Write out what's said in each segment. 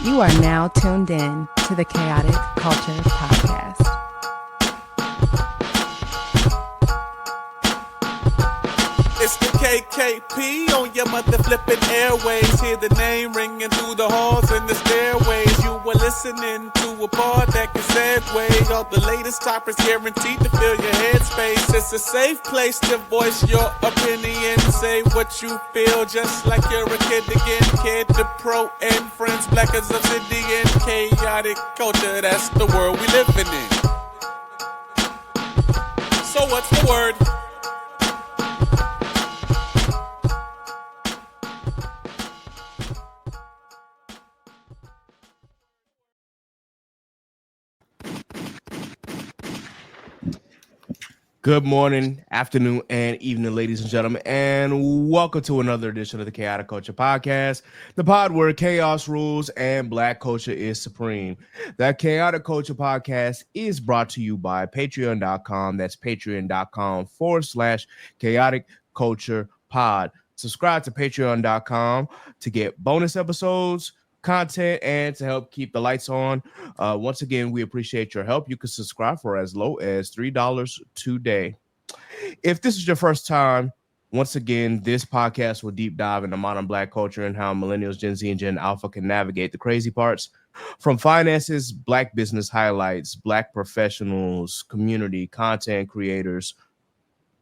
You are now tuned in to the Chaotic Culture Podcast. It's the KKP on your mother flipping airways. Hear the name ringing through the halls and the stairways. You were listening to a pod that can segue. All the latest topics guaranteed to fill your headspace. It's a safe place to voice your opinion. Say what you feel just like you're a kid again. Kid to pro and friends black as obsidian. Chaotic culture, that's the world we living in. So what's the word? Good morning, afternoon, and evening, ladies and gentlemen, and welcome to another edition of the Chaotic Culture Podcast, the pod where chaos rules and black culture is supreme. The Chaotic Culture Podcast is brought to you by patreon.com. That's patreon.com/chaotic culture pod. Subscribe to patreon.com to get bonus episodes, content, and to help keep the lights on. Once again, we appreciate your help. You can subscribe for as low as $3 today. If this is your first time, once again, this podcast will deep dive into modern black culture and how millennials, Gen Z, and Gen Alpha can navigate the crazy parts, from finances, black business highlights, black professionals, community, content creators,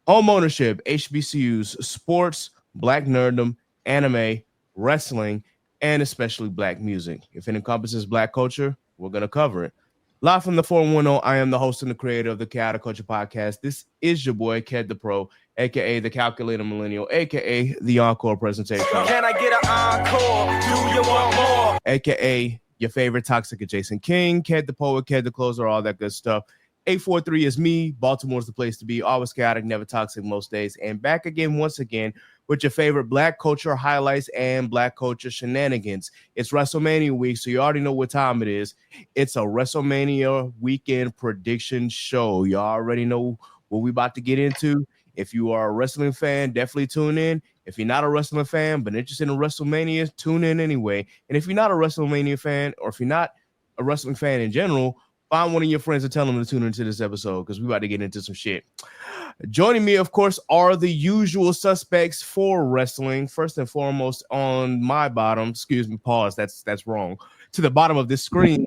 home ownership, HBCUs, sports, black nerddom, anime, wrestling, and especially black music. If it encompasses black culture, we're going to cover it. Live from the 410, I am the host and the creator of the Chaotic Culture Podcast. This is your boy, Ked the Pro, a.k.a. the Calculator Millennial, a.k.a. the Encore Presentation. Can I get an encore? Do you want more? A.k.a. your favorite toxic adjacent king, Ked the Poet, Ked the Closer, all that good stuff. 843 is me. Baltimore's the place to be. Always chaotic, never toxic most days. And back again, once again, with your favorite black culture highlights and black culture shenanigans. It's WrestleMania week, so you already know what time it is. It's a WrestleMania weekend prediction show. You already know what we about to get into. If you are a wrestling fan, definitely tune in. If you're not a wrestling fan but interested in WrestleMania, tune in anyway. And if you're not a WrestleMania fan, or if you're not a wrestling fan in general, find one of your friends and tell them to tune into this episode because we're about to get into some shit. Joining me, of course, are the usual suspects for wrestling. First and foremost, on my bottom, excuse me, pause, that's wrong. To the bottom of this screen,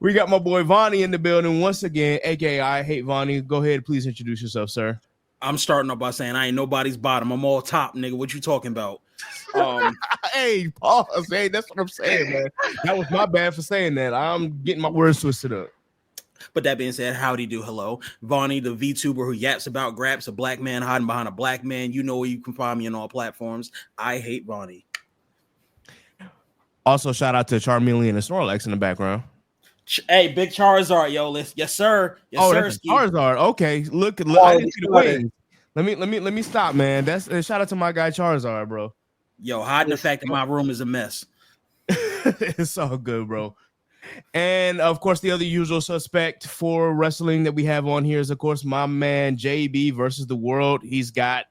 we got my boy Vonny in the building once again, aka I Hate Vonny. Go ahead, please introduce yourself, sir. I'm starting off by saying I ain't nobody's bottom. I'm all top, nigga. What you talking about? Hey, pause. Hey, that's what I'm saying, man. That was my bad for saying that. I'm getting my words twisted up. But that being said, howdy do, hello. Vonny, the VTuber who yaps about graps, a black man hiding behind a black man. You know where you can find me on all platforms. I hate Vonny. Also, shout out to Charmeleon and Snorlax in the background. Hey, big Charizard, yo, yes, sir. Yes, sir. That's Charizard. Okay, look. I didn't see the wings. Let me stop, man. That's shout out to my guy Charizard, bro. Yo, hiding the fact that my room is a mess. It's all good, bro. And of course, the other usual suspect for wrestling that we have on here is, of course, my man JBVersustheWorld. He's got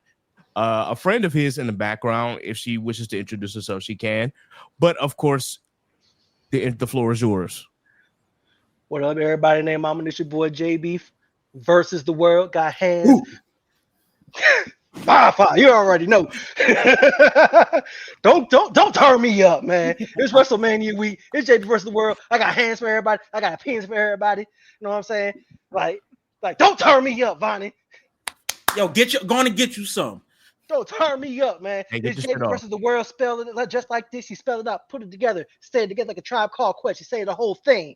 a friend of his in the background. If she wishes to introduce herself, she can. But of course, the floor is yours. What up, everybody? It's your boy JB versus the world. Got hands. Fire. You already know. Don't turn me up, man. It's WrestleMania week. It's JB versus the world. I got hands for everybody. I got pins for everybody. You know what I'm saying? Like, don't turn me up, Vonny. Yo, going to get you some. Don't turn me up, man. Hey, it's JB versus the world. Spell it just like this. You spell it out, put it together, say it together like a Tribe Called Quest. You say the whole thing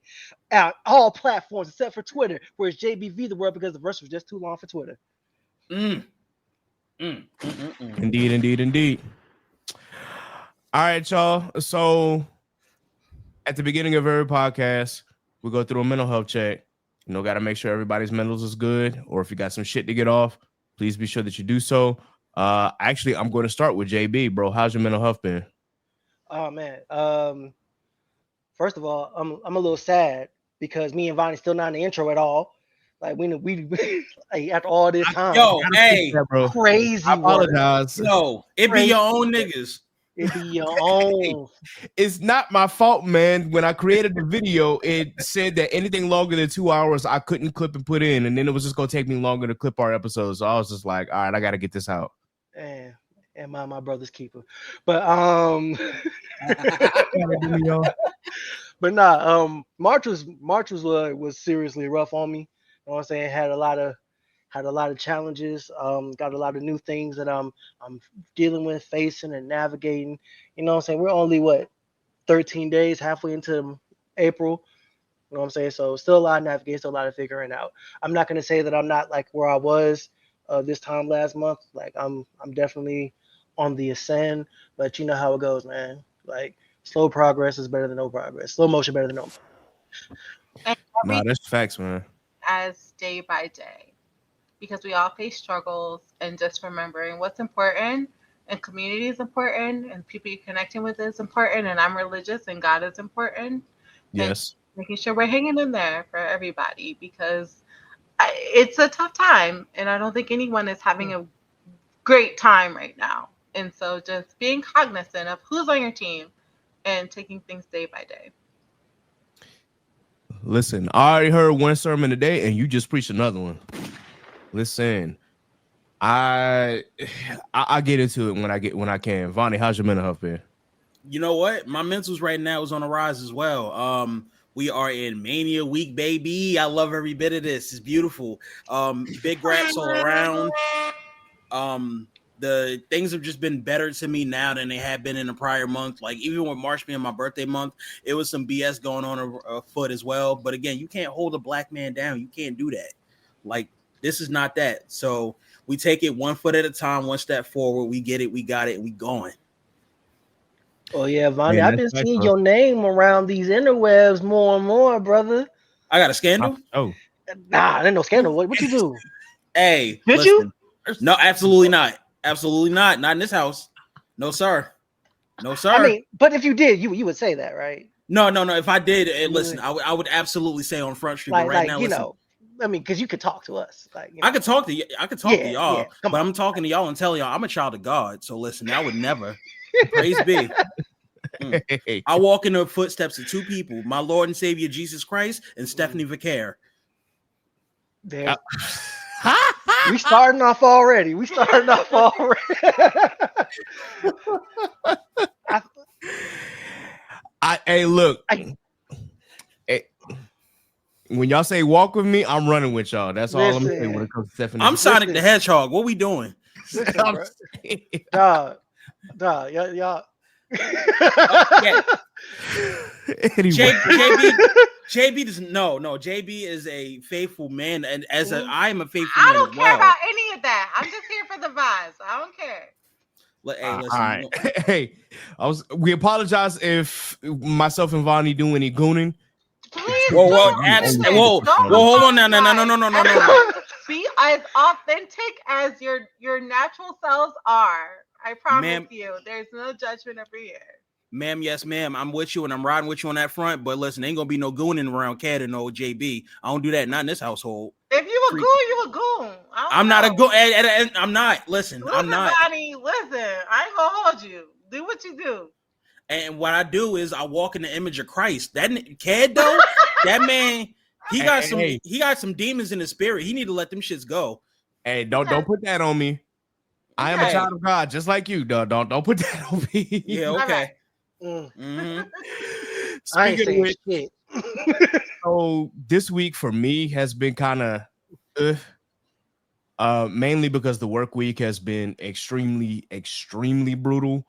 out all platforms except for Twitter, where it's JBV the world because the verse was just too long for Twitter. Indeed. All right, y'all. So at the beginning of every podcast, we go through a mental health check. Got to make sure everybody's mentals is good. Or if you got some shit to get off, please be sure that you do so. Actually, I'm going to start with JB, bro. How's your mental health been? Oh man. First of all, I'm a little sad because me and Vonny still not in the intro at all. Like we like, after all this time. Yo, hey, that, bro. Crazy. I apologize. No, it be your own niggas. It be your own. It's not my fault, man. When I created the video, it said that anything longer than 2 hours, I couldn't clip and put in, and then it was just gonna take me longer to clip our episodes. So I was just like, all right, I got to get this out. And my brother's keeper. But but nah, March was seriously rough on me. You know what I'm saying? Had a lot of challenges. Got a lot of new things that I'm dealing with, facing and navigating. You know what I'm saying? We're only 13 days, halfway into April. You know what I'm saying? So still a lot of navigating, still a lot of figuring out. I'm not gonna say that I'm not like where I was this time last month. Like I'm definitely on the ascend, but you know how it goes, man. Like slow progress is better than no progress. Slow motion better than no. Nah, that's facts, man. As day by day, because we all face struggles, and just remembering what's important, and community is important, and people you're connecting with is important, and I'm religious and God is important. Yes. And making sure we're hanging in there for everybody, because it's a tough time, and I don't think anyone is having a great time right now. And so just being cognizant of who's on your team and taking things day by day. Listen, I already heard one sermon today, and you just preached another one. Listen, I get into it when I can. Vonny, how's your mental health been? You know what? My mentals right now is on the rise as well. We are in Mania week, baby. I love every bit of this. It's beautiful. Big raps all around. The things have just been better to me now than they had been in the prior month. Like even with March being my birthday month, it was some BS going on afoot as well. But again, you can't hold a black man down. You can't do that. Like this is not that. So we take it 1 foot at a time, one step forward. We get it. We got it. And we going. Oh yeah, Vonny, I've been seeing your name around these interwebs more and more, brother. I got a scandal? Nah, I didn't know scandal. What you do? Hey, did you? No, absolutely not. Absolutely not. Not in this house. No, sir. No, sir. I mean, but if you did, you would say that, right? No. If I did, listen, I would absolutely say on Front Street. But right now, listen. I mean, because you could talk to us. Like, I could talk to you. I could talk to y'all, but I'm talking to y'all and telling y'all I'm a child of God. So listen, I would never. Praise be. I walk in the footsteps of two people: my Lord and Savior Jesus Christ and Stephanie Vicaire. There. We starting off already. Hey, look. When y'all say walk with me, I'm running with y'all. That's all I'm saying when it comes to Stephanie. I'm Sonic the Hedgehog. What we doing? Listen, dog, y'all. Yeah. Anyway. JB doesn't no. JB is a faithful man, and I am a faithful man. I don't care about any of that. I'm just here for the vibes. I don't care. Hey, listen. All right. Hey, we apologize if myself and Vonny do any gooning. Please. Whoa, hold on. No. Be as authentic as your natural selves are. I promise you, there's no judgment over here. Ma'am, yes, ma'am. I'm with you and I'm riding with you on that front. But listen, ain't gonna be no gooning around Cat and no JB. I don't do that. Not in this household. If you a goon, you a goon. I'm not a goon. I'm not. Listen, I'm not. Vonny, listen, I ain't gonna hold you. Do what you do. And what I do is I walk in the image of Christ. That kid though, that man, he got some demons in his spirit. He need to let them shits go. Hey, don't put that on me. I am a child of God, just like you. Don't put that on me. Yeah, okay. Mm-hmm. I ain't saying shit. So this week for me has been kind of mainly because the work week has been extremely brutal.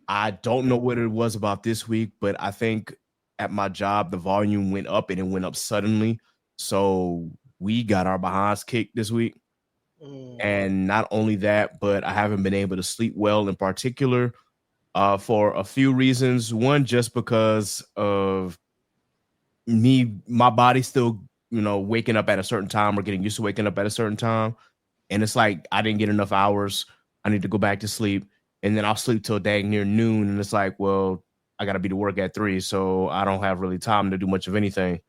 I don't know what it was about this week, but I think at my job the volume went up and it went up suddenly. So we got our behinds kicked this week. And not only that, but I haven't been able to sleep well in particular for a few reasons. One, just because of my body still, waking up at a certain time or getting used to waking up at a certain time. And it's like, I didn't get enough hours. I need to go back to sleep. And then I'll sleep till dang near noon. And it's like, well, I got to be to work at 3. So I don't have really time to do much of anything.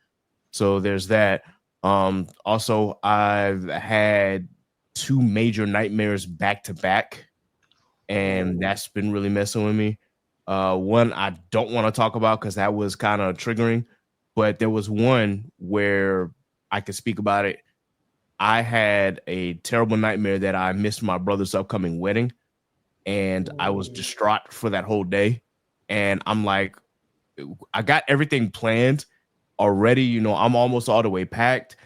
So there's that. Also, I've had 2 major nightmares back to back. and that's been really messing with me. One I don't want to talk about because that was kind of triggering, but there was one where I could speak about it. I had a terrible nightmare that I missed my brother's upcoming wedding, and I was distraught for that whole day. And I'm like, I got everything planned already. You know, I'm almost all the way packed.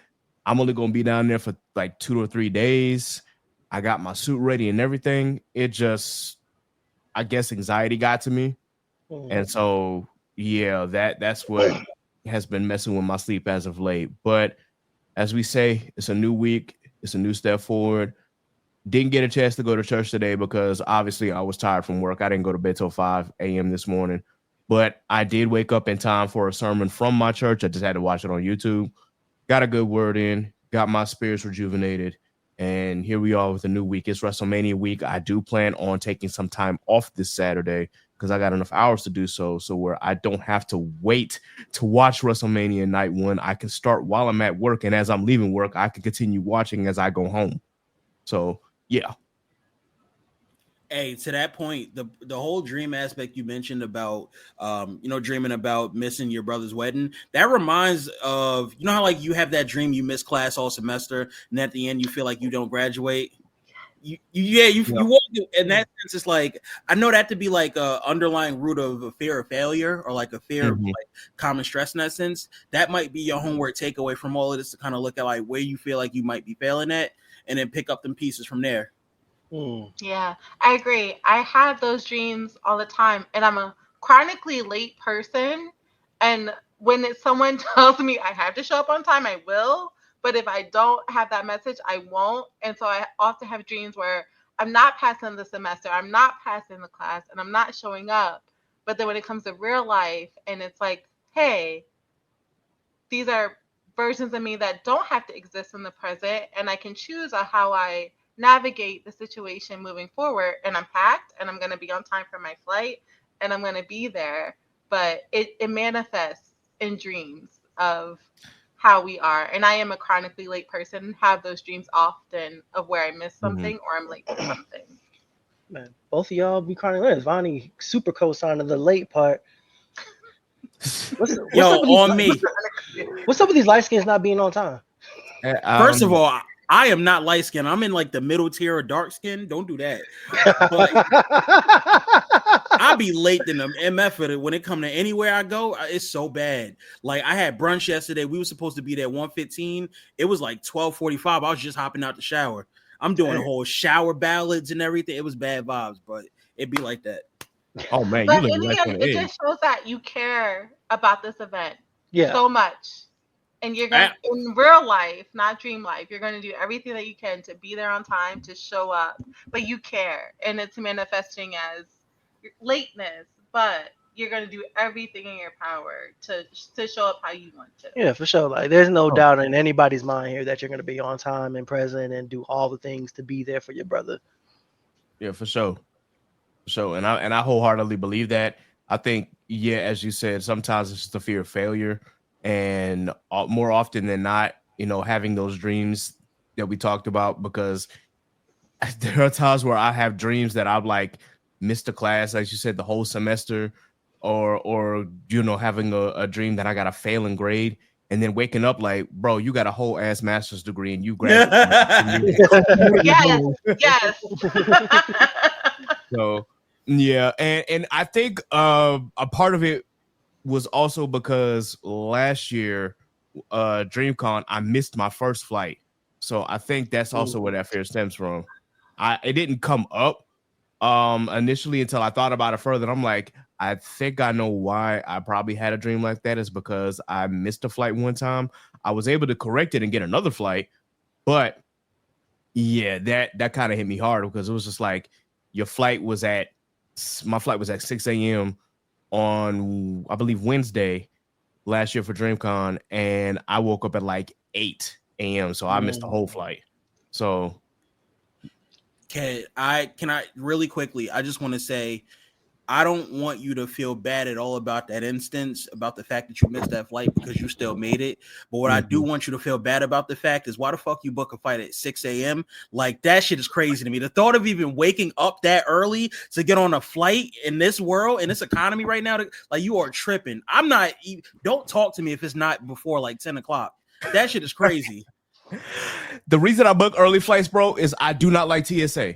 I'm only going to be down there for like 2 or 3 days. I got my suit ready and everything. It just, I guess anxiety got to me. And so, yeah, that's what has been messing with my sleep as of late. But as we say, it's a new week. It's a new step forward. Didn't get a chance to go to church today because obviously I was tired from work. I didn't go to bed till 5 a.m. this morning. But I did wake up in time for a sermon from my church. I just had to watch it on YouTube. Got a good word in. Got my spirits rejuvenated. And here we are with a new week. It's WrestleMania week. I do plan on taking some time off this Saturday because I got enough hours to do so where I don't have to wait to watch WrestleMania night one. I can start while I'm at work, and as I'm leaving work, I can continue watching as I go home. So, yeah. Hey, to that point, the whole dream aspect you mentioned about, dreaming about missing your brother's wedding, that reminds of, you know how like you have that dream you miss class all semester, and at the end you feel like you don't graduate. You won't do. In that sense, it's like I know that to be like a underlying root of a fear of failure or like a fear of like common stress in that sense. That might be your homework takeaway from all of this, to kind of look at like where you feel like you might be failing at, and then pick up them pieces from there. Yeah, I agree. I have those dreams all the time, and I'm a chronically late person. And when someone tells me I have to show up on time, I will. But if I don't have that message, I won't. And so I often have dreams where I'm not passing the semester, I'm not passing the class, and I'm not showing up. But then when it comes to real life, and it's like, hey, these are versions of me that don't have to exist in the present, and I can choose on how I navigate the situation moving forward. And I'm packed, and I'm going to be on time for my flight, and I'm going to be there. But it manifests in dreams of how we are. And I am a chronically late person and have those dreams often of where I miss something or I'm late for something. Man, both of y'all be chronically late. Vonny super co-signing the late part. What's up with these light skins not being on time? First of all, I am not light skinned. I'm in like the middle tier of dark skin. Don't do that. But I'll be late than them MF with it when it comes to anywhere I go. It's so bad. Like I had brunch yesterday. We were supposed to be there 1:15. It was like 12:45. I was just hopping out the shower. I'm doing a whole shower ballads and everything. It was bad vibes, but it'd be like that. Oh man, but in the end, it just shows that you care about this event so much. And you're going to, in real life, not dream life, you're going to do everything that you can to be there on time, to show up, but you care. And it's manifesting as lateness, but you're going to do everything in your power to show up how you want to. Yeah, for sure. Like, there's no doubt in anybody's mind here that you're going to be on time and present and do all the things to be there for your brother. Yeah, for sure. So, and I wholeheartedly believe that. I think, as you said, sometimes it's just a fear of failure. And more often than not, having those dreams that we talked about, because there are times where I have dreams that I've like missed a class, as you said, the whole semester, or having a dream that I got a failing grade, and then waking up like, bro, you got a whole ass master's degree and you graduated. Yes. So yeah, and I think a part of it was also because last year, DreamCon, I missed my first flight. So I think that's also where that fear stems from. It didn't come up initially until I thought about it further. I'm like, I think I know why I probably had a dream like that is because I missed a flight one time. I was able to correct it and get another flight, but that kind of hit me hard because it was just like my flight was at 6 a.m. on, I believe, Wednesday last year for DreamCon, and I woke up at like 8 a.m. So I missed the whole flight. So can I really quickly, I just want to say, I don't want you to feel bad at all about that instance, about the fact that you missed that flight because you still made it. But what I do want you to feel bad about the fact is why the fuck you book a fight at 6 a.m.? Like, that shit is crazy to me. The thought of even waking up that early to get on a flight in this world, in this economy right now, like, you are tripping. Don't talk to me if it's not before like 10 o'clock. That shit is crazy. The reason I book early flights, bro, is I do not like TSA.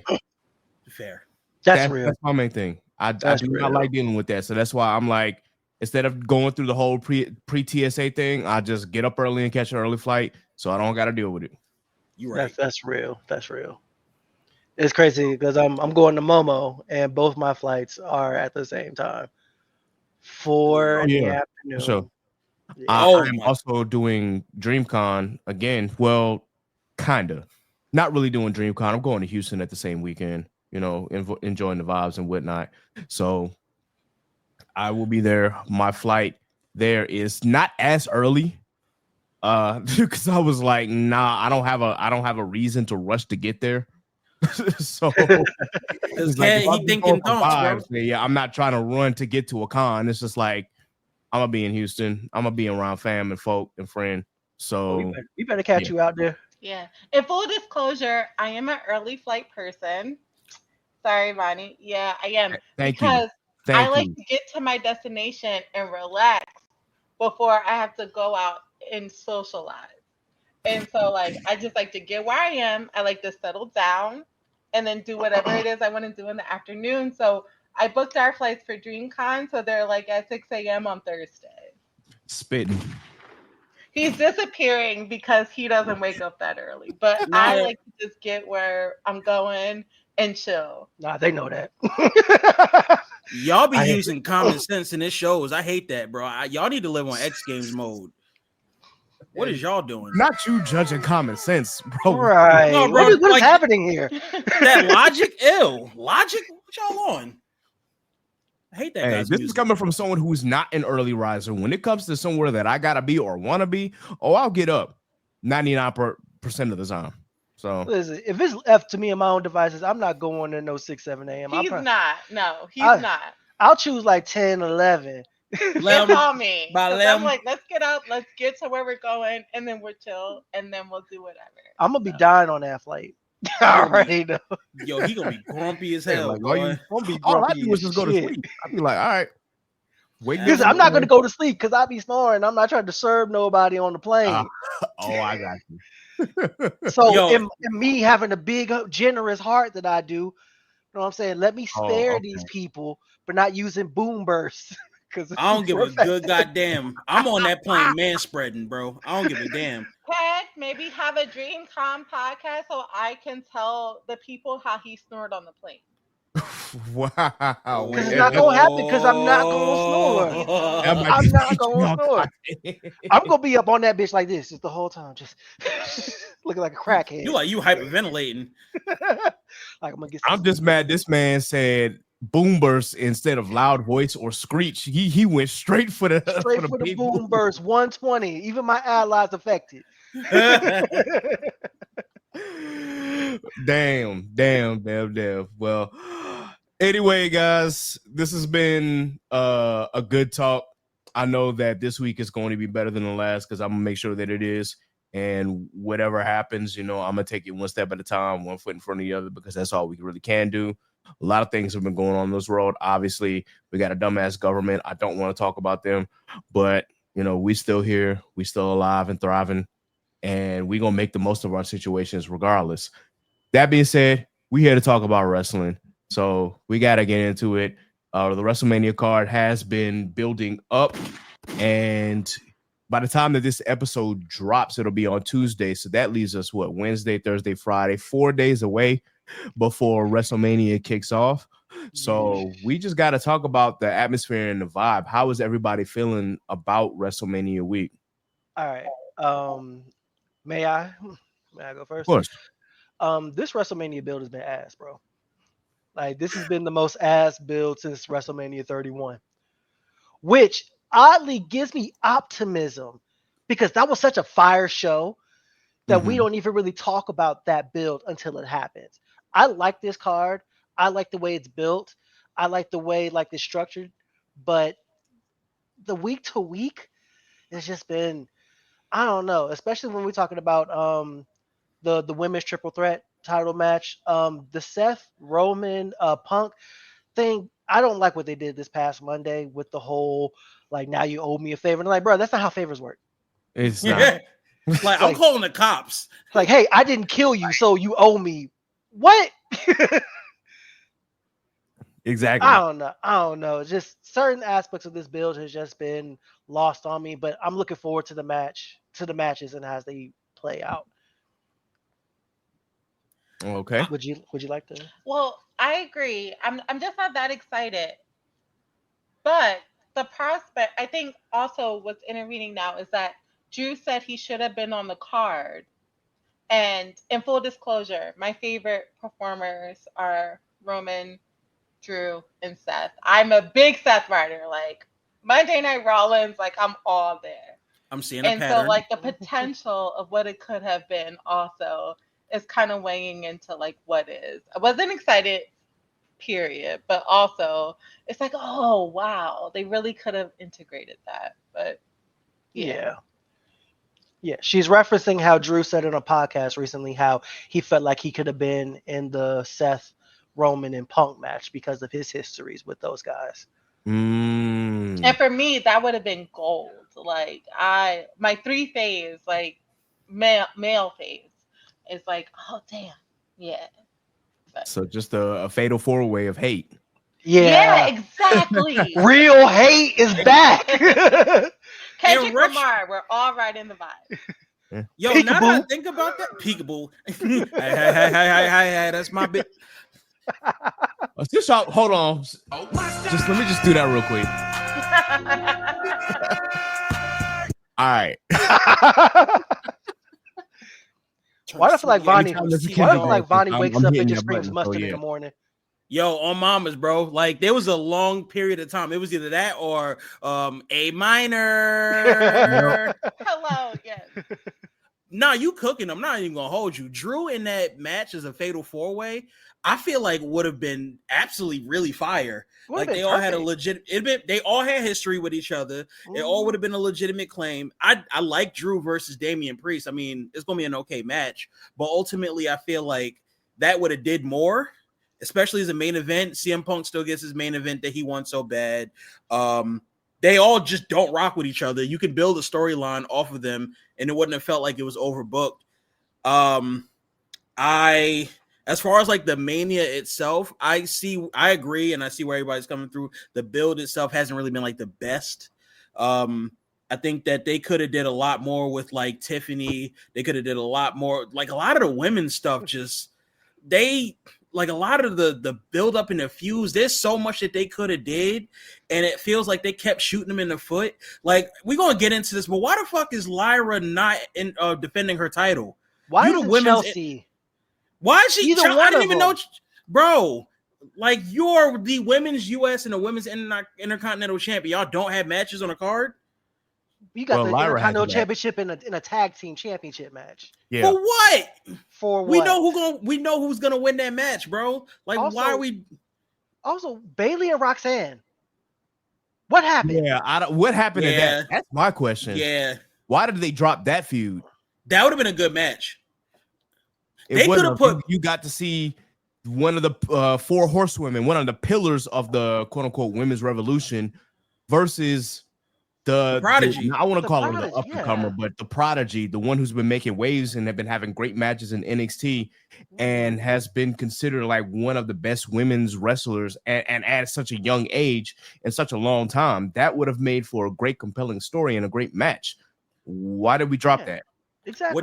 Fair. That's real. That's my main thing. I do not like dealing with that. So that's why I'm like, instead of going through the whole pre-TSA thing, I just get up early and catch an early flight so I don't got to deal with it. You're right. That's real. That's real. It's crazy because I'm going to Momo and both my flights are at the same time. 4 in the afternoon. So Yeah. I'm also doing DreamCon again. Well, kind of. Not really doing DreamCon. I'm going to Houston at the same weekend, you know, enjoying the vibes and whatnot. So I will be there. My flight there is not as early. Because I was like, nah, I don't have a reason to rush to get there. So it's like, he thinking vibes, yeah, I'm not trying to run to get to a con. It's just like I'm gonna be in Houston. I'm gonna be around fam and folk and friend. So we better catch you out there. Yeah. In full disclosure, I am an early flight person. Sorry, Vonny. Yeah, I am. Thank because you. I like to get to my destination and relax before I have to go out and socialize. And so, like, I just like to get where I am. I like to settle down and then do whatever it is I want to do in the afternoon. So I booked our flights for DreamCon, so they're like at 6 a.m. on Thursday. Spitting. He's disappearing because he doesn't wake up that early. But I like to just get where I'm going and chill. Nah, they know that. Y'all be using common sense in this shows. I hate that, bro. Y'all need to live on X Games mode. What is y'all doing? Not you judging common sense, bro. Right. No, bro, What is happening here? That logic, logic. What y'all on? I hate that. Hey, guy's this music. is coming from someone who's not an early riser. When it comes to somewhere that I gotta be or want to be, I'll get up 99% of the time. So listen, if it's left to me and my own devices, I'm not going to no 6, 7 a.m. He's not. I'll choose like 10, 11. Let call me. I'm like, let's get up, let's get to where we're going, and then we're chill, and then we'll do whatever. I'm gonna be dying on that flight. I already know. Yo, he gonna be grumpy as hell. Like, all I do is just go to sleep. I'll be like, all right. Because I'm not gonna go to sleep because I be snoring. I'm not trying to serve nobody on the plane. I got you. So in me having a big, generous heart that I do, you know what I'm saying? Let me spare these people, but not using boom bursts. I don't give a good goddamn. I'm on that plane man spreading, bro. I don't give a damn. Ted, maybe have a DreamCon podcast so I can tell the people how he snored on the plane. Wow. Because it's not going to happen because I'm not going to snore. I'm not going to snore. I'm going to be up on that bitch like this just the whole time, just looking like a crackhead. You hyperventilating. I'm just mad this man said boom burst instead of loud voice or screech. He went straight for the boom burst. 120. Even my allies affected. Damn. Well, anyway, guys, this has been a good talk. I know that this week is going to be better than the last because I'm gonna make sure that it is. And whatever happens, I'm gonna take it one step at a time, one foot in front of the other, because that's all we really can do. A lot of things have been going on in this world. Obviously, we got a dumbass government. I don't want to talk about them, but we still here, we still alive and thriving, and we gonna make the most of our situations regardless. That being said, we here to talk about wrestling, so we gotta get into it. The WrestleMania card has been building up, and by the time that this episode drops, it'll be on Tuesday. So that leaves us Wednesday, Thursday, Friday, 4 days away before WrestleMania kicks off. So we just got to talk about the atmosphere and the vibe. How is everybody feeling about WrestleMania week? All right. May I go first? Of course. This WrestleMania build has been ass, bro. Like, this has been the most ass build since WrestleMania 31, which oddly gives me optimism because that was such a fire show that we don't even really talk about that build until it happens. I like this card. I like the way it's built. I like the way like it's structured, but the week to week, it's just been I don't know, especially when we're talking about the women's triple threat title match, the Seth Roman Punk thing. I don't like what they did this past Monday with the whole like now you owe me a favor. And I'm like, bro, that's not how favors work. It's not. Like I'm calling the cops. It's like, hey, I didn't kill you, so you owe me. What? Exactly. I don't know. Just certain aspects of this build has just been lost on me, but I'm looking forward to the matches and as they play out. Okay. Would you like to? Well, I agree. I'm just not that excited. But the prospect, I think also what's intervening now is that Drew said he should have been on the card. And in full disclosure, my favorite performers are Roman, Drew, and Seth. I'm a big Seth rider. Like Monday Night Rollins, like I'm all there. I'm seeing a And pattern. so like the potential of what it could have been also is kind of weighing into like what is. I wasn't excited, period, but also it's like, oh wow, they really could have integrated that. But Yeah. She's referencing how Drew said in a podcast recently how he felt like he could have been in the Seth Roman and Punk match because of his histories with those guys. And for me, that would have been gold. Like my 3 phase, like male phase, is like, oh damn, yeah. But, So just a fatal 4-way of hate. Yeah, exactly. Real hate is back. Kendrick Lamar, we're all right in the vibe. Yo, now that I think about that, peekaboo. Hey, that's my bit. Just hold on. Just let me just do that real quick. All right. Why do I feel like Vonny wakes up and just screams mustard in the morning? Yo, on mamas, bro. Like there was a long period of time. It was either that or A minor. Hello, yes. Nah, you cooking. I'm not even gonna hold you. Drew in that match as a fatal 4-way, I feel like would have been absolutely really fire. Like they all had a legit. They all had history with each other. It all would have been a legitimate claim. I like Drew versus Damian Priest. I mean, it's gonna be an okay match, but ultimately, I feel like that would have did more. Especially as a main event. CM Punk still gets his main event that he won so bad. They all just don't rock with each other. You can build a storyline off of them, and it wouldn't have felt like it was overbooked. As far as like the Mania itself, I agree, and I see where everybody's coming through. The build itself hasn't really been like the best. I think that they could have did a lot more with like Tiffany. They could have did a lot more. Like a lot of the women's stuff, like a lot of the build up in the fuse, there's so much that they could have did, and it feels like they kept shooting them in the foot. Like we're gonna get into this, but why the fuck is Lyra not in defending her title? Why is Chelsea? Why is she? I didn't even know, bro. Like you're the women's US and the women's Intercontinental champion. Y'all don't have matches on the card. You got the Intercontinental Championship in a tag team championship match. Yeah. For what? For what? We know who's gonna win that match, bro. Like also, why are we? Also, Bayley and Roxanne. What happened? Yeah, what happened to that? That's my question. Yeah. Why did they drop that feud? That would have been a good match. They could have put. You got to see one of the 4 horsewomen, one of the pillars of the quote unquote women's revolution, versus the Prodigy. I want to call her the up-and-comer, but the Prodigy, the one who's been making waves and have been having great matches in NXT and has been considered like one of the best women's wrestlers and at such a young age and such a long time. That would have made for a great, compelling story and a great match. Why did we drop that? Exactly.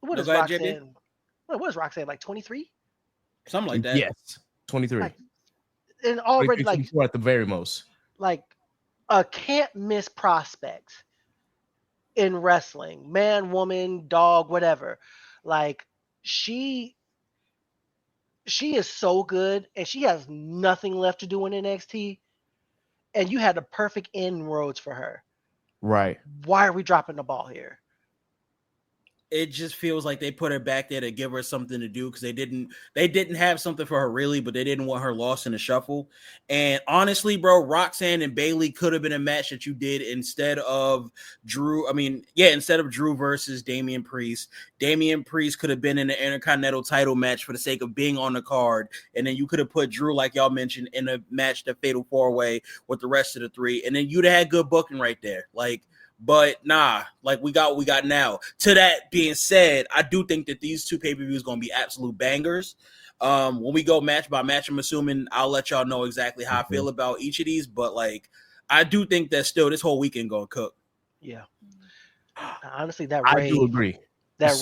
What is Roxanne? What is Roxanne, like 23? Something like that. Yes, 23. And already like at the very most. Like a can't miss prospect in wrestling, man, woman, dog, whatever. Like she is so good, and she has nothing left to do in NXT. And you had the perfect inroads for her. Right. Why are we dropping the ball here? it just feels like they put her back there to give her something to do because they didn't have something for her really, but they didn't want her lost in the shuffle. And honestly, bro, Roxanne and Bayley could have been a match that you did instead of Drew. Instead of Drew versus Damian Priest. Damian Priest could have been in the Intercontinental title match for the sake of being on the card, and then you could have put Drew, like y'all mentioned, in a match, the Fatal 4-Way with the rest of the three, and then you'd have had good booking right there, like. But nah, like we got what we got now. To that being said, I do think that these two pay-per-views going to be absolute bangers. When we go match by match, I'm assuming I'll let y'all know exactly how I feel about each of these. But like, I do think that still this whole weekend going to cook. Yeah. Honestly, that I Ray, do agree. that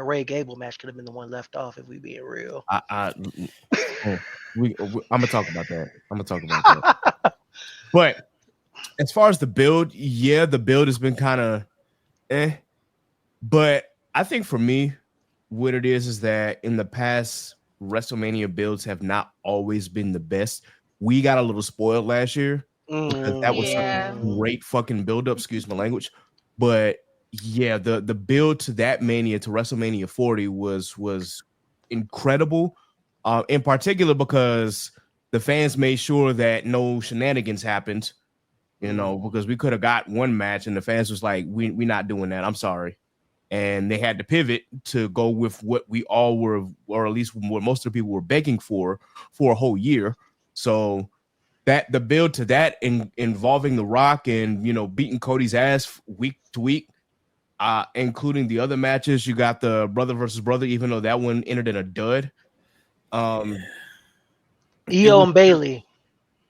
Ray Gable match could have been the one left off if we being real. I'm gonna talk about that. But as far as the build, yeah, the build has been kind of but I think for me, what it is that in the past, WrestleMania builds have not always been the best. We got a little spoiled last year because that was such a great fucking build up, excuse my language. But yeah, the build to that Mania, to WrestleMania 40 was incredible, in particular because the fans made sure that no shenanigans happened. You know, because we could have got one match and the fans was like, we're not doing that. I'm sorry. And they had to pivot to go with what we all were, or at least what most of the people were begging for a whole year. So that the build to that involving The Rock and, you know, beating Cody's ass week to week, including the other matches. You got the brother versus brother, even though that one ended in a dud. Io and Bayley.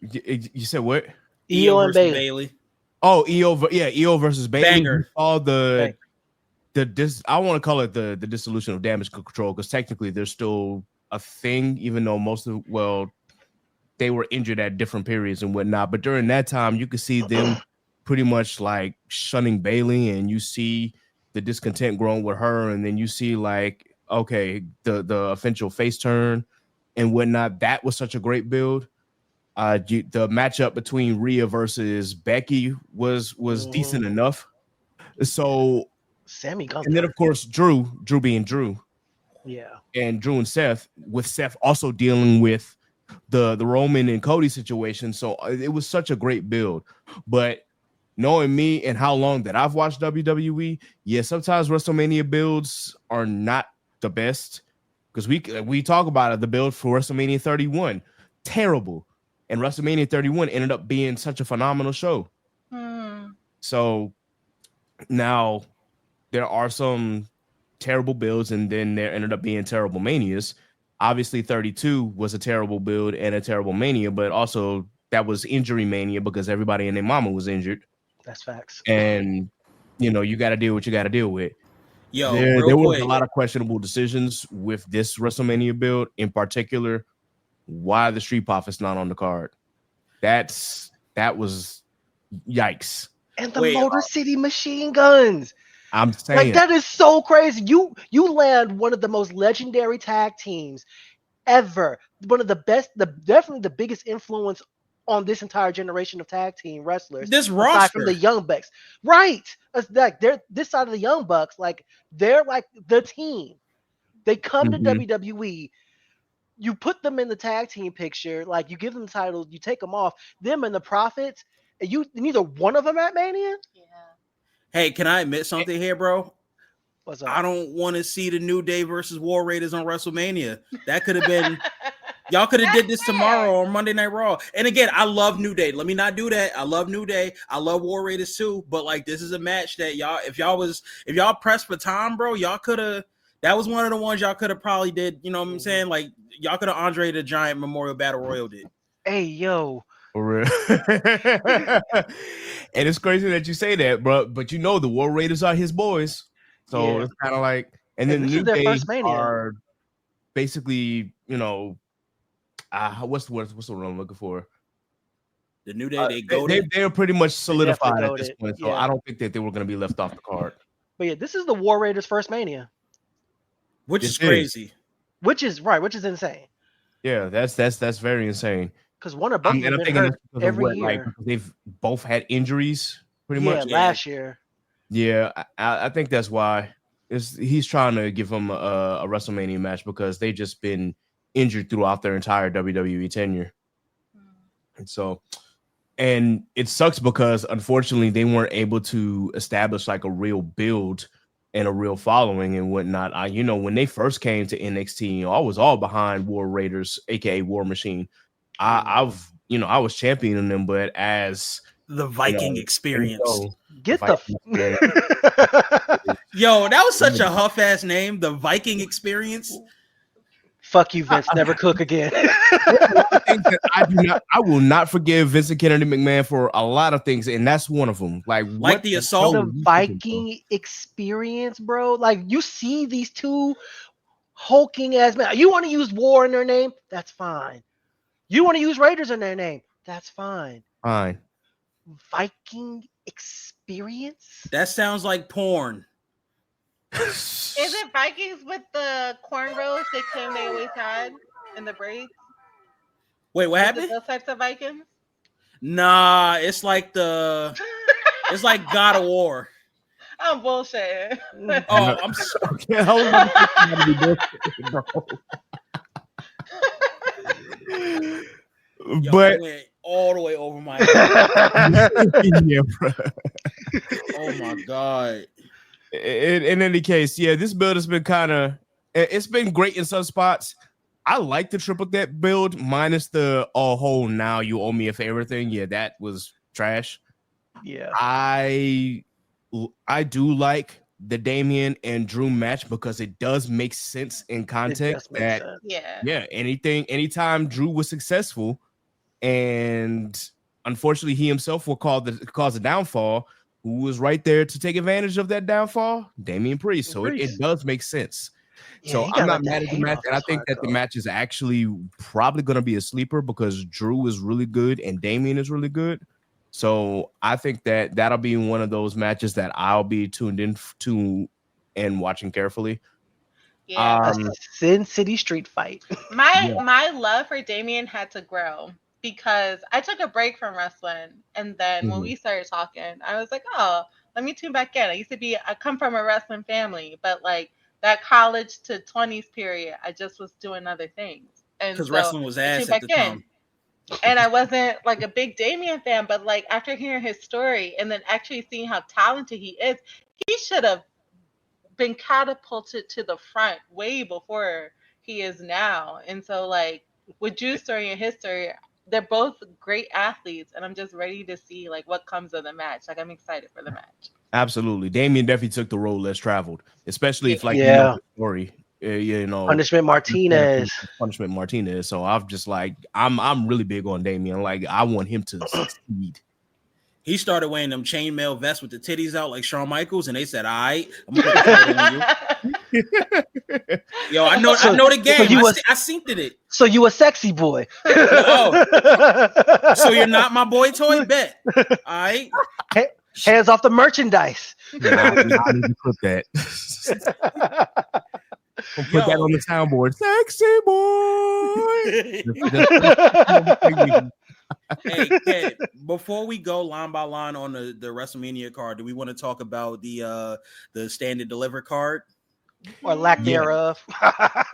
You said what? Io and Bayley. Oh, Io versus Bayley. Banger. All I want to call it the dissolution of damage control because technically there's still a thing, even though they were injured at different periods and whatnot. But during that time, you could see them pretty much like shunning Bayley, and you see the discontent growing with her, and then you see like, okay, the eventual face turn and whatnot. That was such a great build. The matchup between Rhea versus Becky was decent enough. So Sammy Gunther. And then of course Drew being Drew. Yeah. And Drew and Seth, with Seth also dealing with the Roman and Cody situation. So it was such a great build. But knowing me and how long that I've watched WWE, yeah, sometimes WrestleMania builds are not the best. Because we talk about it, the build for WrestleMania 31, terrible. And WrestleMania 31 ended up being such a phenomenal show. So now there are some terrible builds, and then there ended up being terrible manias. Obviously, 32 was a terrible build and a terrible mania, but also that was injury mania because everybody and their mama was injured. That's facts. And, you know, you got to deal with what you got to deal with. Yo, there was a lot of questionable decisions with this WrestleMania build, in particular. Why the Street Profits not on the card? That was yikes. And the Motor City Machine Guns. I'm saying, like, that is so crazy. You land one of the most legendary tag teams ever. One of the best, definitely the biggest influence on this entire generation of tag team wrestlers. This roster from the Young Bucks, right? It's like they're this side of the Young Bucks, like they're like the team. They come to WWE. You put them in the tag team picture, like you give them the titles, you take them off, them and the Profits, and neither one of them at Mania. Yeah. Hey, can I admit something here, bro? What's up? I don't want to see the New Day versus War Raiders on WrestleMania. That could have been y'all could have did this tomorrow on Monday Night Raw. And again, I love New Day. Let me not do that. I love New Day. I love War Raiders too. But like, this is a match that y'all, if y'all pressed for time, bro, y'all could have. That was one of the ones y'all could have probably did. You know what I'm saying? Like, y'all could have Andre the Giant Memorial Battle Royal did. Hey, yo. For real. And it's crazy that you say that, bro. But you know the War Raiders are his boys. So it's kind of like, and then the New Day are basically, you know, what's the word I'm looking for? The New Day, they're pretty much solidified at this point. So I don't think that they were going to be left off the card. But yeah, this is the War Raiders' first Mania. Which is crazy. Which is insane. Yeah, that's very insane. Because one or both of them been hurt every year. Like, they've both had injuries pretty much. Last year. Yeah, I think that's why. he's trying to give him a WrestleMania match because they just been injured throughout their entire WWE tenure. And so, and it sucks because unfortunately they weren't able to establish like a real build and a real following and whatnot. When they first came to NXT, I was all behind War Raiders, aka War Machine. I was championing them, but as the Viking experience. Get Yo, that was such a huff ass name, the Viking experience. Fuck you, Vince. Never cook again. I will not forgive Vincent Kennedy McMahon for a lot of things, and that's one of them. Like the assault, the Viking experience, bro. Like you see these two hulking ass men. You want to use War in their name? That's fine. You want to use Raiders in their name? That's fine. Fine. Viking experience? That sounds like porn. Is it Vikings with the cornrows they claim they always had in the braids? Wait, what happened? Those types of Vikings? Nah, it's like it's like God of War. I'm bullshitting. Oh, I'm sorry. Yo, but went all the way over my head. Yeah, bro. Oh my god. In any case, yeah, this build has been it's been great in some spots. I like the triple threat build minus the whole now you owe me a favor thing. Yeah, that was trash. Yeah. I do like the Damian and Drew match because it does make sense in context that anytime Drew was successful and unfortunately he himself will cause a downfall, who was right there to take advantage of that downfall? Damian Priest. So it does make sense. Yeah, so I'm not mad at the match, and I think that the match is actually probably going to be a sleeper because Drew is really good and Damian is really good. So I think that that'll be one of those matches that I'll be tuned in to and watching carefully. Yeah, Sin City street fight. My love for Damian had to grow because I took a break from wrestling, and then when we started talking, I was like, oh, let me tune back in. I come from a wrestling family, but like that college to 20s period, I just was doing other things. And because wrestling was ass at the time. And I wasn't like a big Damian fan, but like after hearing his story and then actually seeing how talented he is, he should have been catapulted to the front way before he is now. And so like with Drew's story and his story, they're both great athletes, and I'm just ready to see like what comes of the match. Like I'm excited for the match. Absolutely, Damian definitely took the road less traveled, especially if you know the story. Punishment Martinez. So I'm just like, I'm really big on Damian. Like I want him to succeed. He started wearing them chainmail vests with the titties out like Shawn Michaels, and they said, "All right, I'm gonna put the on you." Yo, I know the game. I synced it. So you a sexy boy? Oh, so you're not my boy toy? Bet. All right. Hands off the merchandise. I need to put that. Put that on the soundboard. Sexy boy. Hey, Ken, before we go line by line on the WrestleMania card, do we want to talk about the stand and deliver card? Or lack thereof.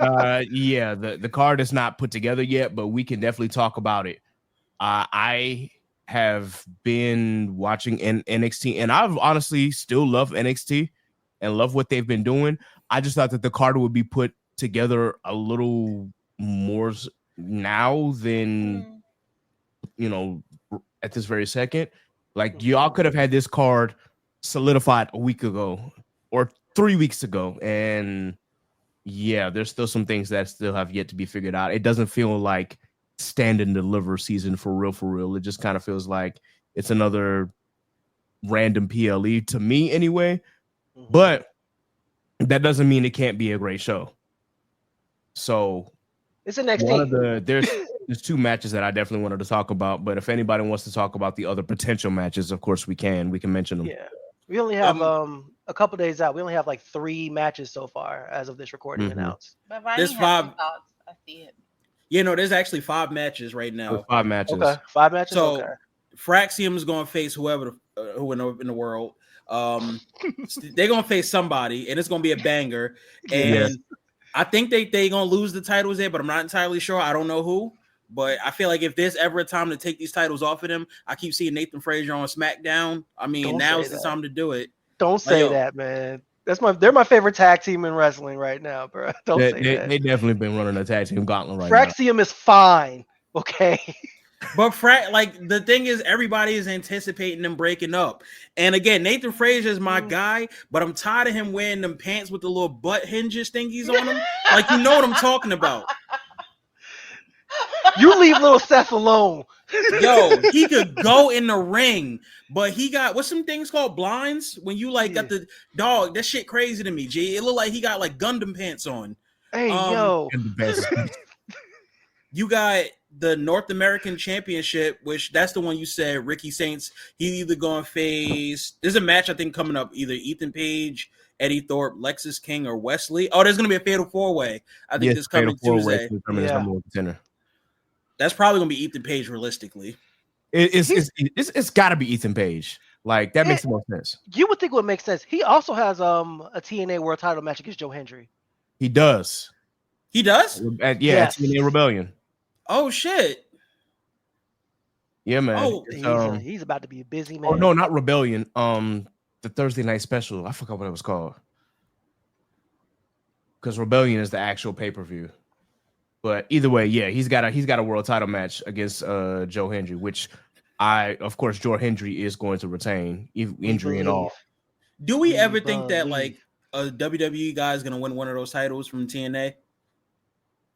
The card is not put together yet, but we can definitely talk about it. I have been watching NXT, and I've honestly still love NXT and love what they've been doing. I just thought that the card would be put together a little more now than at this very second. Like y'all could have had this card solidified a week ago or 3 weeks ago, and there's still some things that still have yet to be figured out. It doesn't feel like stand and deliver season for real. It just kind of feels like it's another random PLE to me anyway. But that doesn't mean it can't be a great show. So it's the next thing. There's two matches that I definitely wanted to talk about, but if anybody wants to talk about the other potential matches, of course we can mention them. Yeah, we only have a couple days out. We only have like 3 matches so far as of this recording announced. But there's 5. I see it. There's actually 5 matches right now. There's 5 matches. Okay, 5 matches. So Fraxium is going to face who in the world. They're gonna face somebody, and it's gonna be a banger. And Yes. I think they gonna lose the titles there, but I'm not entirely sure. I don't know who. But I feel like if there's ever a time to take these titles off of them, I keep seeing Nathan Frazier on SmackDown. I mean, Don't now's say the that. time to do it. Don't say that, man. They're my favorite tag team in wrestling right now, bro. Don't say that. They definitely been running a tag team gauntlet right Fraxium is fine, okay? But like the thing is, everybody is anticipating them breaking up. And again, Nathan Frazier is my guy, but I'm tired of him wearing them pants with the little butt hinges thingies on them. Like, you know what I'm talking about. You leave little Seth alone. Yo, he could go in the ring, but he got what's some things called blinds when you like got the dog. That shit crazy to me, G. It looked like he got like Gundam pants on. Hey, yo. now. You got the North American Championship, which that's the one you said, Ricky Saints. He either going to face. There's a match I think coming up, either Ethan Page, Eddie Thorpe, Lexus King, or Wesley. Oh, there's going to be a Fatal 4-Way. I think this coming Tuesday. That's probably going to be Ethan Page, realistically. It's got to be Ethan Page. Like, that makes the most sense. You would think it would make sense. He also has a TNA World Title match against Joe Hendry. He does. He does? Yes. TNA Rebellion. Oh, shit. Yeah, man. Oh, he's about to be a busy man. Oh, no, not Rebellion. The Thursday night special. I forgot what it was called. Because Rebellion is the actual pay-per-view. But either way, yeah, he's got a world title match against Joe Hendry, which of course, Joe Hendry is going to retain, injury and all. Do we ever think that like a WWE guy is going to win one of those titles from TNA?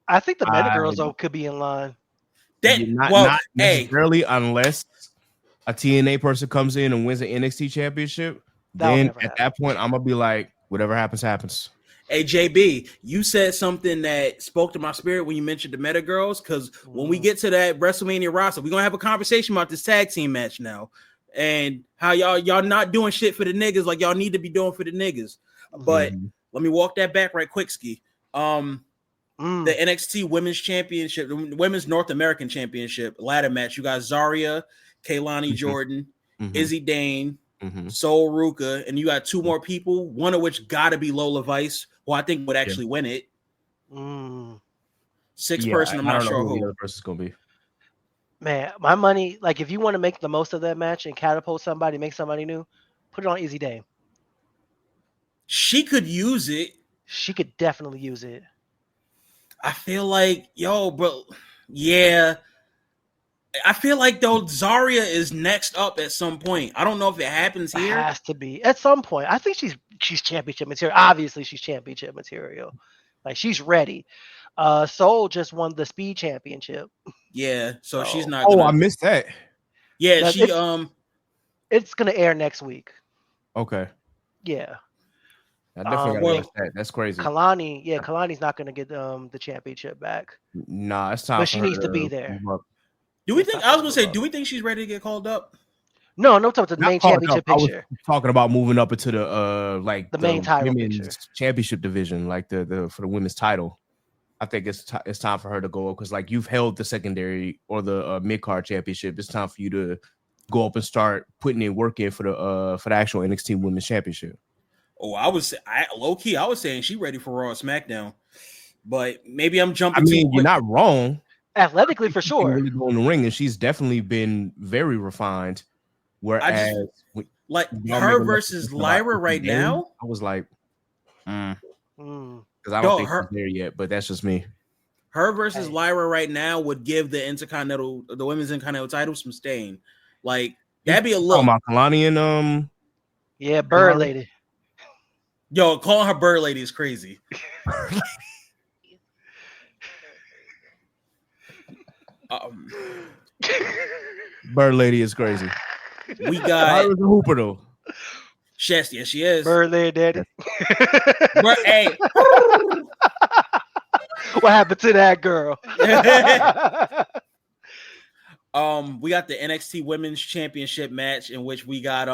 I think the Meta Girls could be in line. Not necessarily, unless a TNA person comes in and wins the NXT championship. Then at that point, I'm gonna be like, whatever happens, happens. Hey, JB, you said something that spoke to my spirit when you mentioned the Meta Girls, because when we get to that WrestleMania roster, we're going to have a conversation about this tag team match now and how y'all not doing shit for the niggas like y'all need to be doing for the niggas. But let me walk that back right quick, Ski. The NXT Women's Championship, the Women's North American Championship ladder match, you got Zarya, Kaylani Jordan, Izzy Dane, Sol Ruka, and you got two more people, one of which got to be Lola Vice, who I think would actually win it. Sixth person, I'm not sure who the other person's gonna be. Man, my money, like if you want to make the most of that match and catapult somebody, make somebody new, put it on Izzy Dane. She could use it. She could definitely use it. I feel like, bro, yeah. I feel like though Zarya is next up at some point. I don't know if it happens here. It has to be at some point. I think she's championship material. Obviously, she's championship material. Like she's ready. Soul just won the Speed Championship. Yeah, so she's not. Oh, I missed that. Yeah, it's gonna air next week. Okay. Yeah. I definitely missed that. That's crazy. Kalani's not gonna get the championship back. Nah, it's time. But she needs to be there. Do we think? I was gonna say, do we think she's ready to get called up? No, talking about the main championship picture. I was talking about moving up into the the main title women's picture. championship division, like the for the women's title. I think it's time for her to go up because like you've held the secondary or the mid card championship. It's time for you to go up and start putting in work in for the actual NXT Women's Championship. Oh, I was saying she ready for Raw or SmackDown, but maybe I'm jumping. You're not wrong. Athletically, for sure. Really go in the ring, and she's definitely been very refined. Whereas, like her versus Lyra right now, I was like, because I don't think she's there yet. But that's just me. Her versus Lyra right now would give the women's Intercontinental title some stain. Like that'd be a look. Oh, my Kalani and Bird Lady. Yo, calling her Bird Lady is crazy. Bird Lady is crazy. We got a hooper though. Yes, she is. Bird Lady Daddy. Hey. What happened to that girl? We got the NXT Women's Championship match in which we got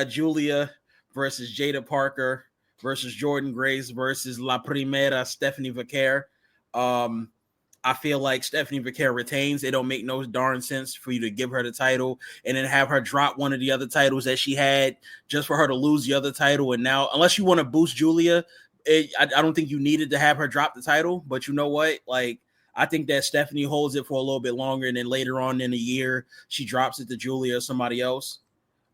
Julia versus Jada Parker versus Jordan Grace versus La Primera Stephanie Vaquer. I feel like Stephanie Vaquera retains. It don't make no darn sense for you to give her the title and then have her drop one of the other titles that she had just for her to lose the other title. And now, unless you want to boost Julia, I don't think you needed to have her drop the title. But you know what? Like, I think that Stephanie holds it for a little bit longer, and then later on in the year, she drops it to Julia or somebody else.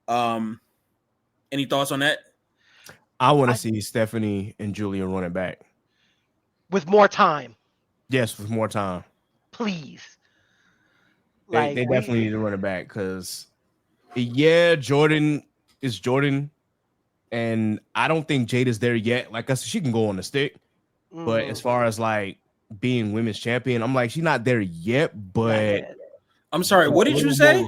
Any thoughts on that? I want to see Stephanie and Julia run it back. With more time. Yes, with more time. Please. They definitely need to run it back because, yeah, Jordan is Jordan. And I don't think Jade is there yet. Like I said, she can go on the stick. But as far as like being women's champion, I'm like, she's not there yet. But I'm sorry, what did you say?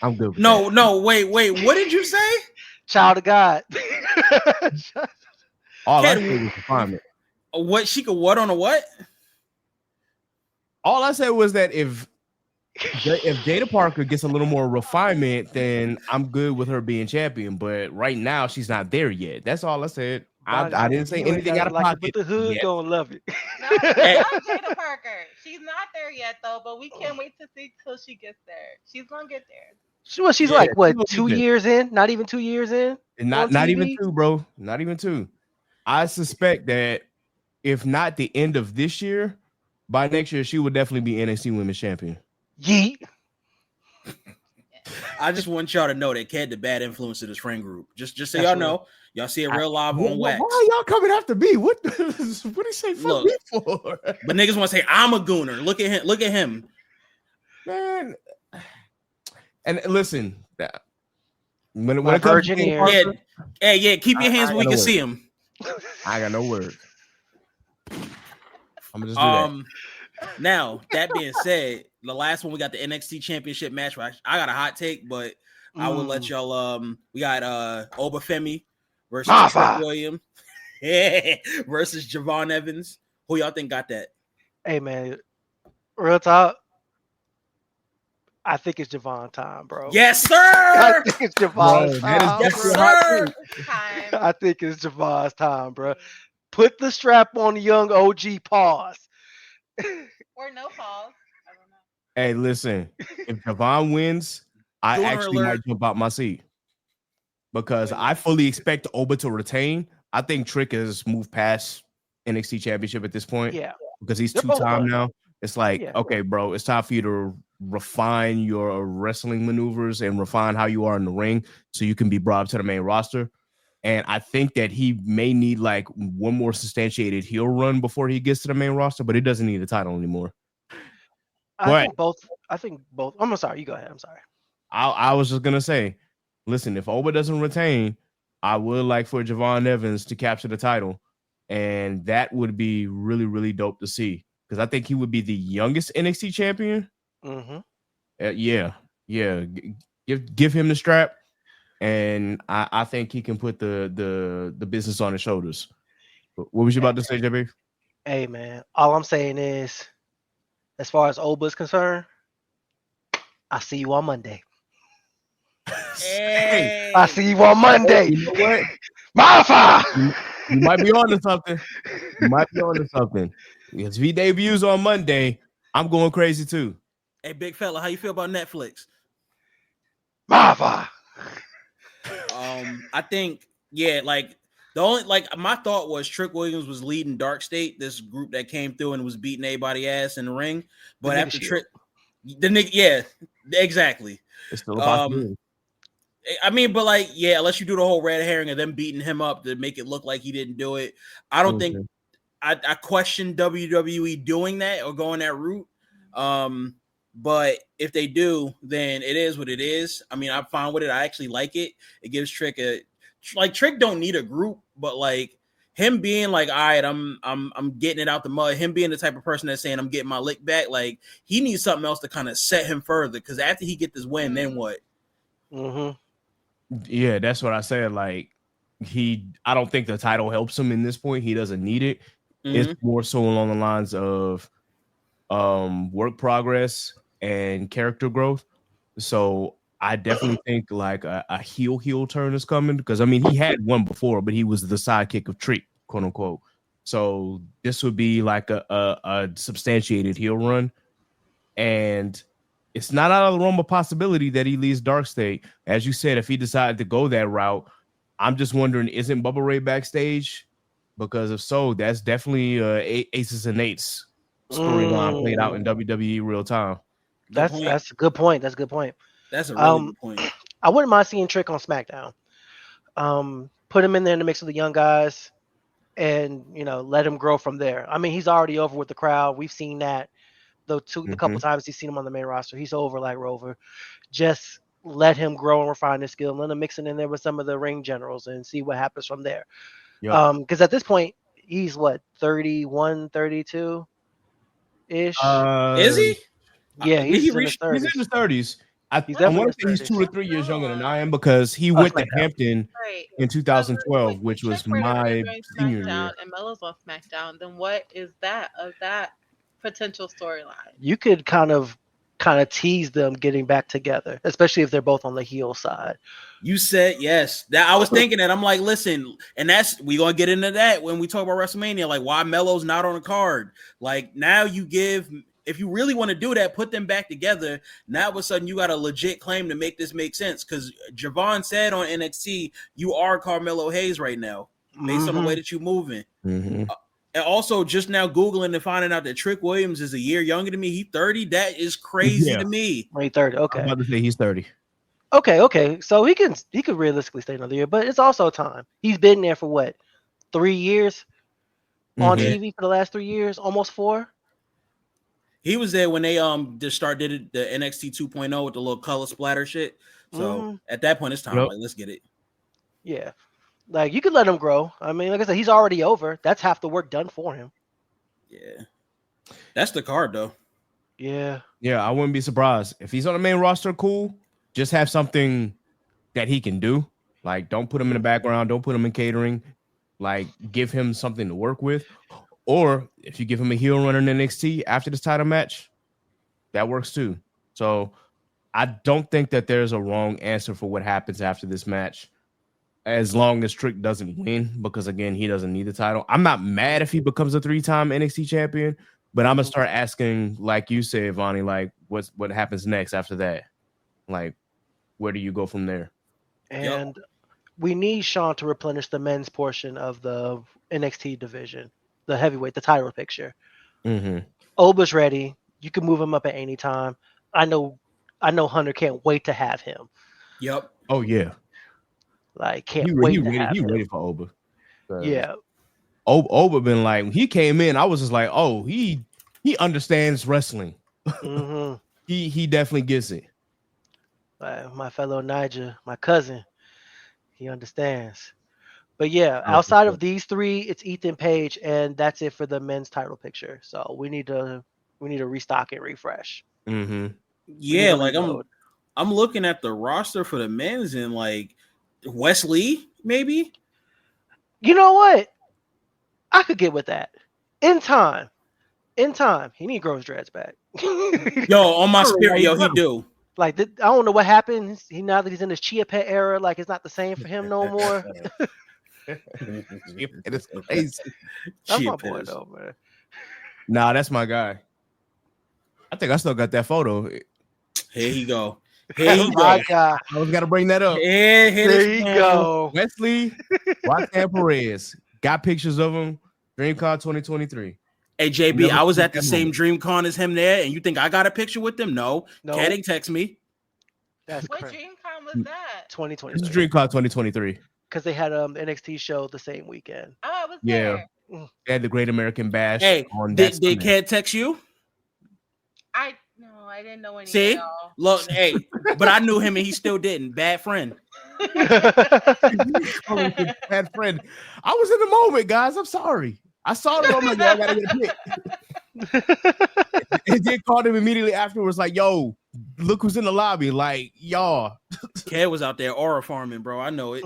I'm good with No, wait. What did you say? Child of God. All I said was refinement. What she could what on a what? All I said was that if Jada Parker gets a little more refinement, then I'm good with her being champion. But right now, she's not there yet. That's all I said. I didn't say anything out of pocket. But the hood gonna love it. No, I love Jada Parker. She's not there yet, though, but we can't wait to see till she gets there. She's gonna get there. She's like what, 2 years in? Not even 2 years in? Not even 2, bro. Not even 2. I suspect that if not the end of this year, by next year, she would definitely be NXT Women's Champion. Yeet. I just want y'all to know that Cat the bad influence of this friend group. Just so y'all know, y'all see it real live on wax. Why are y'all coming after me? What do you say fuck me for? But niggas want to say I'm a gooner. Look at him. Man. And listen, when My it comes virgin ear. Yeah, keep your hands where we can see him. I got no words. I'm gonna just do that. Now, that being said, the last one we got the NXT Championship match. I got a hot take, but I will let y'all. We got Obafemi versus Trick Williams versus Javon Evans. Who y'all think got that? Hey man, real talk. I think it's Javon time, bro. Yes, sir. I think it's Javon's time. Yes, sir. I think it's Javon's time, bro. Put the strap on the young OG. Pause. Or no pause. I don't know. Hey, listen. If Javon wins, I actually might jump out my seat because I fully expect Oba to retain. I think Trick has moved past NXT Championship at this point. Yeah, because he's 2-time now. It's like, okay, bro, it's time for you to refine your wrestling maneuvers and refine how you are in the ring so you can be brought up to the main roster. And I think that he may need like one more substantiated heel run before he gets to the main roster, but he doesn't need a title anymore. I think both. I'm sorry. You go ahead. I'm sorry. I was just going to say, listen, if Oba doesn't retain, I would like for Javon Evans to capture the title. And that would be really, really dope to see. Because I think he would be the youngest NXT champion. Mm-hmm. Yeah. Give him the strap. And I think he can put the business on his shoulders. What was you about to say, JB? Hey, man. All I'm saying is, as far as Oba is concerned, I see you on Monday. Hey. I see you on Monday. You know what? Motherfucker! You might be on to something. Because if he debuts on Monday, I'm going crazy too. Hey, big fella, how you feel about Netflix? Motherfucker! I think, like the only my thought was Trick Williams was leading Dark State, this group that came through and was beating everybody ass in the ring. But after Trick, exactly. It's still a possibility. I mean, but unless you do the whole red herring of them beating him up to make it look like he didn't do it, I don't think I question WWE doing that or going that route. But if they do, then it is what it is. I mean, I'm fine with it. I actually like it. It gives Trick Trick don't need a group, but like him being like, all right, I'm getting it out the mud. Him being the type of person that's saying I'm getting my lick back. Like he needs something else to kind of set him further. Because after he get this win, then what? Mm-hmm. Yeah, that's what I said. Like I don't think the title helps him in this point. He doesn't need it. Mm-hmm. It's more so along the lines of work progress and character growth. So I definitely think like a heel turn is coming because I mean he had one before, but he was the sidekick of Trick, quote unquote. So this would be like a substantiated heel run. And it's not out of the realm of possibility that he leaves Dark State. As you said, if he decided to go that route, I'm just wondering, isn't Bubba Ray backstage? Because if so, that's definitely Aces and Eights storyline played out in WWE real time. That's a good point. That's a good point. That's a really good point. I wouldn't mind seeing Trick on SmackDown. Put him in there in the mix with the young guys, and let him grow from there. I mean, he's already over with the crowd. We've seen that the couple times he's seen him on the main roster. He's over like Rover. Just let him grow and refine his skill. Let him mix it in there with some of the ring generals and see what happens from there. Because at this point, he's what, 31, 32 ish. Is he? Yeah, he's in his 30s. He's in his 30s. I definitely want to say he's 2 to 3 years younger than I am, because he went to Hampton in 2012, which was my senior year. And Melo's on SmackDown. Then what is that of that potential storyline? You could kind of tease them getting back together, especially if they're both on the heel side. You said yes. That I was thinking that. I'm like, listen, and we gonna get into that when we talk about WrestleMania, like why Melo's not on the card. Like now if you really want to do that, put them back together. Now all of a sudden you got a legit claim to make this make sense, because Javon said on NXT, you are Carmelo Hayes right now, based on the way that you're moving. And also just now Googling and finding out that Trick Williams is a year younger than me. He's 30. That is crazy to me. He's 30. Okay. I'm about to say he's 30. Okay. So he could realistically stay another year, but it's also time. He's been there for what, 3 years on TV for the last 3 years, almost 4. He was there when they just did the NXT 2.0 with the little color splatter shit. So at that point, it's time. Like, let's get it. Yeah, like you could let him grow. I mean, like I said, he's already over. That's half the work done for him. Yeah, that's the card though. Yeah, I wouldn't be surprised if he's on the main roster. Cool, just have something that he can do. Like, don't put him in the background. Don't put him in catering. Like, give him something to work with. Or if you give him a heel run in NXT after this title match, that works too. So I don't think that there's a wrong answer for what happens after this match, as long as Trick doesn't win, because again, he doesn't need the title. I'm not mad if he becomes a 3-time NXT champion, but I'm gonna start asking, like you said, Vonny, like what happens next after that? Like, where do you go from there? And we need Sean to replenish the men's portion of the NXT division. The heavyweight, the title picture. Oba's ready. You can move him up at any time. I know Hunter can't wait to have him. Yep. Oh yeah. Like can't wait to have him. He ready for Oba. Yeah. Oba been like, when he came in, I was just like, oh, he understands wrestling. He definitely gets it. My fellow Niger, my cousin, he understands. But yeah, outside of these 3, it's Ethan Page, and that's it for the men's title picture. So we need to restock and refresh. Yeah, like I'm looking at the roster for the men's, and like Wesley, maybe. You know what? I could get with that. In time, he need to grow his dreads back. Yo, on my spirit, he do. Like, I don't know what happened. Now that he's in his Chia Pet era, like it's not the same for him no more. It is crazy. That's my boy though, man. Nah, that's my guy. I think I still got that photo. Here you go. My guy. I was gotta bring that up. There you go. Wesley Roxanne Perez. Got pictures of him. DreamCon 2023. Hey JB, I was at the same DreamCon as him there, and you think I got a picture with them? No. Can't text me. That's what crazy. DreamCon was that? 2023. This is DreamCon 2023. Because they had NXT show the same weekend. Oh, I was there. They had the Great American Bash. Hey, they can't text you? I didn't know anything. See? Look, hey, but I knew him and he still didn't. Bad friend. Bad friend. I was in the moment, guys. I'm sorry. I saw the moment. I gotta get a pic. And then called him immediately afterwards, like, yo, look who's in the lobby. Like, y'all. Ked was out there aura farming, bro. I know it.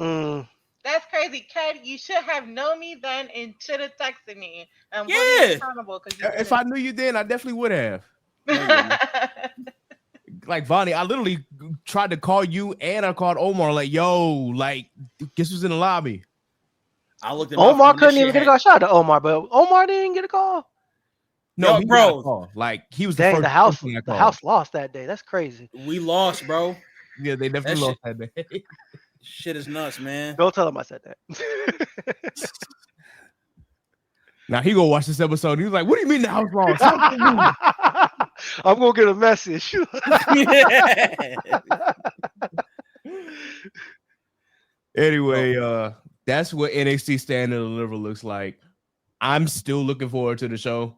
That's crazy. Ked, you should have known me then and should have texted me. Yeah. Accountable if I knew you then, I definitely would have. Like, Vonny, I literally tried to call you and I called Omar, like, yo, like, guess who's in the lobby? I looked him up Omar and this couldn't shit even get a had- call. Shout out to Omar, but Omar didn't get a call. No, Yo, he bro. got a call. Like he was the Dang, first. the house, person that the called. house lost that day. That's crazy. We lost, bro. Yeah, they definitely That lost that day. Shit is nuts, man. Don't tell him I said that. Now he gonna watch this episode. He was like, "What do you mean the house lost?" How can you- I'm gonna get a message. Anyway, that's what NXT Stand and Deliver looks like. I'm still looking forward to the show.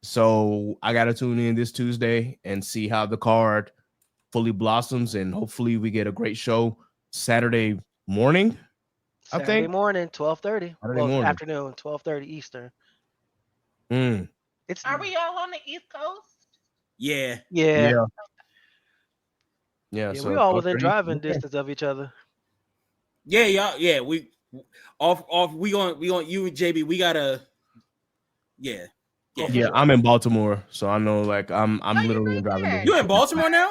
So I gotta tune in this Tuesday and see how the card fully blossoms, and hopefully we get a great show Saturday morning. Saturday morning, 12:30. Saturday Well, morning. afternoon, 12:30 Eastern. It's Are we all on the East Coast? Yeah. yeah. Yeah, Yeah, so we all within 12:30. driving Okay. distance of each other. Yeah, y'all. Yeah, we off. We on you and JB. We gotta. Yeah. Yeah, I'm in Baltimore, so I know like I'm literally driving. there. You in Baltimore now?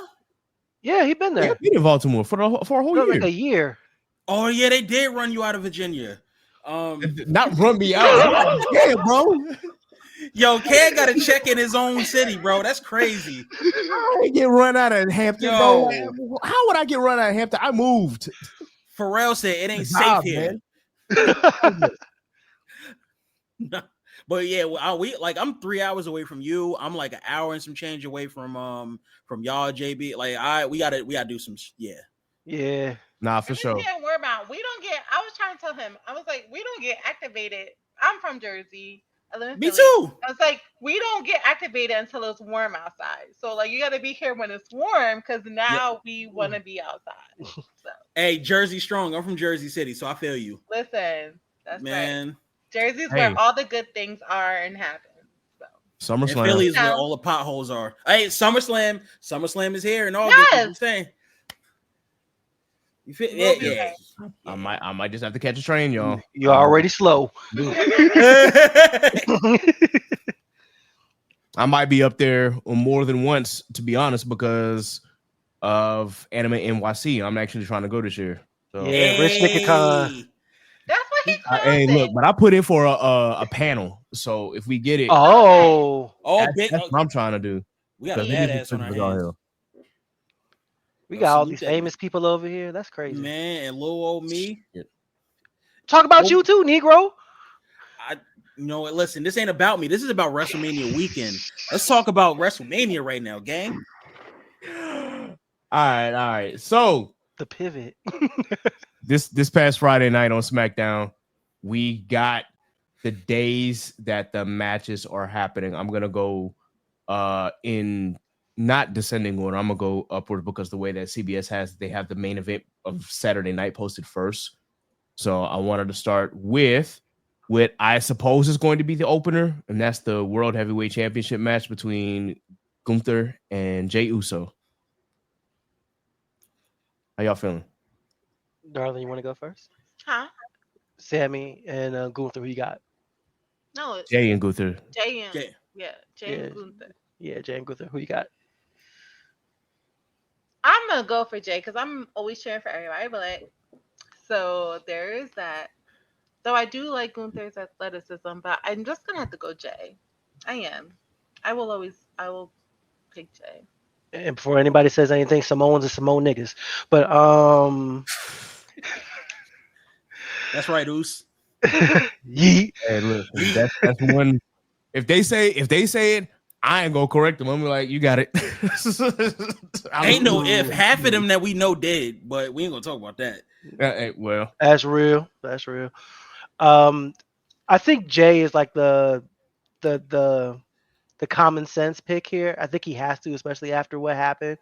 Yeah, he been Yeah, there I've been in Baltimore for a whole for year. like a year. Oh yeah, they did run you out of Virginia. Not run me out. Yeah, bro. Yo, Ken got to check in his own city, bro. That's crazy. I didn't get run out of Hampton, Yo. bro. How would I get run out of Hampton? I moved. Pharrell said it ain't Job, safe here. But yeah, I'm 3 hours away from you. I'm like an hour and some change away from y'all, JB. Like we gotta do some Yeah. Nah, for sure. Yeah, we're about. We don't get. I was trying to tell him. I was like, we don't get activated. I'm from Jersey. I live in Me Philly. too. I was like, we don't get activated until it's warm outside. So like, you got to be here when it's warm because now we want to be outside. So Hey, Jersey strong. I'm from Jersey City, so I feel you. listen, that's Man. right. Jersey's Hey. where all the good things are and happen. So And SummerSlam. Philly is where Yeah. all the potholes are. Hey, SummerSlam is here and all Yes. good. I'm saying. You feel? We'll be Yeah. I might just have to catch a train, y'all. You're already slow. I might be up there more than once, to be honest, because of Anime NYC. I'm actually trying to go this year. So Yeah, Rich Nickicon. That's what he calls hey, it. look, but I put in for a panel. So if we get it, Oh, Oh, that's what I'm trying to do. we got a Because badass on our niggas hands. here. we got all salute these that famous people over here. That's crazy. Man, and little old me. Talk about Well- you too, Negro. You know what? Listen, this ain't about me. This is about WrestleMania weekend. Let's talk about WrestleMania right now, gang. All right. So The pivot. this past Friday night on SmackDown, we got the days that the matches are happening. I'm gonna go in not descending order. I'm gonna go upward because the way that CBS they have the main event of Saturday night posted first. So I wanted to start with what I suppose is going to be the opener, and that's the World Heavyweight Championship match between Gunther and Jey Uso. How y'all feeling? Darling, you want to go first? Huh? Sammy and Gunther, who you got? No, it's Jey and Gunther. Jay and Jay. Jay and Yeah. Gunther. Yeah, Jay and Gunther, who you got? I'm gonna go for Jay because I'm always cheering for everybody. But like, so there is that. Though I do like Gunther's athleticism, but I'm just gonna have to go Jay. I am. I will pick Jay. And before anybody says anything, Samoans are Samoan niggas. But That's right, Oos. yeet. Hey, look, that's one. If they say it, I ain't gonna correct them. I'm like, you got it. Ain't no if. Half of them that we know did, but we ain't gonna talk about that. Well, That's real. That's real. I think Jay is like the common sense pick here. I think he has to, especially after what happened.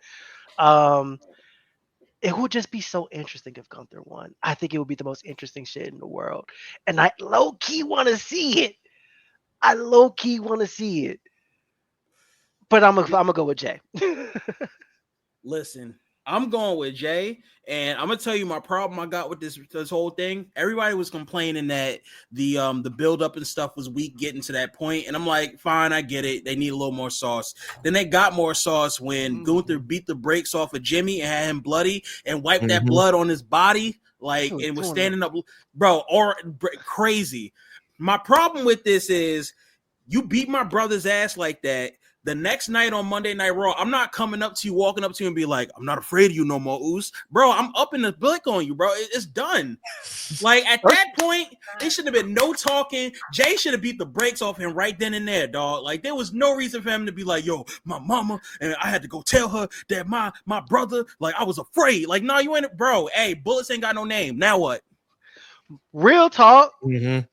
It would just be so interesting if Gunther won. I think it would be the most interesting shit in the world. And I low key want to see it. But I'm gonna go with Jay. Listen, I'm going with Jay, and I'm gonna tell you my problem I got with this whole thing. Everybody was complaining that the build up and stuff was weak getting to that point, and I'm like, fine, I get it. They need a little more sauce. Then they got more sauce when Gunther beat the brakes off of Jimmy and had him bloody and wiped that blood on his body. like, He was and was doing standing up, bro, or crazy. My problem with this is you beat my brother's ass like that. The next night on Monday Night Raw, I'm not coming up to you, walking up to you and be like, I'm not afraid of you no more, Oos. Bro, I'm up in the blick on you, bro. It's done. Like, at that point, it should have been no talking. Jay should have beat the brakes off him right then and there, dog. Like, there was no reason for him to be like, yo, my mama, and I had to go tell her that my brother, like, I was afraid. Like, no, you ain't, bro. Hey, bullets ain't got no name. Now what? real talk. Mm-hmm.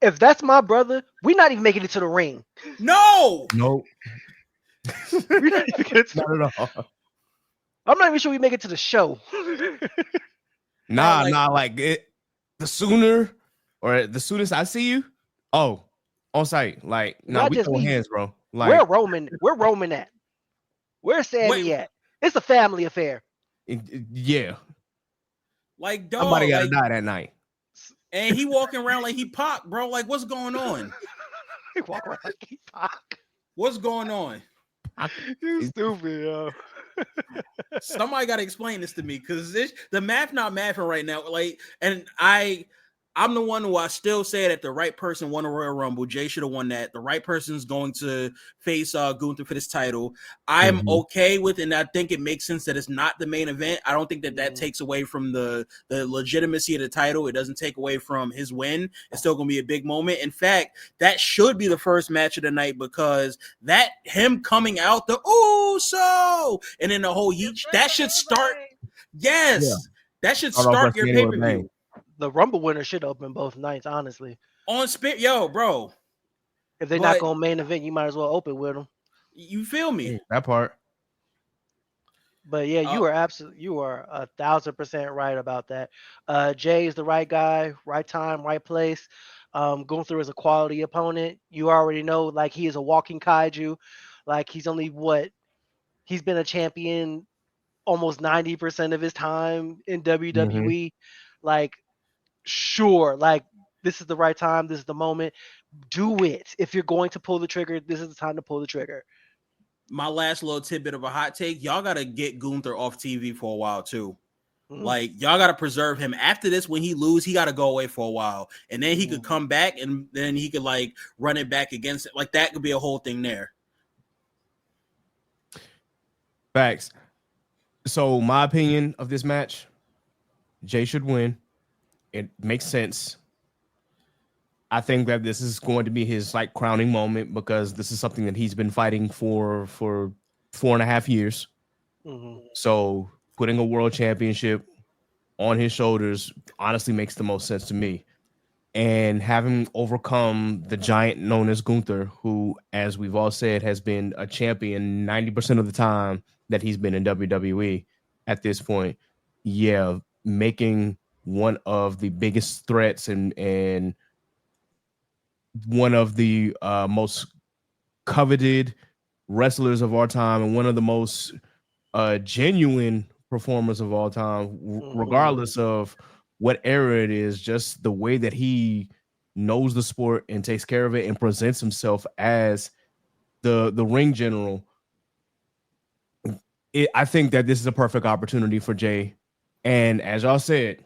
If that's my brother, we're not even making it to the ring. No. Nope. We're not even getting to Not at all. I'm not even sure we make it to the show. Nah, like- like it. The sooner or the soonest I see you, on site. Like, nah, Not we just throwing me. hands, bro. Like, Where Roman at? Where's Sammy at? It's a family affair. yeah, Like, dog, somebody gotta like, die that night. and he walking around like he popped, bro. Like, what's going on? He walk around like he Pac. What's going on? You stupid, yo. Somebody got to explain this to me because the math not mathing right now. Like, and I'm the one who I still say that the right person won a Royal Rumble. Jay should have won that. The right person's going to face Gunther for this title. I'm okay with it, and I think it makes sense that it's not the main event. I don't think that takes away from the legitimacy of the title. It doesn't take away from his win. It's still going to be a big moment. In fact, that should be the first match of the night because that him coming out the so and then the whole that should start. Yes, that should start your pay-per-view. The Rumble winner should open both nights, honestly. On Spirit, yo, bro. If they're not going to main event, you might as well open with them. You feel me? That part. But yeah, you are 1,000% right about that. Jay is the right guy, right time, right place. Gunther is a quality opponent. You already know, like, he is a walking kaiju. Like, he's only he's been a champion almost 90% of his time in WWE. Like, sure, like, this is the right time, this is the moment. Do it. If you're going to pull the trigger, this is the time to pull the trigger. My last little tidbit of a hot take, y'all got to get Gunther off TV for a while too. Like, y'all got to preserve him. After this, when he lose, he got to go away for a while. And then he could come back and then he could, like, run it back against it. Like, that could be a whole thing there. Facts. So my opinion of this match, Jay should win. It makes sense. I think that this is going to be his, like, crowning moment because this is something that he's been fighting for 4.5 years. So putting a world championship on his shoulders honestly makes the most sense to me. And having overcome the giant known as Gunther, who, as we've all said, has been a champion 90% of the time that he's been in WWE at this point. Yeah, making one of the biggest threats and one of the most coveted wrestlers of our time and one of the most genuine performers of all time, regardless of what era it is, just the way that he knows the sport and takes care of it and presents himself as the ring general. I think that this is a perfect opportunity for Jay. And as y'all said,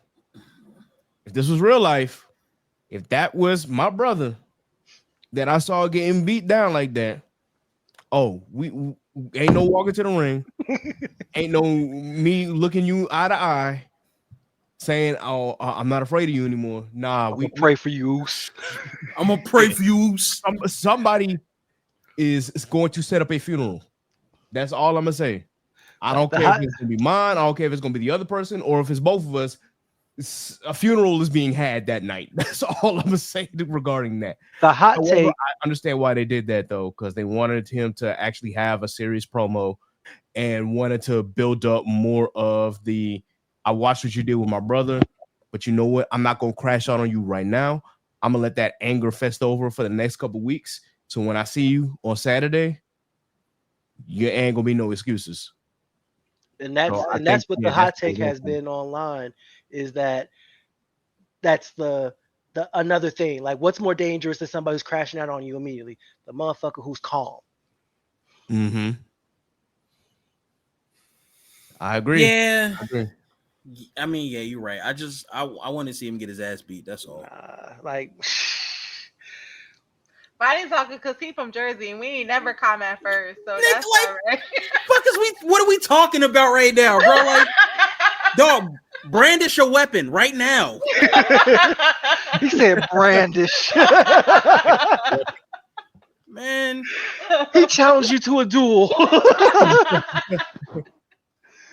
if this was real life, if that was my brother that I saw getting beat down like that, we ain't no walking to the ring, ain't no me looking you eye to eye, saying, "Oh, I'm not afraid of you anymore." Nah, we pray for you. I'm gonna pray for you. Somebody is going to set up a funeral. That's all I'm gonna say. I don't care if it's gonna be mine. I don't care if it's gonna be the other person or if it's both of us. A funeral is being had that night. That's all I'm gonna say regarding that. The hot take. I understand why they did that though, because they wanted him to actually have a serious promo and wanted to build up more of the I watched what you did with my brother, but you know what? I'm not gonna crash out on you right now. I'm gonna let that anger fest over for the next couple of weeks. So when I see you on Saturday, you ain't gonna be no excuses. And that's what the hot take has been online, is that's the another thing. Like, what's more dangerous than somebody who's crashing out on you immediately? The motherfucker who's calm. I agree. Yeah. I mean, yeah, you're right. I want to see him get his ass beat. That's all. Like, Vonny's talking because he's from Jersey and we ain't never comment first, so Nick, that's like, all right. What are we talking about right now, bro? Like, dog, brandish your weapon right now. he said brandish. Man, he challenged you to a duel.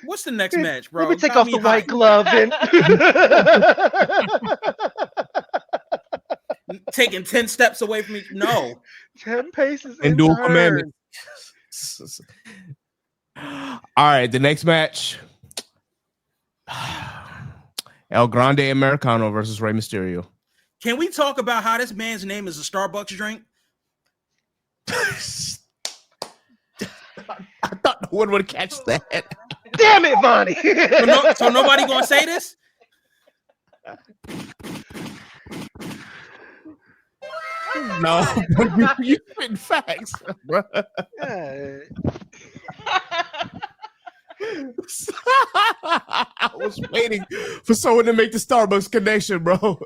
what's the next match, bro? Let me take Got off me the hot. white glove and Taking 10 steps away from me. No. 10 paces And in dual turn. commandment. All right, the next match. El Grande Americano versus Rey Mysterio. Can we talk about how this man's name is a Starbucks drink? I thought no one would catch that. Damn it, Vonny. So nobody gonna say this? No, you spit facts, bro. I was waiting for someone to make the Starbucks connection, bro.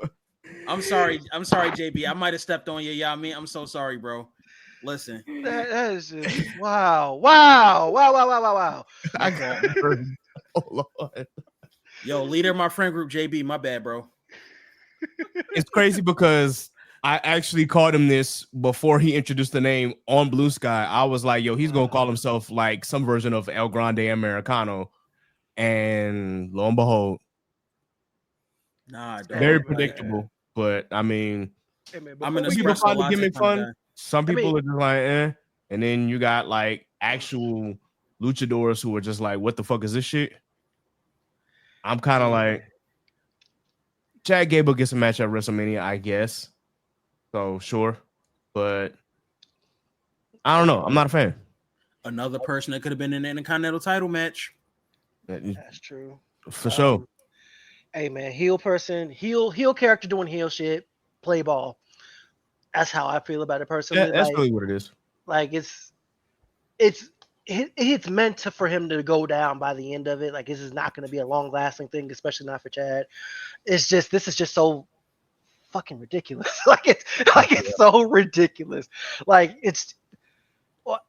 I'm sorry, JB. I might have stepped on you. Yeah, I mean, I'm so sorry, bro. Listen, that is just wow. I got it. Oh Lord. Yo, leader of my friend group, JB. My bad, bro. It's crazy because I actually called him this before he introduced the name on Blue Sky. I was like, yo, he's gonna call himself like some version of El Grande Americano. And lo and behold, Nah, dog, very predictable. But I mean, Hey, man, I'm in a some people find the espresso gimmick latte fun. Some people are just like, eh. And then you got like actual luchadors who are just like, what the fuck is this shit? I'm kind of like, Chad Gable gets a match at WrestleMania, I guess. So sure, but I don't know. I'm not a fan. Another person that could have been in the Intercontinental title match. That's true. For sure. Hey man, heel person, heel character doing heel shit, play ball. That's how I feel about it personally. Yeah, that's like, really what it is. Like it's meant for him to go down by the end of it. Like this is not going to be a long lasting thing, especially not for Chad. This is just so fucking ridiculous. it's so ridiculous. Like it's. Well,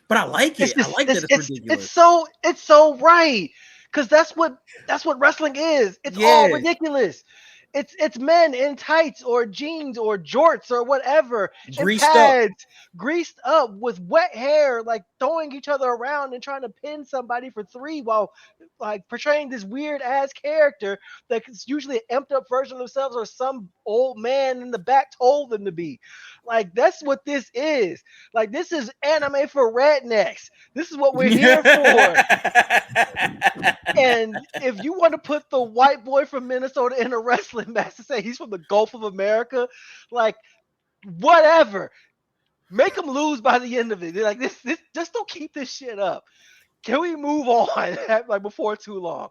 but I like it. I like that it's ridiculous. It's so right. Because that's what wrestling is. It's all ridiculous. It's men in tights or jeans or jorts or whatever, greased up with wet hair, like throwing each other around and trying to pin somebody for 3 while like portraying this weird ass character that's usually an amped up version of themselves or some old man in the back told them to be. Like that's what this is. Like this is anime for rednecks. This is what we're here for. And if you want to put the white boy from Minnesota in a wrestling match to say he's from the Gulf of America, like whatever, make him lose by the end of it. They're like this just don't keep this shit up. Can we move on like before too long?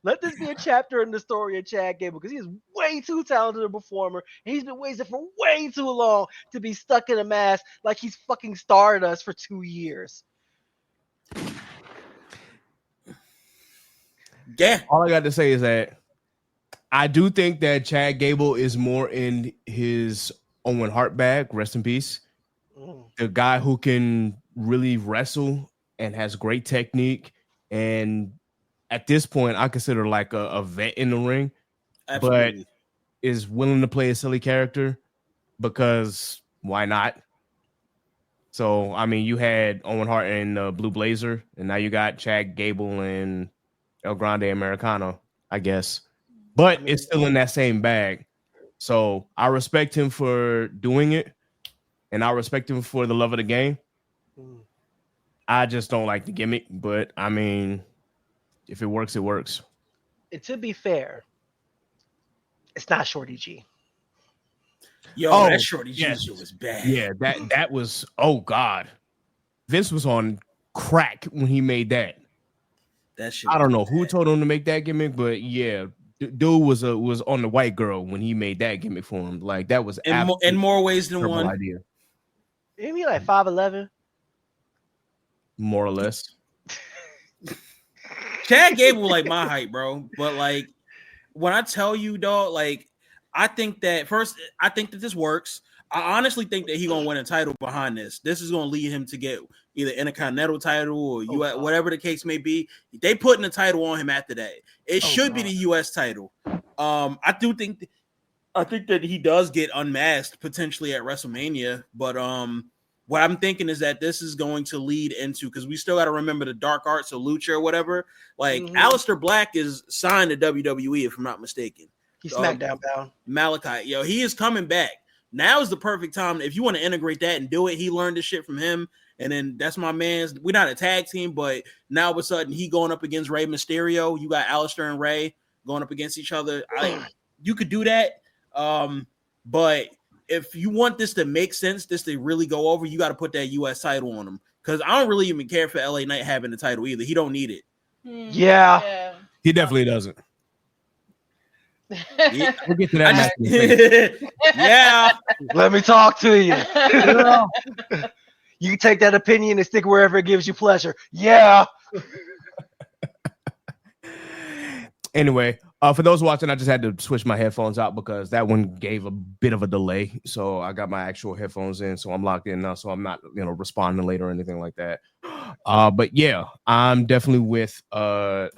Let this be a chapter in the story of Chad Gable because he is way too talented a performer. And he's been wasted for way too long to be stuck in a mask like he's fucking Stardust for 2 years. Yeah. All I got to say is that I do think that Chad Gable is more in his Owen Hart bag. Rest in peace. The guy who can really wrestle and has great technique. And at this point, I consider like a vet in the ring. Absolutely. But is willing to play a silly character because why not? So, I mean, you had Owen Hart in Blue Blazer, and now you got Chad Gable and El Grande Americano, I guess. But it's still in that same bag. So I respect him for doing it, and I respect him for the love of the game. I just don't like the gimmick, but I mean, if it works, it works. And to be fair, it's not Shorty G. Yo, that Shorty G shit was bad. Yeah, that was, oh God. Vince was on crack when he made that. That shit. I don't know who told him to make that gimmick, but yeah, dude was on the white girl when he made that gimmick for him. Like that was in more ways than one. Idea. Isn't he like 5'11"? More or less. Chad Gable like my height, bro. But like when I tell you, dog, like I think that this works. I honestly think that he's gonna win a title behind this. This is gonna lead him to get either Intercontinental title or US, whatever the case may be. They putting the title on him after that. It should be the US title. I think that he does get unmasked potentially at WrestleMania, but what I'm thinking is that this is going to lead into, because we still got to remember the dark arts of Lucha or whatever. Like Aleister Black is signed to WWE, if I'm not mistaken. He's SmackDown bound. Malachi, he is coming back. Now is the perfect time if you want to integrate that and do it. He learned this shit from him, and then that's my man's. We're not a tag team, but now all of a sudden he going up against Rey Mysterio. You got Aleister and Rey going up against each other. You could do that, but if you want this to make sense, this to really go over, you got to put that U.S. title on him. Because I don't really even care for LA Knight having the title either. He don't need it. Yeah. He definitely doesn't. Yeah. We'll get to that. Yeah. Let me talk to you. You can take that opinion and stick wherever it gives you pleasure. Yeah. Anyway, for those watching, I just had to switch my headphones out because that one gave a bit of a delay. So I got my actual headphones in, so I'm locked in now. So I'm not, responding late or anything like that. But yeah, I'm definitely with. I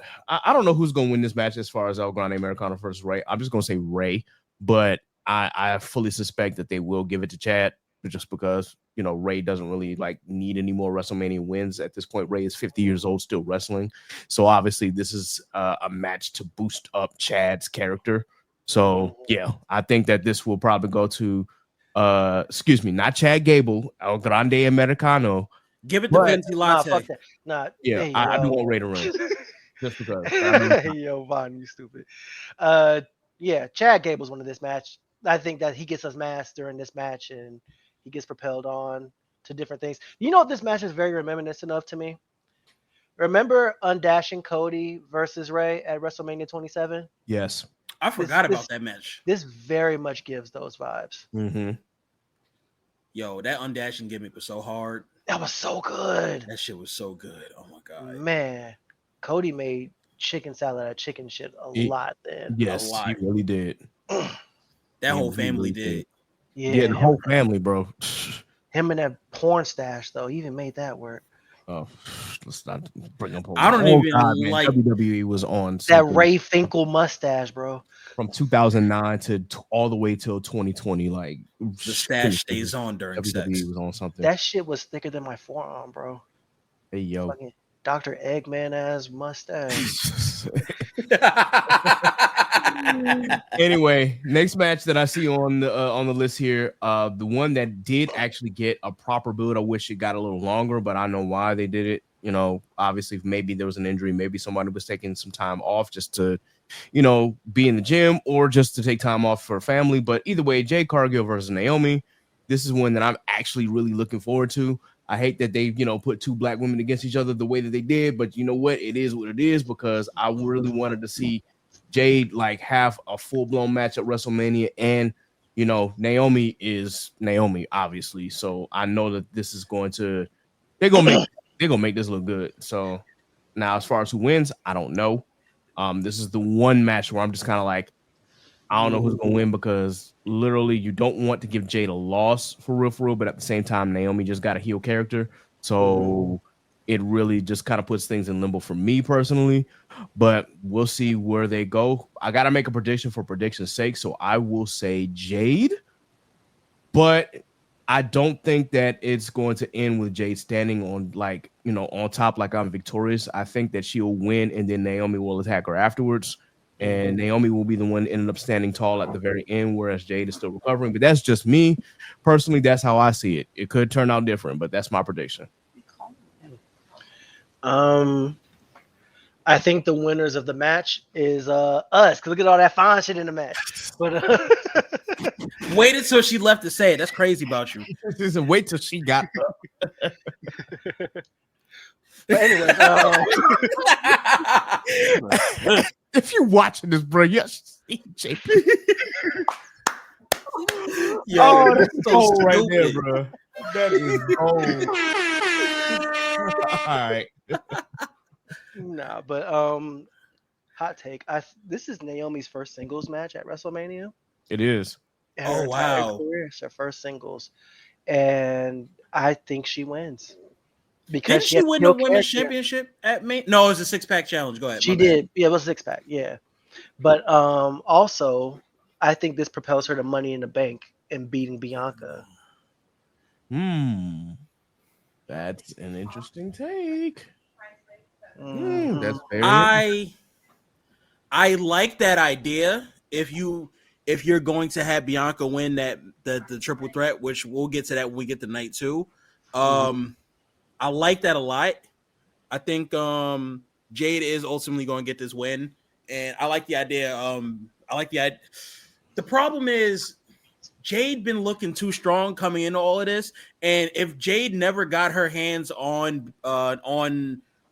don't know who's gonna win this match as far as El Grande Americano versus Rey. I'm just gonna say Rey, but I fully suspect that they will give it to Chad just because Rey doesn't really need any more WrestleMania wins at this point. Rey is 50 years old, still wrestling, so obviously this is a match to boost up Chad's character. So yeah, I think that this will probably go to not Chad Gable, El Grande Americano. Give it to Vince Latte. Fuck that. Nah, yeah, I do want Rey to run just because. Yo, Vonny, you stupid. Yeah, Chad Gable's one of this match. I think that he gets us masked during this match and he gets propelled on to different things. You know what this match is very reminiscent of to me? Remember Undashing Cody versus Rey at WrestleMania 27? Yes. I forgot about that match. This very much gives those vibes. Mm-hmm. Yo, that Undashing gimmick was so hard. That was so good. That shit was so good. Oh my god. Man, Cody made chicken salad out of chicken shit a lot then. Yes, he really did. That whole family did. Yeah, the whole family, bro. Him and that porn stash, though, he even made that work. Oh, let's not bring up. I don't even like WWE was on that Ray Finkel mustache, bro. From 2009 to all the way till 2020, the stash stays on during WWE sex. was on something. That shit was thicker than my forearm, bro. Hey yo, fucking Dr. Eggman ass mustache. Anyway, next match that I see on the list here, the one that did actually get a proper build. I wish it got a little longer, but I know why they did it. Obviously maybe there was an injury, maybe somebody was taking some time off just to, be in the gym or just to take time off for family. But either way, Jade Cargill versus Naomi. This is one that I'm actually really looking forward to. I hate that they, put two black women against each other the way that they did, but you know what? It is what it is because I really wanted to see Jade have a full-blown match at WrestleMania, and Naomi is Naomi, obviously. So I know that this is they're gonna make this look good. So now as far as who wins, I don't know. This is the one match where I'm just kind of I don't know who's gonna win because literally you don't want to give Jade a loss for real, but at the same time, Naomi just got a heel character. So it really just kind of puts things in limbo for me personally, but we'll see where they go. I got to make a prediction for prediction's sake. So I will say Jade, but I don't think that it's going to end with Jade standing on on top, I'm victorious. I think that she'll win and then Naomi will attack her afterwards. And Naomi will be the one ended up standing tall at the very end, whereas Jade is still recovering. But that's just me. Personally, that's how I see it. It could turn out different, but that's my prediction. I think the winners of the match is us, because look at all that fine shit in the match. But wait until she left to say it. That's crazy about you. Just wait till she got up. But anyway, if you're watching this, bro, yes, JP. Yo, that's so right there, bro. That is gold. All right. Nah, but hot take. This is Naomi's first singles match at WrestleMania It is. in her Oh, entire wow. career. It's her first singles, and I think she wins because Didn't she she has win no the women's character. championship at Main? No, it was a 6-pack challenge. Go ahead, my She bad. did. Yeah, it was a 6-pack. Yeah, but also I think this propels her to Money in the Bank and beating Bianca. That's an interesting take. Mhm. That's very interesting. I like that idea. If you're going to have Bianca win the triple threat, which we'll get to that when we get to night 2. I like that a lot. I think Jade is ultimately going to get this win, and I like the idea. I like the idea. The problem is Jade been looking too strong coming into all of this, and if Jade never got her hands on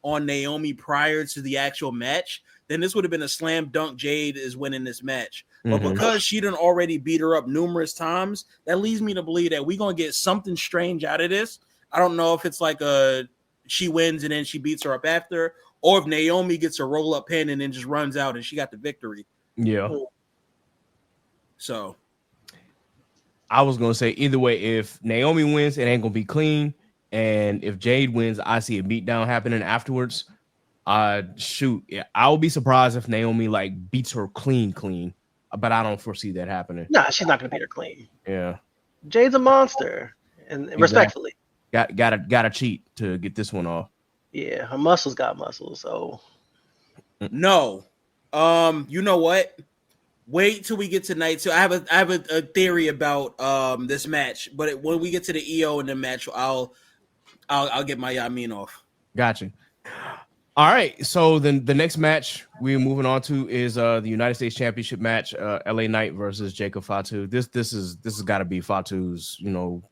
Naomi prior to the actual match, then this would have been a slam dunk. Jade is winning this match. But because she done already beat her up numerous times, that leads me to believe that we're gonna get something strange out of this. I don't know if it's like she wins and then she beats her up after, or if Naomi gets a roll up pin and then just runs out and she got the victory. Yeah. So I was gonna say either way, if Naomi wins, it ain't gonna be clean. And if Jade wins, I see a beatdown happening afterwards. Shoot, yeah, I'll be surprised if Naomi like beats her clean, but I don't foresee that happening. Nah, she's not gonna beat her clean. Yeah, Jade's a monster, and exactly. respectfully, Gotta cheat to get this one off. yeah, her muscles got muscles. So no, you know what? Wait till we get to night 2. I have a theory about this match, but when we get to the EO in the match, I'll get my Yamin off. Gotcha. All right, so then the next match we're moving on to is the United States Championship match, LA Knight versus Jacob Fatu. This has got to be Fatu's. You know,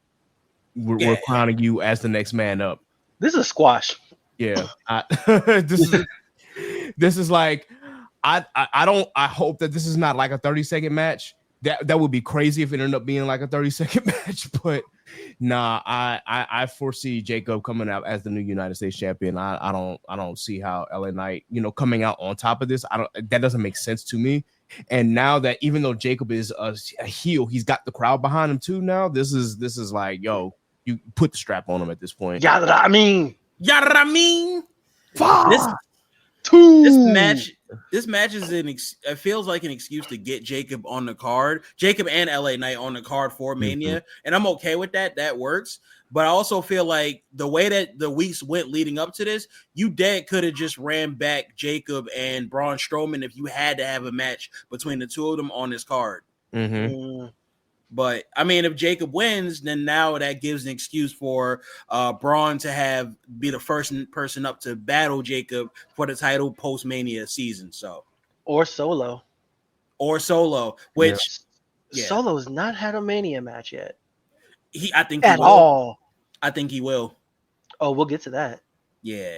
we're crowning you as the next man up. this is a squash. Yeah, this is like I hope that this is not like a 30-second match. That would be crazy if it ended up being like a 30-second match, but nah, I foresee Jacob coming out as the new United States champion. I don't see how LA Knight, coming out on top of this. That doesn't make sense to me. And now that even though Jacob is a heel, he's got the crowd behind him too. Now this is like, yo, you put the strap on him at this point. I mean, This match is it feels like an excuse to get Jacob on the card, Jacob and LA Knight on the card for Mania, and I'm okay with that. That works. But I also feel like the way that the weeks went leading up to this, you could have just ran back Jacob and Braun Strowman if you had to have a match between the two of them on this card. But I mean, if Jacob wins, then now that gives an excuse for Braun to be the first person up to battle Jacob for the title post Mania season. So or Solo, which Solo has not had a Mania match yet. I think at all. I think he will. Oh, we'll get to that. Yeah.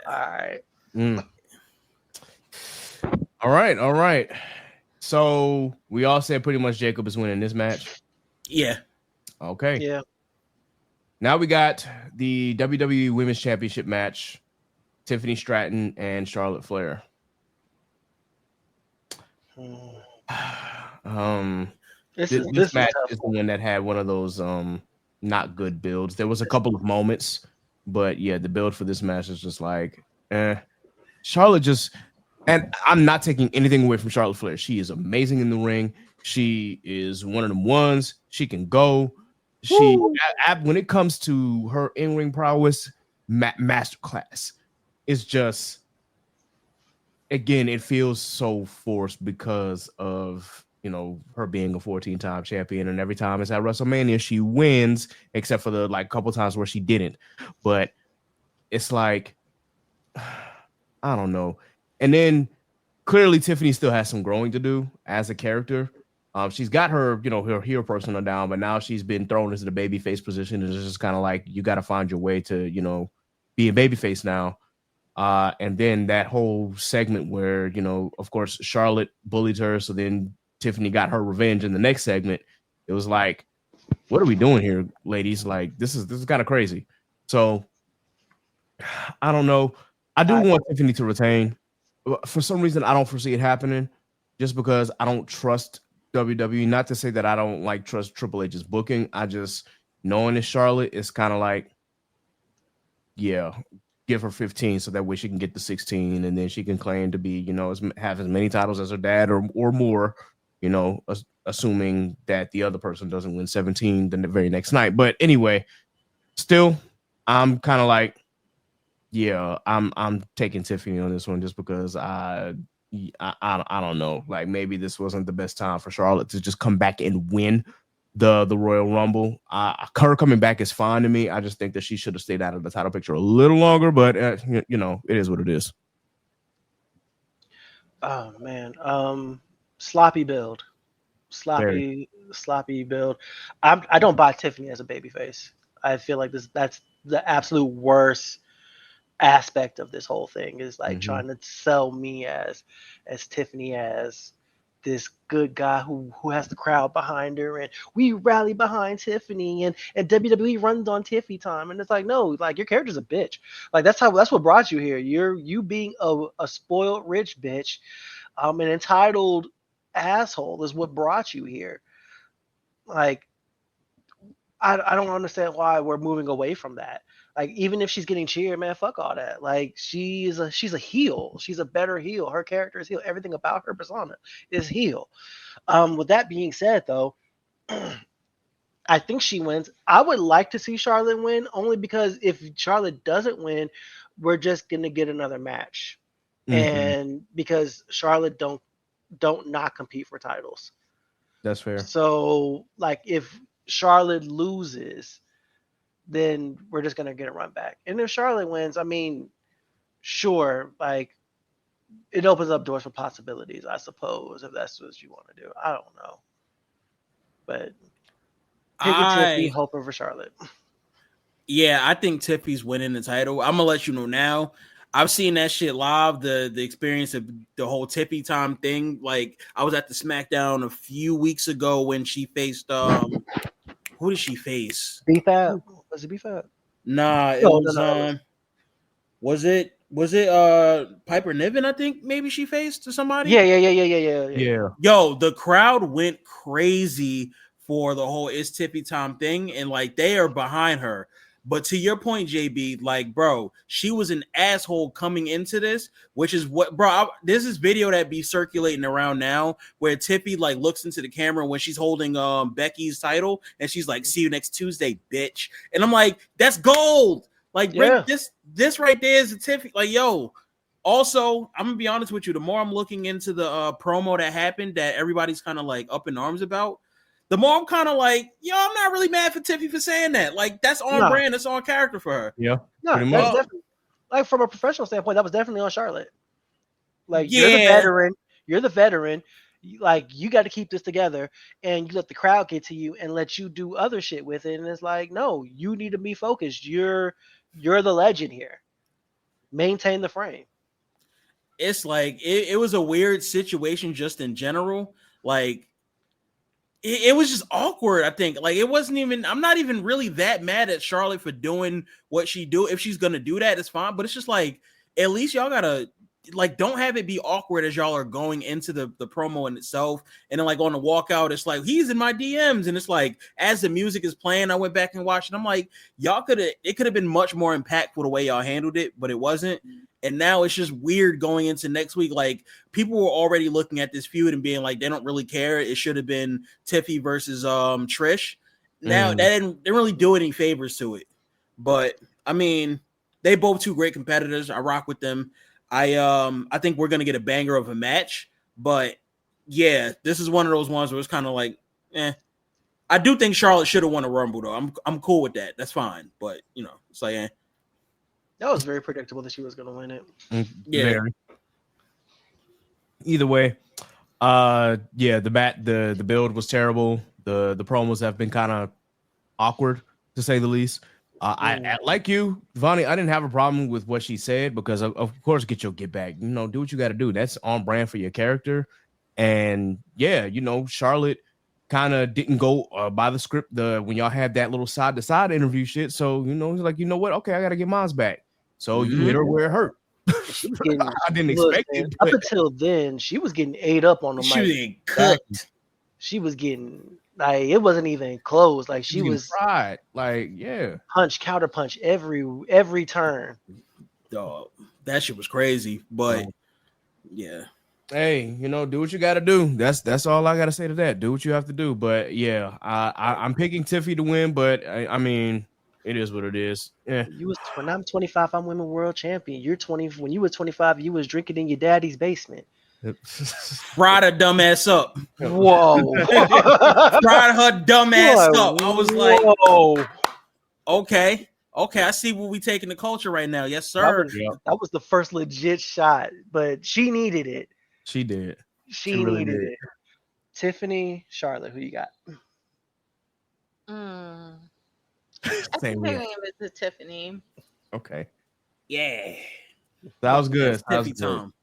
All right. So we all said pretty much Jacob is winning this match. Yeah. Okay. Yeah. Now we got the WWE Women's Championship match: Tiffany Stratton and Charlotte Flair. This match is the one that had one of those not good builds. There was a couple of moments, but yeah, the build for this match is just like, Charlotte just. And I'm not taking anything away from Charlotte Flair. She is amazing in the ring. She is one of them ones. She can go. When it comes to her in-ring prowess, masterclass. It's just, again, it feels so forced because of, her being a 14-time champion. And every time it's at WrestleMania, she wins, except for the couple times where she didn't. But it's like, I don't know. And then clearly Tiffany still has some growing to do as a character. She's got her, her heel persona down, but now she's been thrown into the babyface position. And it's just kind of like, you got to find your way to, be a babyface now. And then that whole segment where, of course, Charlotte bullied her. So then Tiffany got her revenge in the next segment. It was like, what are we doing here, ladies? Like, this is kind of crazy. So I don't know. I do want Tiffany to retain. For some reason, I don't foresee it happening, just because I don't trust WWE. Not to say that I don't like trust Triple H's booking. I just, knowing it's Charlotte, it's kind of like, yeah, give her 15 so that way she can get the 16, and then she can claim to be, have as many titles as her dad or more, assuming that the other person doesn't win 17 the very next night. But anyway, still, I'm kind of like, yeah, I'm taking Tiffany on this one, just because I don't know. Like, maybe this wasn't the best time for Charlotte to just come back and win the Royal Rumble. Her coming back is fine to me. I just think that she should have stayed out of the title picture a little longer, but it is what it is. Oh man, sloppy build, sloppy build. I don't buy Tiffany as a babyface. I feel like that's the absolute worst aspect of this whole thing, is like trying to sell me as Tiffany as this good guy who has the crowd behind her, and we rally behind Tiffany, and WWE runs on Tiffy time. And it's like, no, like, your character's a bitch. Like, that's what brought you here. You being a spoiled rich bitch, an entitled asshole is what brought you here. Like, I don't understand why we're moving away from that. Like, even if she's getting cheered, man, fuck all that. Like, she's a heel. She's a better heel. Her character is heel. Everything about her persona is heel. With that being said, though, I think she wins. I would like to see Charlotte win, only because if Charlotte doesn't win, we're just gonna get another match, and because Charlotte don't not compete for titles. That's fair. So, like, if Charlotte loses, then we're just gonna get a run back. And if Charlotte wins, I mean, sure, like, it opens up doors for possibilities, I suppose, if that's what you want to do. I don't know, but Tiffy, hope over Charlotte. Yeah, I think Tiffy's winning the title. I'm gonna let you know now. I've seen that shit live, the experience of the whole Tiffy time thing. Like, I was at the SmackDown a few weeks ago when she faced who did she face? B-Fab? Was it B-Fab? Nah, it was was it Piper Niven, I think maybe she faced to somebody? Yeah. Yo, the crowd went crazy for the whole It's Tiffy time thing, and like, they are behind her. But to your point, JB, like, bro, she was an asshole coming into this, which is what, bro, there's this video that be circulating around now where Tiffy, like, looks into the camera when she's holding Becky's title, and she's like, "See you next Tuesday, bitch." And I'm like, that's gold. Like, this right there is a Tiffy. Like, yo, also, I'm gonna be honest with you, the more I'm looking into the promo that happened that everybody's kind of like up in arms about, the more I'm kind of like, yo, I'm not really mad for Tiffy for saying that. Like, that's on brand, that's on character for her. Yeah. No, that's definitely, like, from a professional standpoint, that was definitely on Charlotte. Like, yeah, you're the veteran. Like, you got to keep this together, and you let the crowd get to you and let you do other shit with it. And it's like, no, you need to be focused. You're the legend here. Maintain the frame. It's like, it was a weird situation just in general. Like, it was just awkward, I think. Like, it wasn't even, I'm not even really that mad at Charlotte for doing what she do. If she's going to do that, it's fine. But it's just like, at least y'all got to, like, don't have it be awkward as y'all are going into the promo in itself. And then, like, on the walkout, it's like, he's in my DMs. And it's like, as the music is playing, I went back and watched it. I'm like, it could have been much more impactful the way y'all handled it, but it wasn't. And now it's just weird going into next week. Like, people were already looking at this feud and being like, they don't really care. It should have been Tiffy versus Trish. Now that didn't really do any favors to it. But I mean, they both two great competitors. I rock with them. I think we're gonna get a banger of a match. But yeah, this is one of those ones where it's kind of like, I do think Charlotte should have won a Rumble though. I'm cool with that. That's fine. But it's like, That was very predictable that she was going to win it. Yeah. Very. Either way, the build was terrible. The promos have been kind of awkward, to say the least. I like you, Vonny. I didn't have a problem with what she said because, of course, get your get back. Do what you got to do. That's on brand for your character. And yeah, Charlotte kind of didn't go by the script when y'all had that little side to side interview shit. So he's like, you know what? Okay, I got to get mine back. So you hit her where it hurt. She was getting, I didn't expect it. Up But until then, she was getting ate up on the She was mic. getting cooked. She was getting like it wasn't even close. Like she was fried. Like, yeah. punch, counter punch every turn. Dog, that shit was crazy. But yeah. Hey, do what you got to do. That's all I got to say to that. Do what you have to do. But yeah, I'm picking Tiffy to win. But I mean, it is what it is. Yeah. When I'm 25, I'm women world champion. You're 20. When you were 25, you was drinking in your daddy's basement. Fried her dumb ass up. Whoa. Fried her dumb ass up. I was like, whoa. Okay, I see where we taking the culture right now. Yes, sir. That was the first legit shot, but she needed it. She did. She really needed it. Tiffany, Charlotte, who you got? I think Same her here. name is Tiffany. Okay. Yeah. That was good. That was Tiffy good. Tom.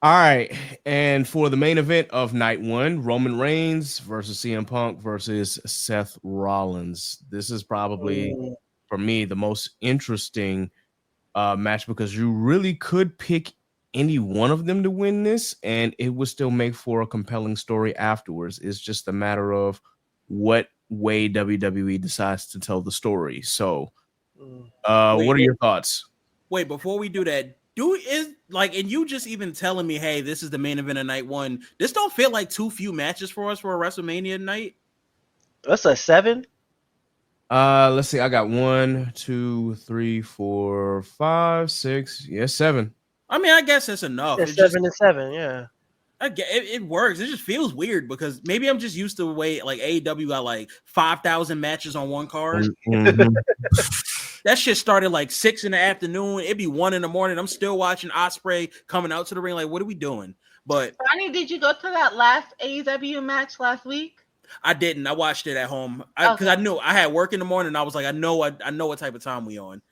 All right. And for the main event of night one, Roman Reigns versus CM Punk versus Seth Rollins. This is probably, for me, the most interesting match because you really could pick any one of them to win this, and it would still make for a compelling story afterwards. It's just a matter of what way WWE decides to tell the story. So, what are your thoughts? Wait, before we do that, and you just even telling me, hey, this is the main event of night one. This don't feel like too few matches for us for a WrestleMania night. That's a 7. Let's see. I got 1, 2, 3, 4, 5, 6. Yeah, 7. I mean, I guess that's enough. Yeah, It's 7 and 7, yeah. It works. It just feels weird because maybe I'm just used to the way like AEW got like 5,000 matches on one card. Mm-hmm. That shit started like 6 PM. It'd be 1 AM. I'm still watching Ospreay coming out to the ring. Like, what are we doing? But Vonny, did you go to that last AEW match last week? I didn't. I watched it at home because I knew I had work in the morning. I was like, I know what type of time we on.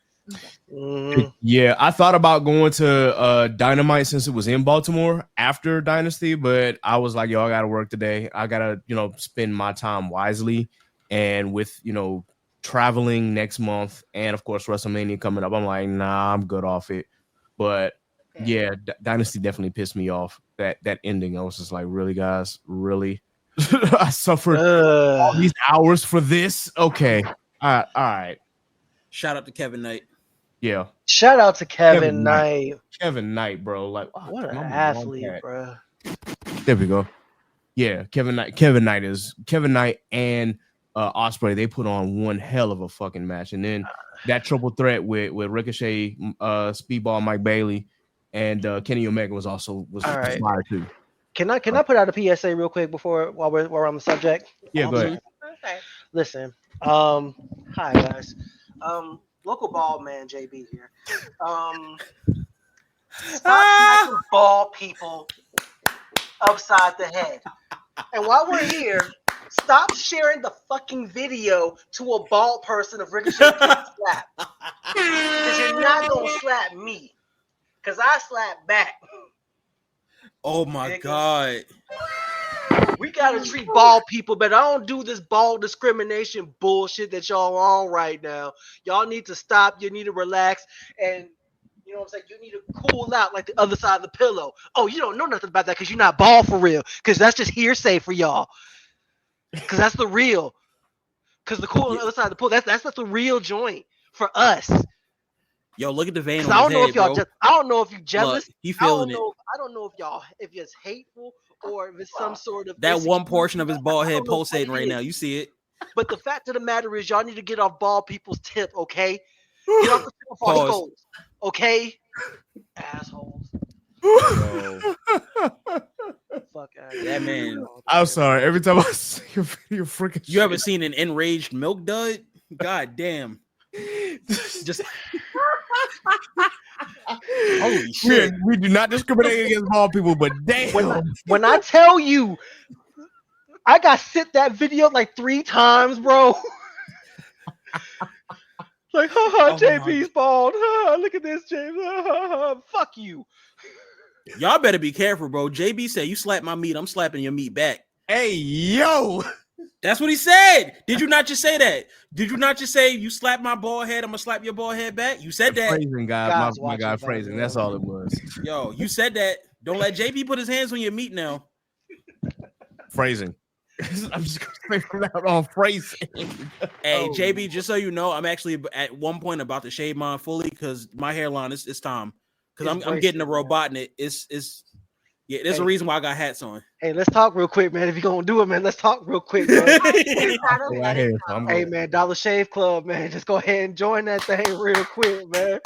Yeah, I thought about going to Dynamite since it was in Baltimore after Dynasty, but I was like, yo, I gotta work today. I gotta, spend my time wisely. And with, traveling next month and of course WrestleMania coming up, I'm like, nah, I'm good off it. But yeah, Dynasty definitely pissed me off. That ending, I was just like, really, guys, really? I suffered all these hours for this. Okay, all right. Shout out to Kevin Knight. Yeah. Shout out to Kevin Knight. Kevin Knight, bro. Like, what an athlete, bro. There we go. Yeah, Kevin Knight and Ospreay, they put on one hell of a fucking match. And then that triple threat with Ricochet, Speedball, Mike Bailey, and Kenny Omega was fire too. Can I put out a PSA real quick while we're on the subject? Yeah, go ahead. Okay. Listen. Hi guys. Local ball man JB here. Stop smacking ball people upside the head. And while we're here, stop sharing the fucking video to a bald person of Ricochet getting slapped. Because you're not gonna slap me. Because I slap back. Oh my God. We gotta treat bald people better. I don't do this bald discrimination bullshit that y'all on right now. Y'all need to stop. You need to relax. And you know what I'm saying? You need to cool out like the other side of the pillow. Oh, you don't know nothing about that because you're not bald for real. Because that's just hearsay for y'all. Because that's the real. Because the cool on the other side of the pillow, that's not the real joint for us. Yo, look at the vein on his I don't know head, if y'all bro. I don't know if you jealous. Look, he feeling it. I don't know if it's hateful or if it's some sort of that one portion of his bald head pulsating right now. You see it. But the fact of the matter is, y'all need to get off bald people's tip, okay? Get off the tip of our skulls, okay? Assholes. Fuck out. Yeah, man. I'm sorry. Every time I see your video, freaking You ever seen an enraged milk dud? God damn. Just holy shit. We do not discriminate against bald people, but damn. When I tell you, I got sent that video like 3 times, bro. Like, JP's bald. Look at this, James. Fuck you. Y'all better be careful, bro. JB said, you slap my meat, I'm slapping your meat back. Hey, yo. That's what he said. Did you not just say that? Did you not just say you slap my bald head, I'm gonna slap your bald head back? You said that. Phrasing, guy. God's My guy watching, phrasing. man. That's all it was. Yo, you said that. Don't let JB put his hands on your meat now. Phrasing. I'm just gonna say from that on phrasing. Hey, JB, just so you know, I'm actually at one point about to shave mine fully because my hairline is time. Because I'm getting a robot in it. It's yeah, there's a reason why I got hats on. Hey, let's talk real quick, man. If you're gonna do it, man, let's talk real quick, man. Hey, man, Dollar Shave Club, man. Just go ahead and join that thing real quick, man.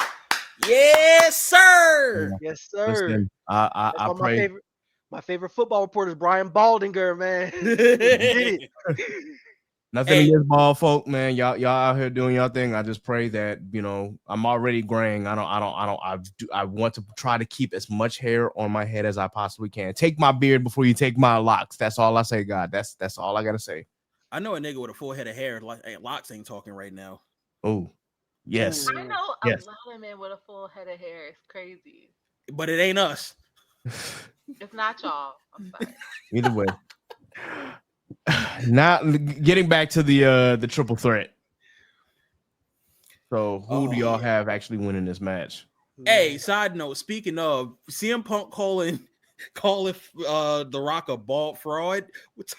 Yes, sir. Yes, sir. Listen, I pray. My favorite football reporter is Brian Baldinger, man. Nothing against bald folk, man. Y'all out here doing y'all thing. I just pray that I'm already graying. I want to try to keep as much hair on my head as I possibly can. Take my beard before you take my locks. That's all I say, God. That's all I gotta say. I know a nigga with a full head of hair. Like locks ain't talking right now. Oh, yes. I know a lot of men with a full head of hair. It's crazy. But it ain't us. It's not y'all. I'm sorry. Either way. Now getting back to the triple threat. So who do y'all have actually winning this match? Hey, side note, speaking of CM Punk calling The Rock a bald fraud,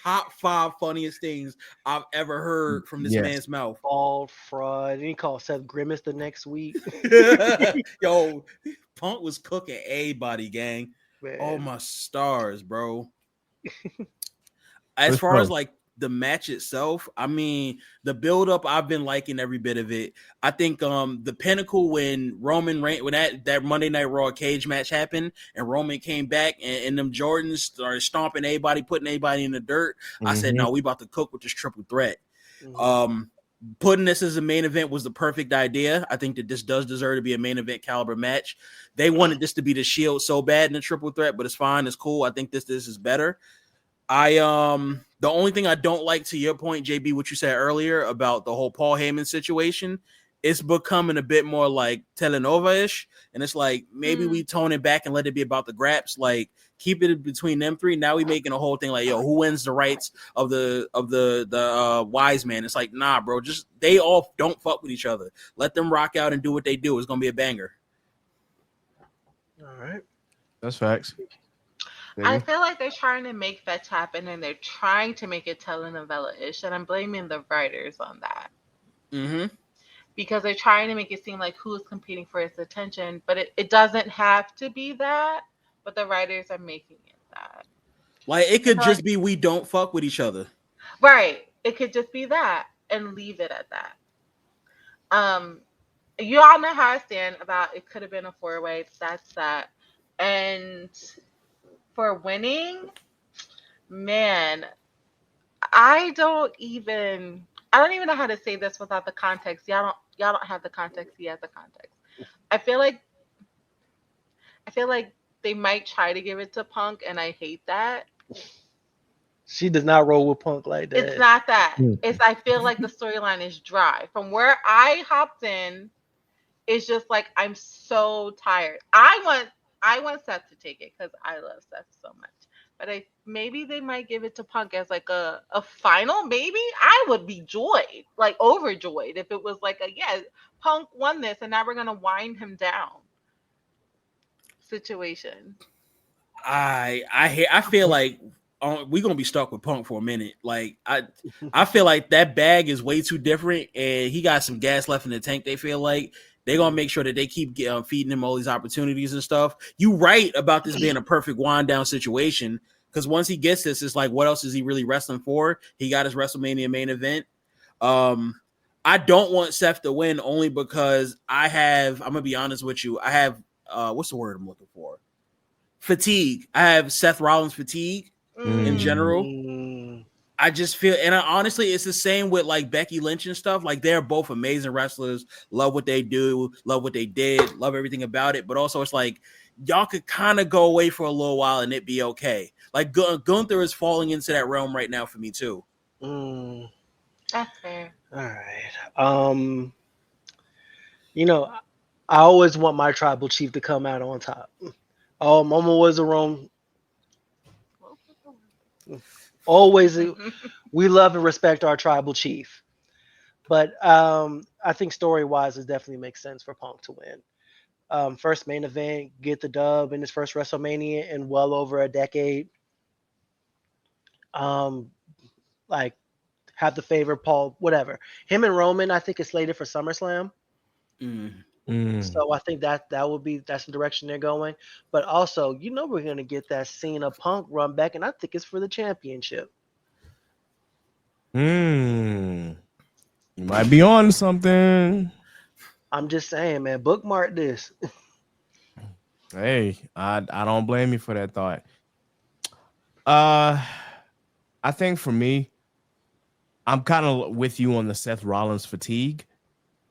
top 5 funniest things I've ever heard from this man's mouth. Bald fraud. And he called Seth Grimace the next week. Yo, Punk was cooking everybody, gang. Man. Oh my stars, bro. As far as like the match itself, I mean, the build-up, I've been liking every bit of it. I think the pinnacle when Roman Reigns, when that Monday Night Raw cage match happened and Roman came back and them Jordans started stomping everybody, putting everybody in the dirt. Mm-hmm. I said, no, we about to cook with this triple threat. Mm-hmm. Putting this as a main event was the perfect idea. I think that this does deserve to be a main event caliber match. They wanted this to be the Shield so bad in the triple threat, but it's fine. It's cool. I think this is better. The only thing I don't like, to your point, JB, what you said earlier about the whole Paul Heyman situation, it's becoming a bit more like telenova-ish, and it's like maybe we tone it back and let it be about the graps, like keep it between them three. Now we making a whole thing like, yo, who wins the rights of the wise man? It's like, nah, bro, just they all don't fuck with each other. Let them rock out and do what they do. It's gonna be a banger. All right, that's facts. I feel like they're trying to make fetch happen and they're trying to make it telenovela-ish, and I'm blaming the writers on that. Mm-hmm. Because they're trying to make it seem like who's competing for its attention, but it doesn't have to be that, but the writers are making it that. Like, it could just be we don't fuck with each other. Right. It could just be that and leave it at that. You all know how I stand about it could have been a 4-way. That's that. And for winning, man, I don't even know how to say this without the context. Y'all don't have the context. He has the context. I feel like they might try to give it to Punk, and I hate that. She does not roll with Punk like that. It's not that. I feel like the storyline is dry. From where I hopped in, it's just like I'm so tired. I want Seth to take it because I love Seth so much. But maybe they might give it to Punk as like a final. Maybe I would be overjoyed if it was like Punk won this and now we're gonna wind him down situation. I feel like we're gonna be stuck with Punk for a minute. Like I feel like that bag is way too different, and he got some gas left in the tank. They feel like they're going to make sure that they keep feeding him all these opportunities and stuff. You right about this being a perfect wind down situation, because once he gets this, it's like, what else is he really wrestling for? He got his WrestleMania main event. I don't want Seth to win only because I'm going to be honest with you. I have, what's the word I'm looking for? Fatigue. I have Seth Rollins fatigue in general. I just feel, and honestly, it's the same with like Becky Lynch and stuff. Like, they're both amazing wrestlers. Love what they do. Love what they did. Love everything about it. But also, it's like y'all could kind of go away for a little while and it be okay. Like Gunther is falling into that realm right now for me too. That's fair. All right. I always want my tribal chief to come out on top. Oh, Momo was a Rome. Always, we love and respect our tribal chief. But I think story wise, it definitely makes sense for Punk to win. First main event, get the dub in his first WrestleMania in well over a decade. Like have the favor, Paul, whatever. Him and Roman, I think, is slated for SummerSlam. So I think that's the direction they're going. But also, we're gonna get that Cena Punk run back, and I think it's for the championship. You might be on something. I'm just saying, man. Bookmark this. Hey, I don't blame you for that thought. I think for me, I'm kind of with you on the Seth Rollins fatigue.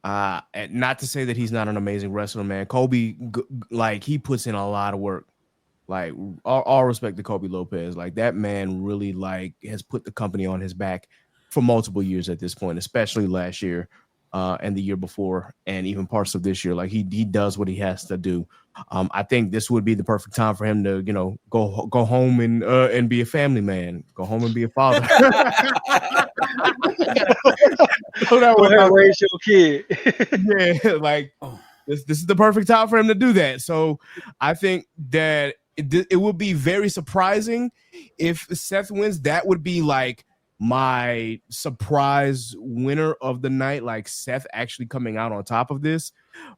And not to say that he's not an amazing wrestler, man. Kobe, like, he puts in a lot of work. Like, all respect to Kobe Lopez. Like, that man really, like, has put the company on his back for multiple years at this point, especially last year and the year before, and even parts of this year. Like, he does what he has to do. I think this would be the perfect time for him to, go home and be a family man. Go home and be a father. Raise your kid. Yeah, like this is the perfect time for him to do that. So I think that it would be very surprising if Seth wins. That would be like my surprise winner of the night, like Seth actually coming out on top of this.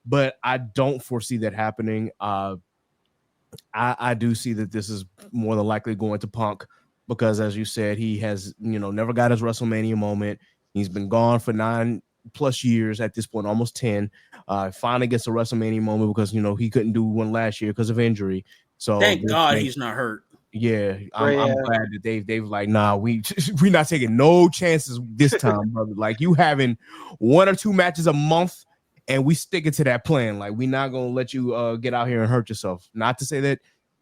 But I don't foresee that happening. I do see that this is more than likely going to Punk because, as you said, he has never got his WrestleMania moment. He's been gone for 9+ years at this point, almost 10. Finally gets a WrestleMania moment because he couldn't do one last year because of injury. So thank God he's not hurt. Yeah, I'm glad that they've like, nah, we're not taking no chances this time, brother. Like, you having 1 or 2 matches a month, and we sticking to that plan. Like, we're not gonna let you get out here and hurt yourself. Not to say that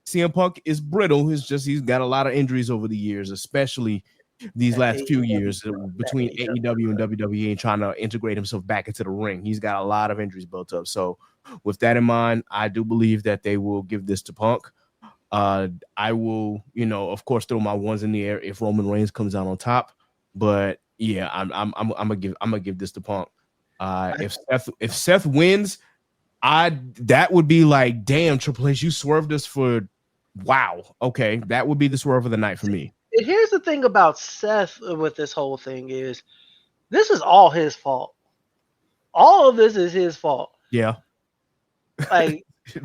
CM Punk is brittle. It's just he's got a lot of injuries over the years, especially these last few years between AEW and WWE and trying to integrate himself back into the ring. He's got a lot of injuries built up. So with that in mind, I do believe that they will give this to Punk. I will, of course, throw my ones in the air if Roman Reigns comes out on top. But yeah, I'm gonna give this to Punk. If Seth wins, that would be like, damn, Triple H, you swerved us for, wow. Okay, that would be the swerve of the night for me. Here's the thing about Seth with this whole thing is this is all his fault. All of this is his fault. Yeah. Like,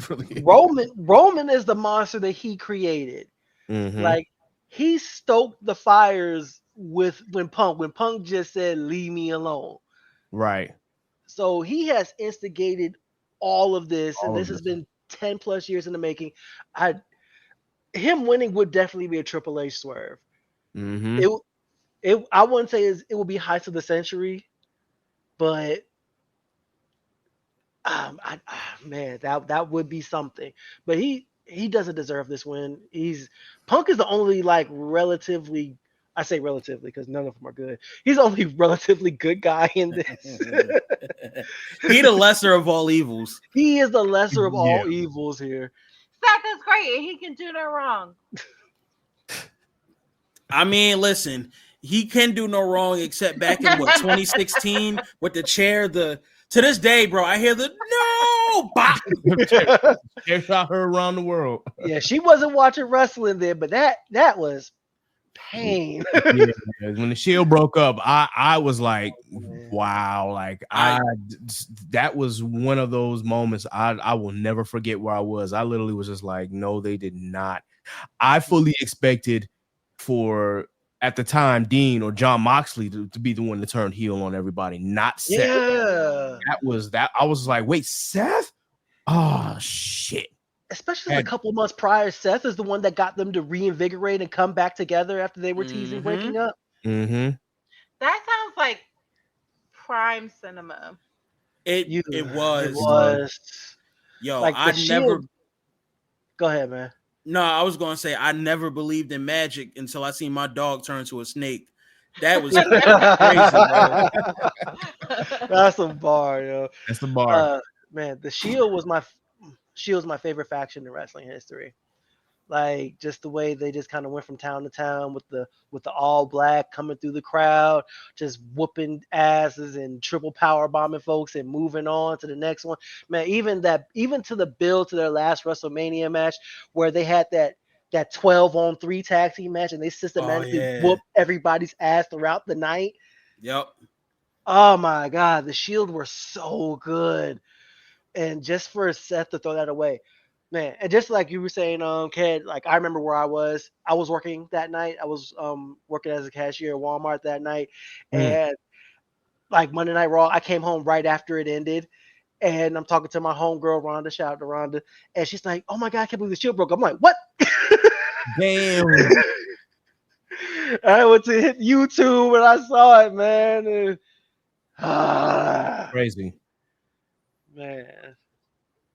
really Roman is the monster that he created. Mm-hmm. Like, he stoked the fires when Punk just said, leave me alone. Right. So he has instigated all of this, and this has been 10+ years in the making. Him winning would definitely be a Triple H swerve. Mm-hmm. I wouldn't say it would be heights of the century, but man, that would be something. But he doesn't deserve this win. Punk is the only like relatively, I say relatively because none of them are good. He's the only relatively good guy in this. He the lesser of all evils. He is the lesser of all evils here. Seth is great and he can do no wrong. I mean, listen, he can do no wrong except back in 2016 with the chair. To this day, bro, I hear the no bop. They shot her around the world. Yeah, she wasn't watching wrestling then, but that was pain. Yeah, when the Shield broke up, I was like, wow, like that was one of those moments I will never forget where I was. I literally was just like, no, they did not. I fully expected for, at the time, Dean or John Moxley to be the one to turn heel on everybody, not Seth. Yeah. That I was like, wait, Seth? Oh shit. Especially a couple months prior, Seth is the one that got them to reinvigorate and come back together after they were teasing breaking up. Mm-hmm. That sounds like prime cinema. It was. It was. Yo, like I never. Go ahead, man. No, I was gonna say I never believed in magic until I seen my dog turn to a snake. That was crazy, bro. That's a bar, yo. That's the bar. Man, the Shield's my favorite faction in wrestling history. Like just the way they just kind of went from town to town with the all black coming through the crowd, just whooping asses and triple power bombing folks and moving on to the next one. Man, even to the build to their last WrestleMania match where they had that 12-on-3 tag team match and they systematically whooped everybody's ass throughout the night. Yep. Oh my God, the Shield were so good. And just for Seth to throw that away, man, and just like you were saying, Ked, like I remember where I was working that night. I was working as a cashier at Walmart that night. And like Monday Night Raw, I came home right after it ended. And I'm talking to my homegirl, Rhonda, shout out to Rhonda. And she's like, oh my God, I can't believe the Shield broke. I'm like, what? Damn. I went to hit YouTube and I saw it, man. And, Crazy. Man.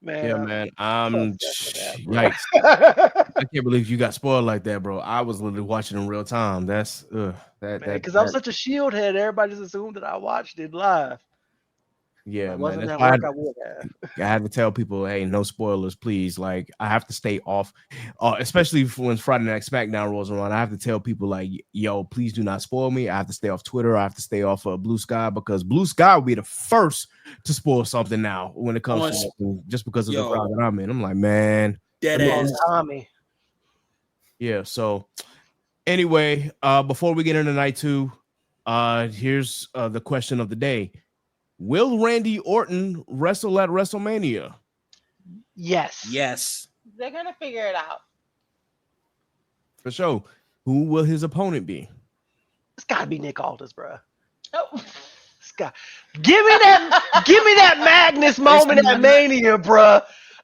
Yeah, man. Yikes. I can't believe you got spoiled like that, bro. I was literally watching in real time. That's because I'm such a Shield head, everybody just assumed that I watched it live. Yeah, man. That's why I had to tell people, hey, no spoilers, please. Like, I have to stay off, especially when Friday Night SmackDown rolls around. I have to tell people, like, yo, please do not spoil me. I have to stay off Twitter. I have to stay off Blue Sky, because Blue Sky will be the first to spoil something now when it comes to just because of the crowd that I'm in. I'm like, man, dead ass. Tommy. Yeah. So anyway, before we get into night 2, here's the question of the day. Will Randy Orton wrestle at WrestleMania? Yes. They're going to figure it out. For sure. Who will his opponent be? It's got to be Nick Aldis, bro. Oh. Give me that Magnus moment at Mania, bro.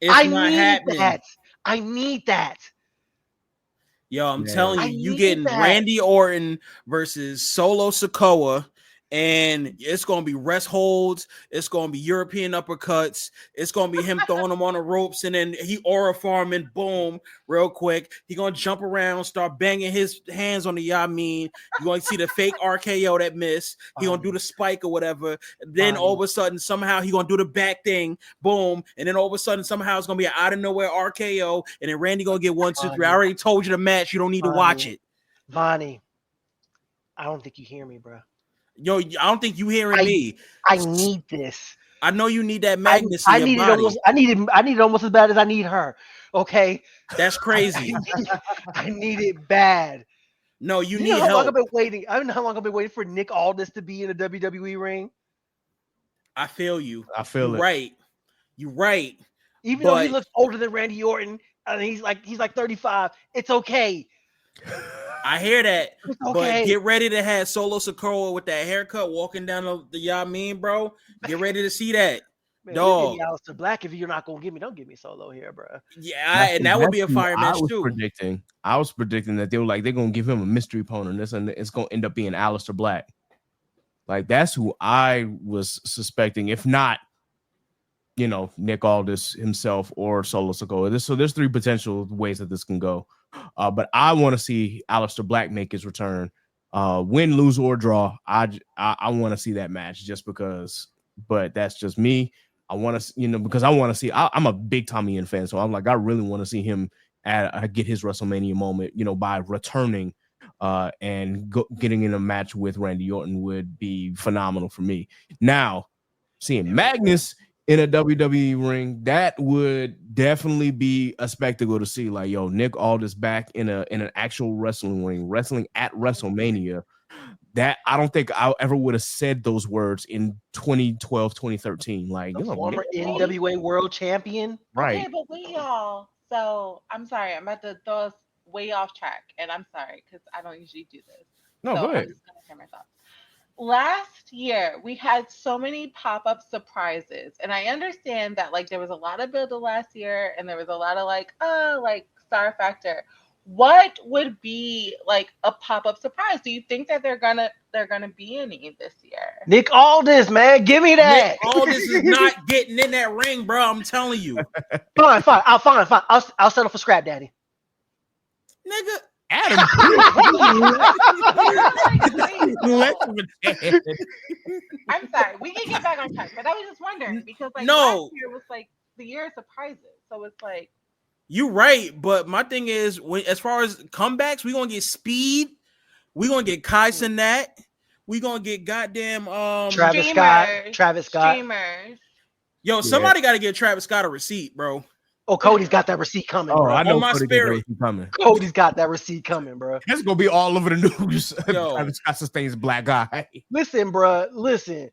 I need that. Yo, I'm telling you, you getting Randy Orton versus Solo Sikoa. And it's going to be rest holds. It's going to be European uppercuts. It's going to be him throwing them on the ropes. And then he aura farming, boom, real quick. He going to jump around, start banging his hands on the Yamin. You're going to see the fake RKO that missed. He going to do the spike or whatever. Then all of a sudden, somehow he going to do the back thing, boom. And then all of a sudden, somehow it's going to be an out of nowhere RKO. And then Randy going to get 1, 2, 3. I already told you the match. You don't need to watch it. Vonny, I don't think you hear me, bro. Yo, I don't think you hearing me. I need this. I know you need that Magnus in your body. I need it almost as bad as I need her. Okay, that's crazy. I need it bad. No, you need know how help. long I've been waiting. I don't know how long I've been waiting for Nick Aldis to be in a WWE ring. I feel you. I feel it. Right. You're right. Even though he looks older than Randy Orton, and he's like 35. It's okay. I hear that, okay. But get ready to have Solo Sikoa with that haircut walking down the Yamin, bro. Get ready to see that. Man, dog. Aleister Black, if you're not gonna give me, don't give me Solo here, bro. Yeah, and that would be a fire match too. I was predicting that they're gonna give him a mystery opponent. It's gonna end up being Aleister Black. Like, that's who I was suspecting, if not, Nick Aldis himself or Solo Sikoa. So there's 3 potential ways that this can go. But I want to see Aleister Black make his return. Win, lose, or draw. I want to see that match just because. But that's just me. I want to, because I want to see. I'm a big Tommy Ian fan, so I'm like, I really want to see him get his WrestleMania moment. By returning and getting in a match with Randy Orton would be phenomenal for me. Now, seeing Magnus in a WWE ring, that would definitely be a spectacle to see. Like, yo, Nick Aldis back in an actual wrestling ring, wrestling at WrestleMania. That I don't think I ever would have said those words in 2012, 2013. Like, former NWA World Champion, right? Okay, but wait, y'all. So I'm sorry, I'm about to throw us way off track, and I'm sorry because I don't usually do this. No, go ahead. I'm just gonna share my thoughts. Last year, we had so many pop-up surprises, and I understand that there was a lot of build last year, and there was a lot of star factor. What would be a pop-up surprise? Do you think that they're gonna be any this year? Nick Aldis, man, give me that. Nick Aldis is not getting in that ring, bro. I'm telling you. Fine. I'll settle for Scrap Daddy. Nigga. Adam. I'm sorry. We can get back on track, but I was just wondering because last year was the year of surprises. So it's You right, but my thing is, as far as comebacks, we gonna get Speed, we gonna get Kai Cenat, we gonna get goddamn Travis Scott. Streamers. Yo, somebody got to get Travis Scott a receipt, bro. Oh, Cody's got that receipt coming, bro. I know On my Cody spirit. coming. Cody's got that receipt coming, bro. That's gonna be all over the news. Yo. Travis Scott sustains black eye. Listen, bro. Listen.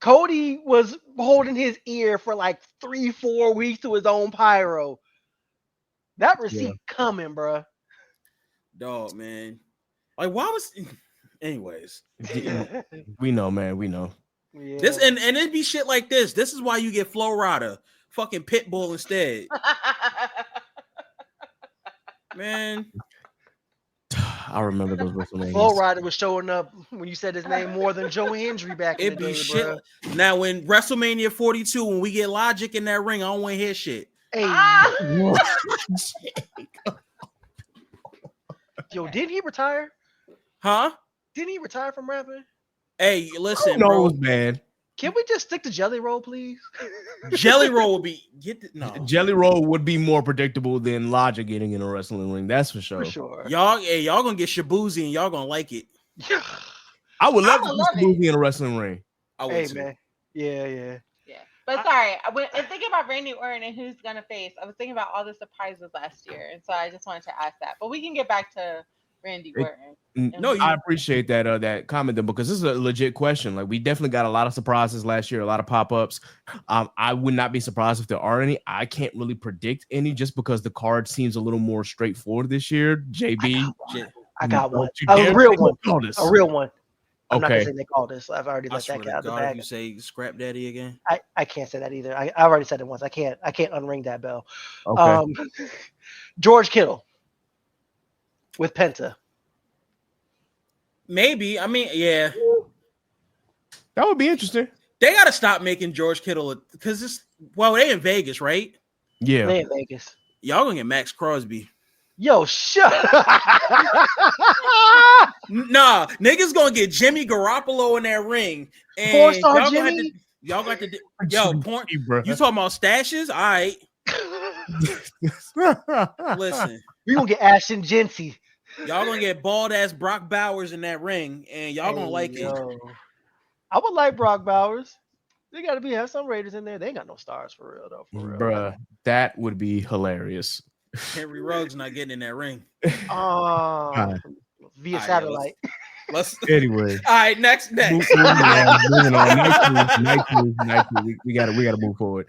Cody was holding his ear for like 3-4 weeks to his own pyro. That receipt coming, bro. Dog, man. Like, why was? Anyways, we know, man. We know. Yeah. This and it'd be shit like this. This is why you get Flo Rida, fucking Pitbull instead, man. I remember those WrestleMania. Flo Rida was showing up when you said his name more than Joe Hendry back in It'd the be day, shit. bro. Now, when WrestleMania 42, when we get Logic in that ring, I don't want to hear shit. Hey, yo, didn't he retire? Huh? Didn't he retire from rapping? Hey, listen, Who knows, bro. man? Can we just stick to Jelly Roll, please? Jelly Roll will be no. Jelly Roll would be more predictable than Logic getting in a wrestling ring. That's for sure. For sure. Y'all gonna get Shabuzi and y'all gonna like it. I would love to love see movie in a wrestling ring. I would Hey, too. man. Yeah. Yeah. But sorry, when I'm thinking about Randy Orton and who's gonna face, I was thinking about all the surprises last year, and so I just wanted to ask that. But we can get back to Randy Orton. No, I appreciate that comment though, because this is a legit question. Like, we definitely got a lot of surprises last year, a lot of pop-ups. I would not be surprised if there are any. I can't really predict any just because the card seems a little more straightforward this year. JB, I got one. You A dare real say one. call this. A real one. I'm not Okay. gonna say they call this. I've already I let swear that to get out of the God, if bag. you say Scrap Daddy again. I can't say that either. I already said it once. I can't unring that bell. Okay. George Kittle with Penta. Maybe. I mean, yeah. That would be interesting. They gotta stop making George Kittle because they in Vegas, right? Yeah. They in Vegas. Y'all gonna get Max Crosby. Yo, shut Nah, niggas gonna get Jimmy Garoppolo in that ring. And Porn star y'all Jimmy? got to porn. Bro. You talking about stashes? All right. Listen, We gonna get Ashton Jency. y'all gonna get bald ass Brock Bowers in that ring, and y'all gonna like it. I would like Brock Bowers. They gotta have some Raiders in there. They ain't got no stars for real though. For real. Bruh, that would be hilarious. Henry Ruggs not getting in that ring. Via yeah, satellite. Let's Anyway. all right, next. Moving on. Night two. We gotta move forward.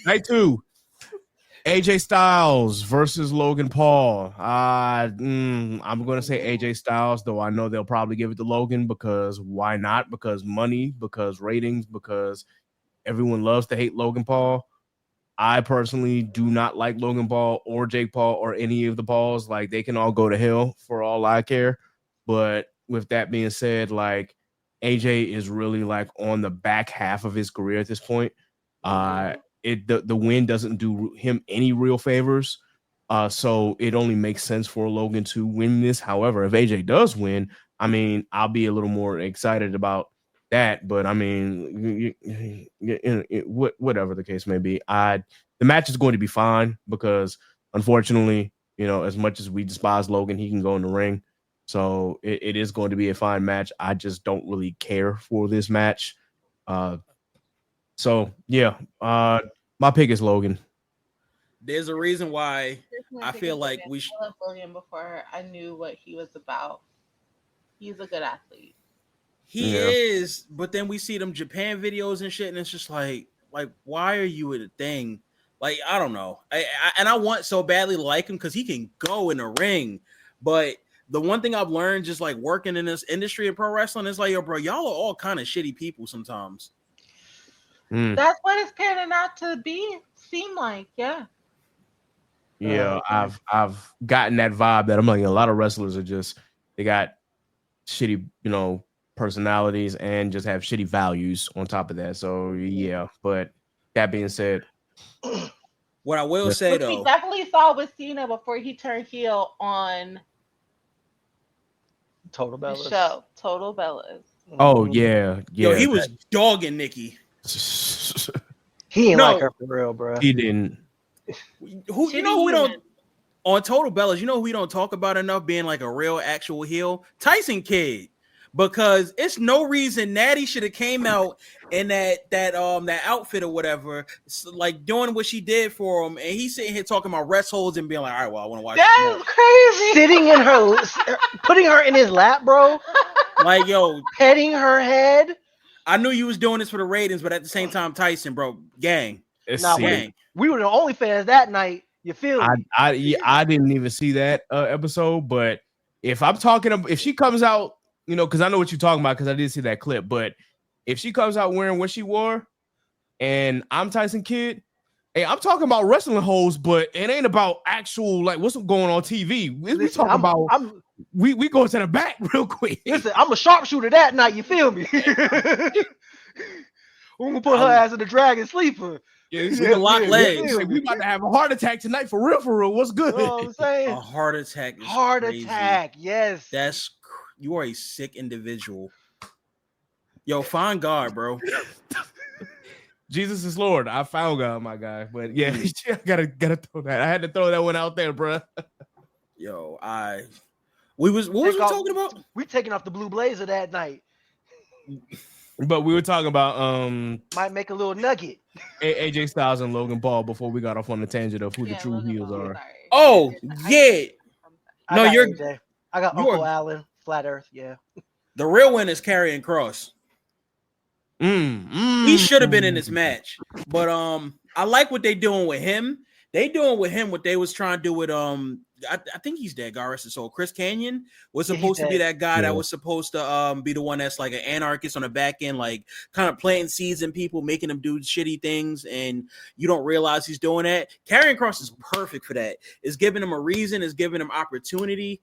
Night 2. AJ Styles versus Logan Paul. I'm gonna say AJ Styles, though I know they'll probably give it to Logan because why not? Because money, because ratings, because everyone loves to hate Logan Paul. I personally do not like Logan Paul or Jake Paul or any of the Pauls. Like, they can all go to hell for all I care. But with that being said, like, AJ is really like on the back half of his career at this point. The win doesn't do him any real favors. So it only makes sense for Logan to win this. However, if AJ does win, I mean, I'll be a little more excited about that. But I mean, whatever the case may be, the match is going to be fine because unfortunately, as much as we despise Logan, he can go in the ring. So it is going to be a fine match. I just don't really care for this match. So yeah, my pick is Logan. There's a reason why I feel like we should. I loved Logan before I knew what he was about. He's a good athlete. He is, but then we see them Japan videos and shit, and it's just like why are you a thing? Like, I don't know. I want so badly to like him because he can go in the ring, but the one thing I've learned just like working in this industry of pro wrestling is like, yo, bro, y'all are all kind of shitty people sometimes. That's what it's panning out to seem like, yeah. Yeah, I've gotten that vibe that I'm like, a lot of wrestlers are they got shitty, personalities and just have shitty values on top of that. So yeah, but that being said, what I will say though, we definitely saw with Cena before he turned heel on Total Bellas. the show, Total Bellas. oh yeah, yo, he was dogging Nikki. He ain't like her for real, bro. He didn't. Who we don't On Total Bellas, you know who we don't talk about enough being like a real actual heel? Tyson Kidd. Because it's no reason Natty should have came out in that outfit or whatever, like doing what she did for him, and he's sitting here talking about rest holds and being like, all right, well, I want to watch That's crazy. Sitting in her, putting her in his lap, bro. Like, yo, Petting her head. I knew you was doing this for the ratings, but at the same time, Tyson, bro, gang. Nah, we were the only fans that night. You feel me? I didn't even see that episode, but if she comes out, you know, because I know what you're talking about, because I did see that clip, but if she comes out wearing what she wore and I'm Tyson Kidd, hey, I'm talking about wrestling hoes, but it ain't about actual, like, what's going on TV. We talking about we go to the back real quick. Listen, I'm a sharpshooter that night, you feel me? We're gonna put her ass in the dragon sleeper. Yeah, we can lock legs. We about to have a heart attack tonight for real, for real. What's good? You know what I'm saying? A heart attack. Heart attack, yes. You are a sick individual. Yo, find God, bro. Jesus is Lord. I found God, my guy. But yeah, I gotta throw that. I had to throw that one out there, bro. Yo, what was we talking about? We taking off the blue blazer that night. But we were talking about might make a little nugget. AJ Styles and Logan Paul before we got off on the tangent of who the true heels are. Oh yeah. No, you're AJ. I got Uncle Allen, Flat Earth. Yeah. The real win is Karrion Kross. He should have been in this match, but I like what they doing with him. They doing with him what they was trying to do with I think he's dead. God rest his soul. Chris Kanyon was supposed to be that guy that was supposed to be the one that's like an anarchist on the back end, like kind of planting seeds in people, making them do shitty things, and you don't realize he's doing that. Karrion Kross is perfect for that. It's giving him a reason. It's giving him opportunity.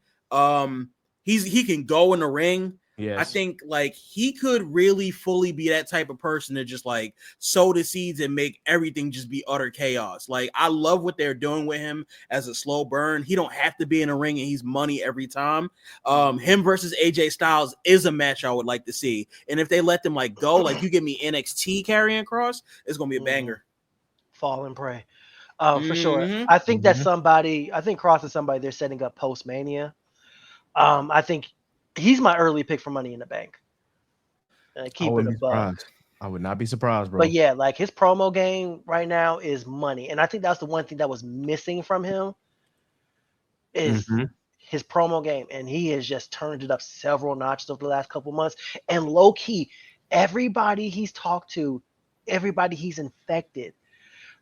He can go in the ring. Yes. I think like he could really fully be that type of person to just like sow the seeds and make everything just be utter chaos. Like I love what they're doing with him as a slow burn. He don't have to be in a ring and he's money every time. Him versus AJ Styles is a match I would like to see. And if they let them like go, like you give me NXT Karrion Kross, it's gonna be a banger. Fall and pray. For sure. I think that's somebody. I think Kross is somebody they're setting up post Mania. I think he's my early pick for Money in the Bank. Keep it above. I would not be surprised, bro. But yeah, like his promo game right now is money, and I think that's the one thing that was missing from him is his promo game, and he has just turned it up several notches over the last couple months. And low key, everybody he's talked to, everybody he's infected.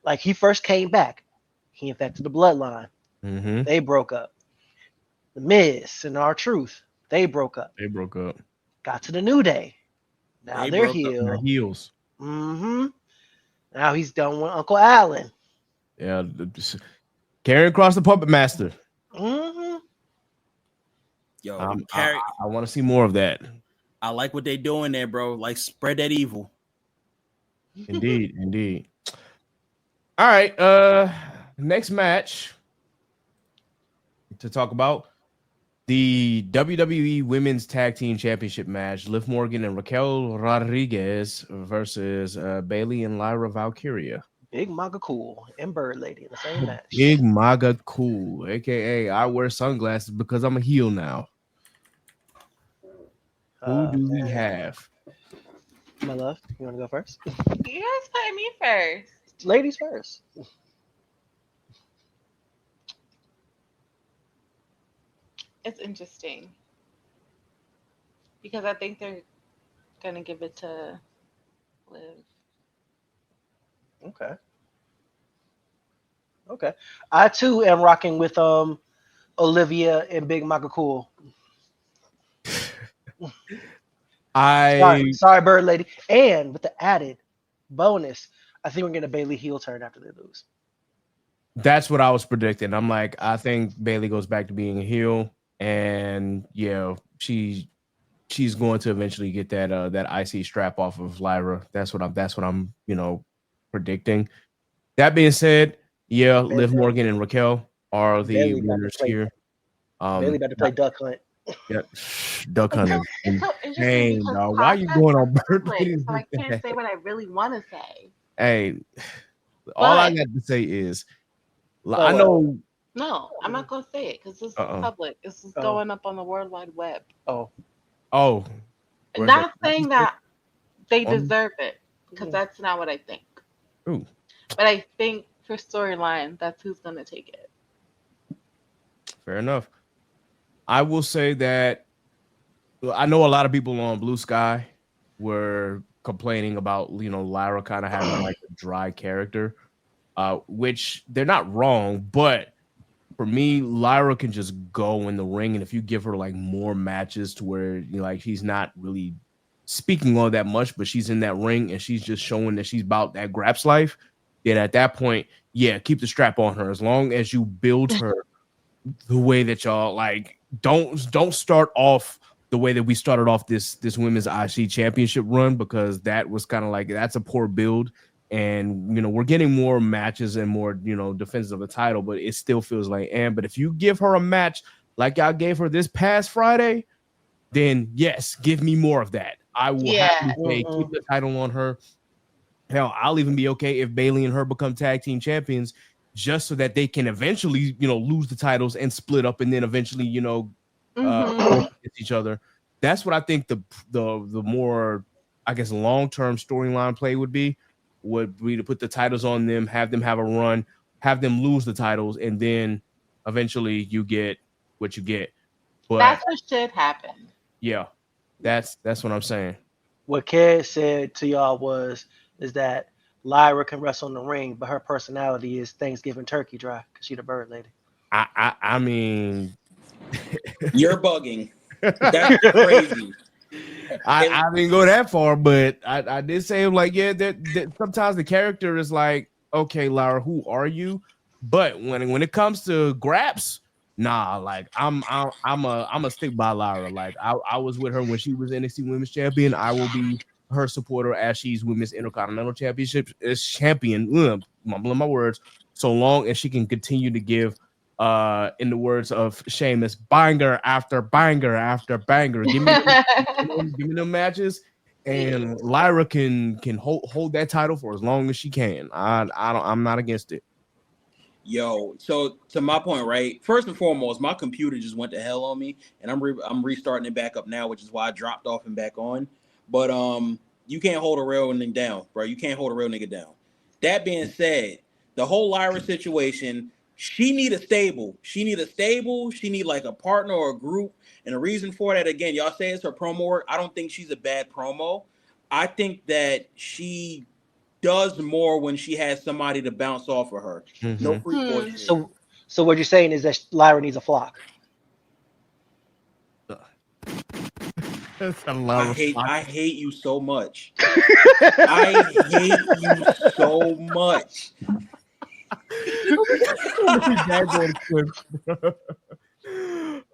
Like he first came back, he infected the Bloodline. They broke up. The Miz and R-Truth. They broke up. Got to the New Day. Now they're heels. Now he's done with Uncle Allen. Yeah. Karrion Kross, the Puppet Master. Yo, I want to see more of that. I like what they doing there, bro. Like spread that evil. Indeed. All right. Next match to talk about. The WWE Women's Tag Team Championship match, Liv Morgan and Raquel Rodriguez versus Bayley and Lyra Valkyria. Big MAGA Cool and Bird Lady in the same match. Big MAGA Cool, a.k.a. I wear sunglasses because I'm a heel now. Who do we have? My love, you want to go first? You guys put me first. Ladies first. It's interesting because I think they're gonna give it to Liv. Okay. I too am rocking with Olivia and Big MAGA Cool. Sorry, Bird Lady. And with the added bonus, I think we're getting a Bayley heel turn after they lose. That's what I was predicting. I'm like, I think Bayley goes back to being a heel. And yeah, she's going to eventually get that IC strap off of Lyra. That's what I'm predicting. That being said, yeah, Liv Morgan and Raquel are the winners here. Bayley about to play Duck Hunt. Yeah, Duck Hunt. Dang, dog. Why are you going on birthday? So I can't say what I really want to say. Hey, all I got to say is, I know No, I'm not gonna say it because this is public. This is going up on the World Wide Web. Oh, Not saying that they On- deserve it, because that's not what I think. Ooh. But I think for storyline, that's who's gonna take it. Fair enough. I will say that I know a lot of people on Blue Sky were complaining about, Lyra kind of having like a dry character, which they're not wrong, but for me, Lyra can just go in the ring, and if you give her like more matches to where like she's not really speaking all that much, but she's in that ring and she's just showing that she's about that Graps life, then at that point, yeah, keep the strap on her. As long as you build her the way that y'all like, don't start off the way that we started off this women's IC championship run, because that was kind of like, that's a poor build. And we're getting more matches and more defenses of the title, but it still feels like, but if you give her a match like I gave her this past Friday, then yes, give me more of that. I will happily say keep the title on her. Hell, I'll even be okay if Bayley and her become tag team champions, just so that they can eventually lose the titles and split up, and then eventually against each other. That's what I think the more, I guess, long-term storyline play would be to put the titles on them, have them have a run, have them lose the titles, and then eventually you get what you get. But that's what should happen. Yeah, that's what I'm saying. What Ked said to y'all is that Lyra can wrestle in the ring, but her personality is Thanksgiving turkey dry because she the bird lady. I mean, you're bugging. That's crazy. I didn't go that far, but I did say, like, yeah, that sometimes the character is like, okay, Lyra, who are you? But when it comes to Graps, nah, like I'm a stick by Lyra. Like I was with her when she was NXT Women's Champion. I will be her supporter as she's Women's Intercontinental Championship champion. Mumbling my words. So long as she can continue to give, in the words of Sheamus, banger after banger after banger. Give me them matches, and Lyra can hold that title for as long as she can. I'm not against it. Yo, so to my point, right? First and foremost, my computer just went to hell on me, and I'm restarting it back up now, which is why I dropped off and back on. But you can't hold a real nigga down, bro. You can't hold a real nigga down. That being said, the whole Lyra situation, she need a stable. She need like a partner or a group. And the reason for that, again, y'all say it's her promo work. I don't think she's a bad promo. I think that she does more when she has somebody to bounce off of her. Mm-hmm. No free bullshit. So what you're saying is that Lyra needs a flock. I hate you so much. I hate you so much.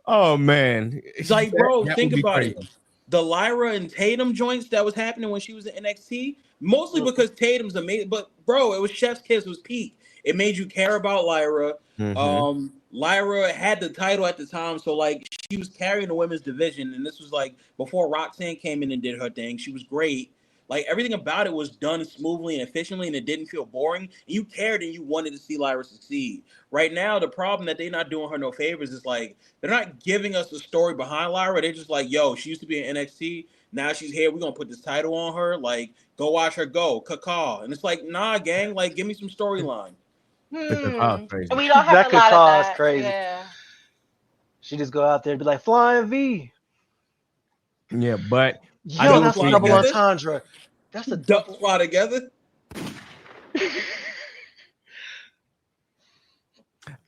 Oh man, it's like, bro, that think about it. The Lyra and Tatum joints that was happening when she was in NXT, mostly because Tatum's amazing. But bro, it was Chef's Kiss, was peak. It made you care about Lyra. Mm-hmm. Lyra had the title at the time, so like she was carrying the women's division, and this was like before Roxanne came in and did her thing. She was great. Like everything about it was done smoothly and efficiently, and it didn't feel boring. And you cared and you wanted to see Lyra succeed. Right now, the problem that they're not doing her no favors is like they're not giving us the story behind Lyra. They're just like, yo, she used to be in NXT. Now she's here. We're gonna put this title on her. Like, go watch her go. Caw. And it's like, nah, gang. Like, give me some storyline. We don't have a lot of that. Crazy. Yeah. She just go out there and be like, Flying V. Yeah, but yo, that's a double entendre. That's a double fly together.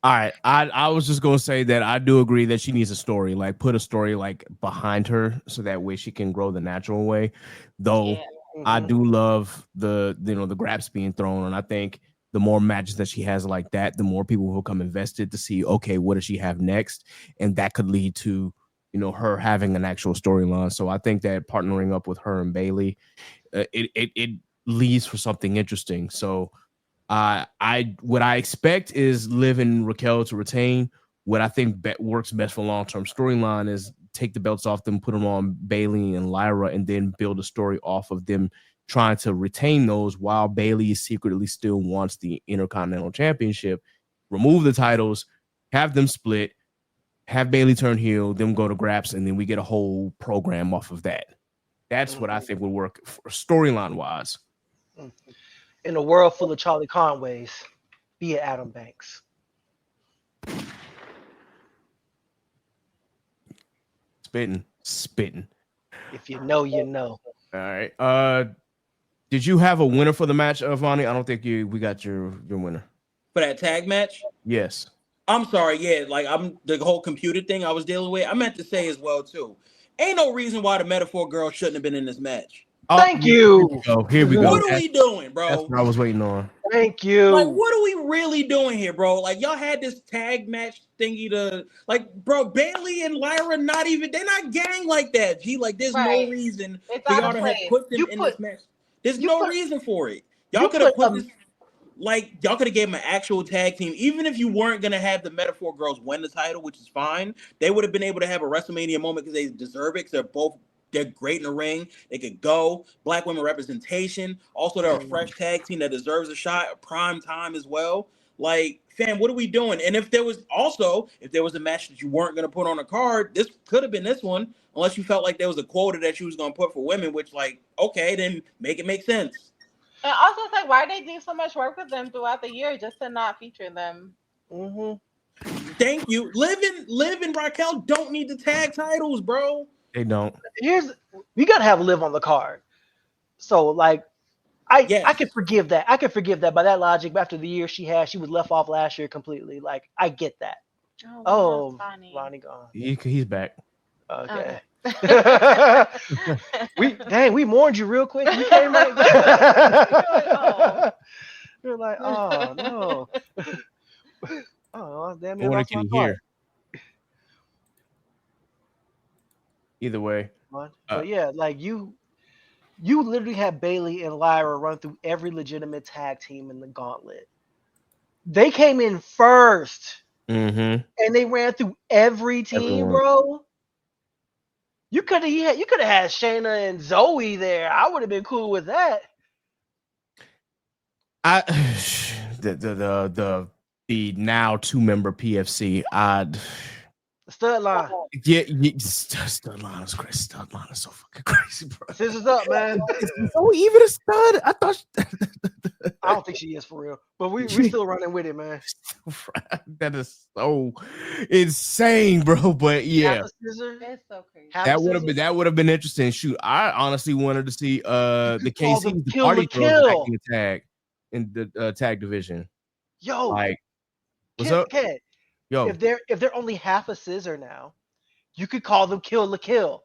All right, I was just gonna say that I do agree that she needs a story, like put a story like behind her, so that way she can grow the natural way. Though I do love the Graps being thrown, and I think the more matches that she has like that, the more people will come invested to see, okay, what does she have next, and that could lead to her having an actual storyline. So I think that partnering up with her and Bayley, it leads for something interesting. So what I expect is Liv and Raquel to retain. What I think works best for long-term storyline is take the belts off them, put them on Bayley and Lyra, and then build a story off of them trying to retain those while Bayley secretly still wants the Intercontinental Championship. Remove the titles, have them split, have Bailey turn heel, them go to Graps, and then we get a whole program off of that. That's what I think would work storyline wise. In a world full of Charlie Conways, be it Adam Banks. Spitting. If you know, you know. All right. Did you have a winner for the match, Vonny? I don't think we got your winner. For that tag match? Yes. I'm sorry, yeah, like I'm the whole computer thing I was dealing with. I meant to say as well too. Ain't no reason why the Metaphor girl shouldn't have been in this match. Thank you. Here we go. What are we doing, bro? That's what I was waiting on. Thank you. Like, what are we really doing here, bro? Like, y'all had this tag match thingy to, like, bro, Bailey and Lyra they're not gang like that, G. Like, there's no reason for y'all to have put them in this match. There's no reason for it. Y'all could have put this, like, y'all could have gave them an actual tag team. Even if you weren't going to have the Metaphor girls win the title, which is fine, they would have been able to have a WrestleMania moment because they deserve it, because they're great in the ring. They could go. Black women representation. Also, they're a fresh tag team that deserves a shot. Prime time as well. Like, fam, what are we doing? And if there was a match that you weren't going to put on a card, this could have been this one, unless you felt like there was a quota that you was going to put for women, which, like, okay, then make it make sense. And also, it's like, why they do so much work with them throughout the year just to not feature them? Thank you. Liv and Raquel don't need the tag titles, bro. They don't. We gotta have Liv on the card. So like, I can forgive that. I can forgive that by that logic. But after the year she was left off last year completely. Like, I get that. Oh, Vonny gone. He's back. Okay. we mourned you real quick. You came right back. You're like, oh no. Oh damn it. What can you hear? Either way. But yeah, like you literally had Bailey and Lyra run through every legitimate tag team in the gauntlet. They came in first. And they ran through every team, bro. You could have had Shayna and Zoe there. I would have been cool with that. The now 2-member PFC. Stud line. Yeah, stud line is crazy. Stud line is so fucking crazy, bro. Scissors up, man. So even a stud? I thought. I don't think she is for real, but we still running with it, man. That is so insane, bro. But yeah, it's so crazy. That would have been interesting. Shoot, I honestly wanted to see the KC the kill party the kill. girls acting tag in the tag division. Yo, like, what's up? Yo, if they're only half a scissor now, you could call them Kill la Kill.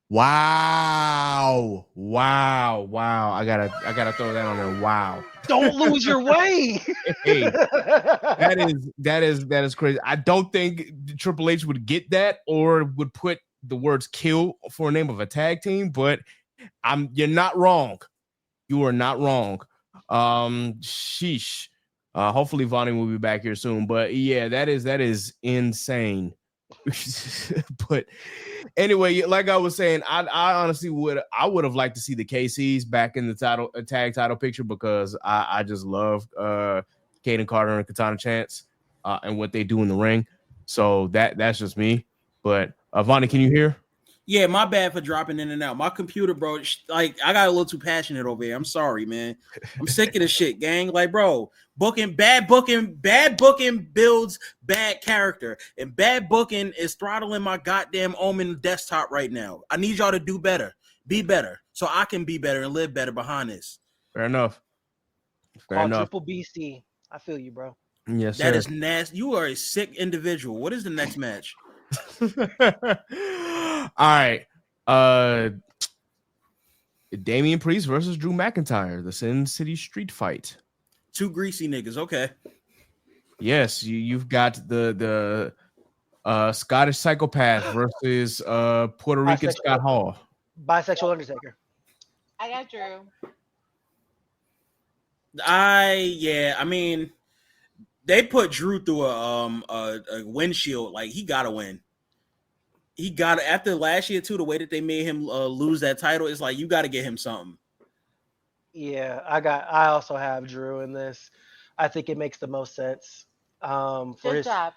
Wow. I gotta throw that on there. Wow. Don't lose your way. Hey, that is crazy. I don't think Triple H would get that or would put the words "kill" for a name of a tag team, but you're not wrong. You are not wrong. Sheesh. Hopefully Vonny will be back here soon. But yeah, that is insane. But anyway, like I was saying, I honestly would have liked to see the KCs back in the tag title picture because I just love Kaden Carter and Katana Chance and what they do in the ring. So that's just me. But Vonny, can you hear? Yeah, my bad for dropping in and out. My computer, bro, like I got a little too passionate over here. I'm sorry, man. I'm sick of this shit, gang. Like, bro, bad booking builds bad character, and bad booking is throttling my goddamn Omen desktop right now. I need y'all to do better, be better, so I can be better and live better behind this. Fair enough. Triple BC. I feel you, bro. Yes, that is nasty. You are a sick individual. What is the next match? All right. Damian Priest versus Drew McIntyre, the Sin City Street Fight. Two greasy niggas. Okay. Yes, you've got the Scottish Psychopath versus Puerto Rican Scott Hall. Bisexual Undertaker. I got Drew. I mean, they put Drew through a windshield. Like, he gotta win. He got after last year too. The way that they made him lose that title, it's like you got to get him something. Yeah, I also have Drew in this. I think it makes the most sense. For Good his, job.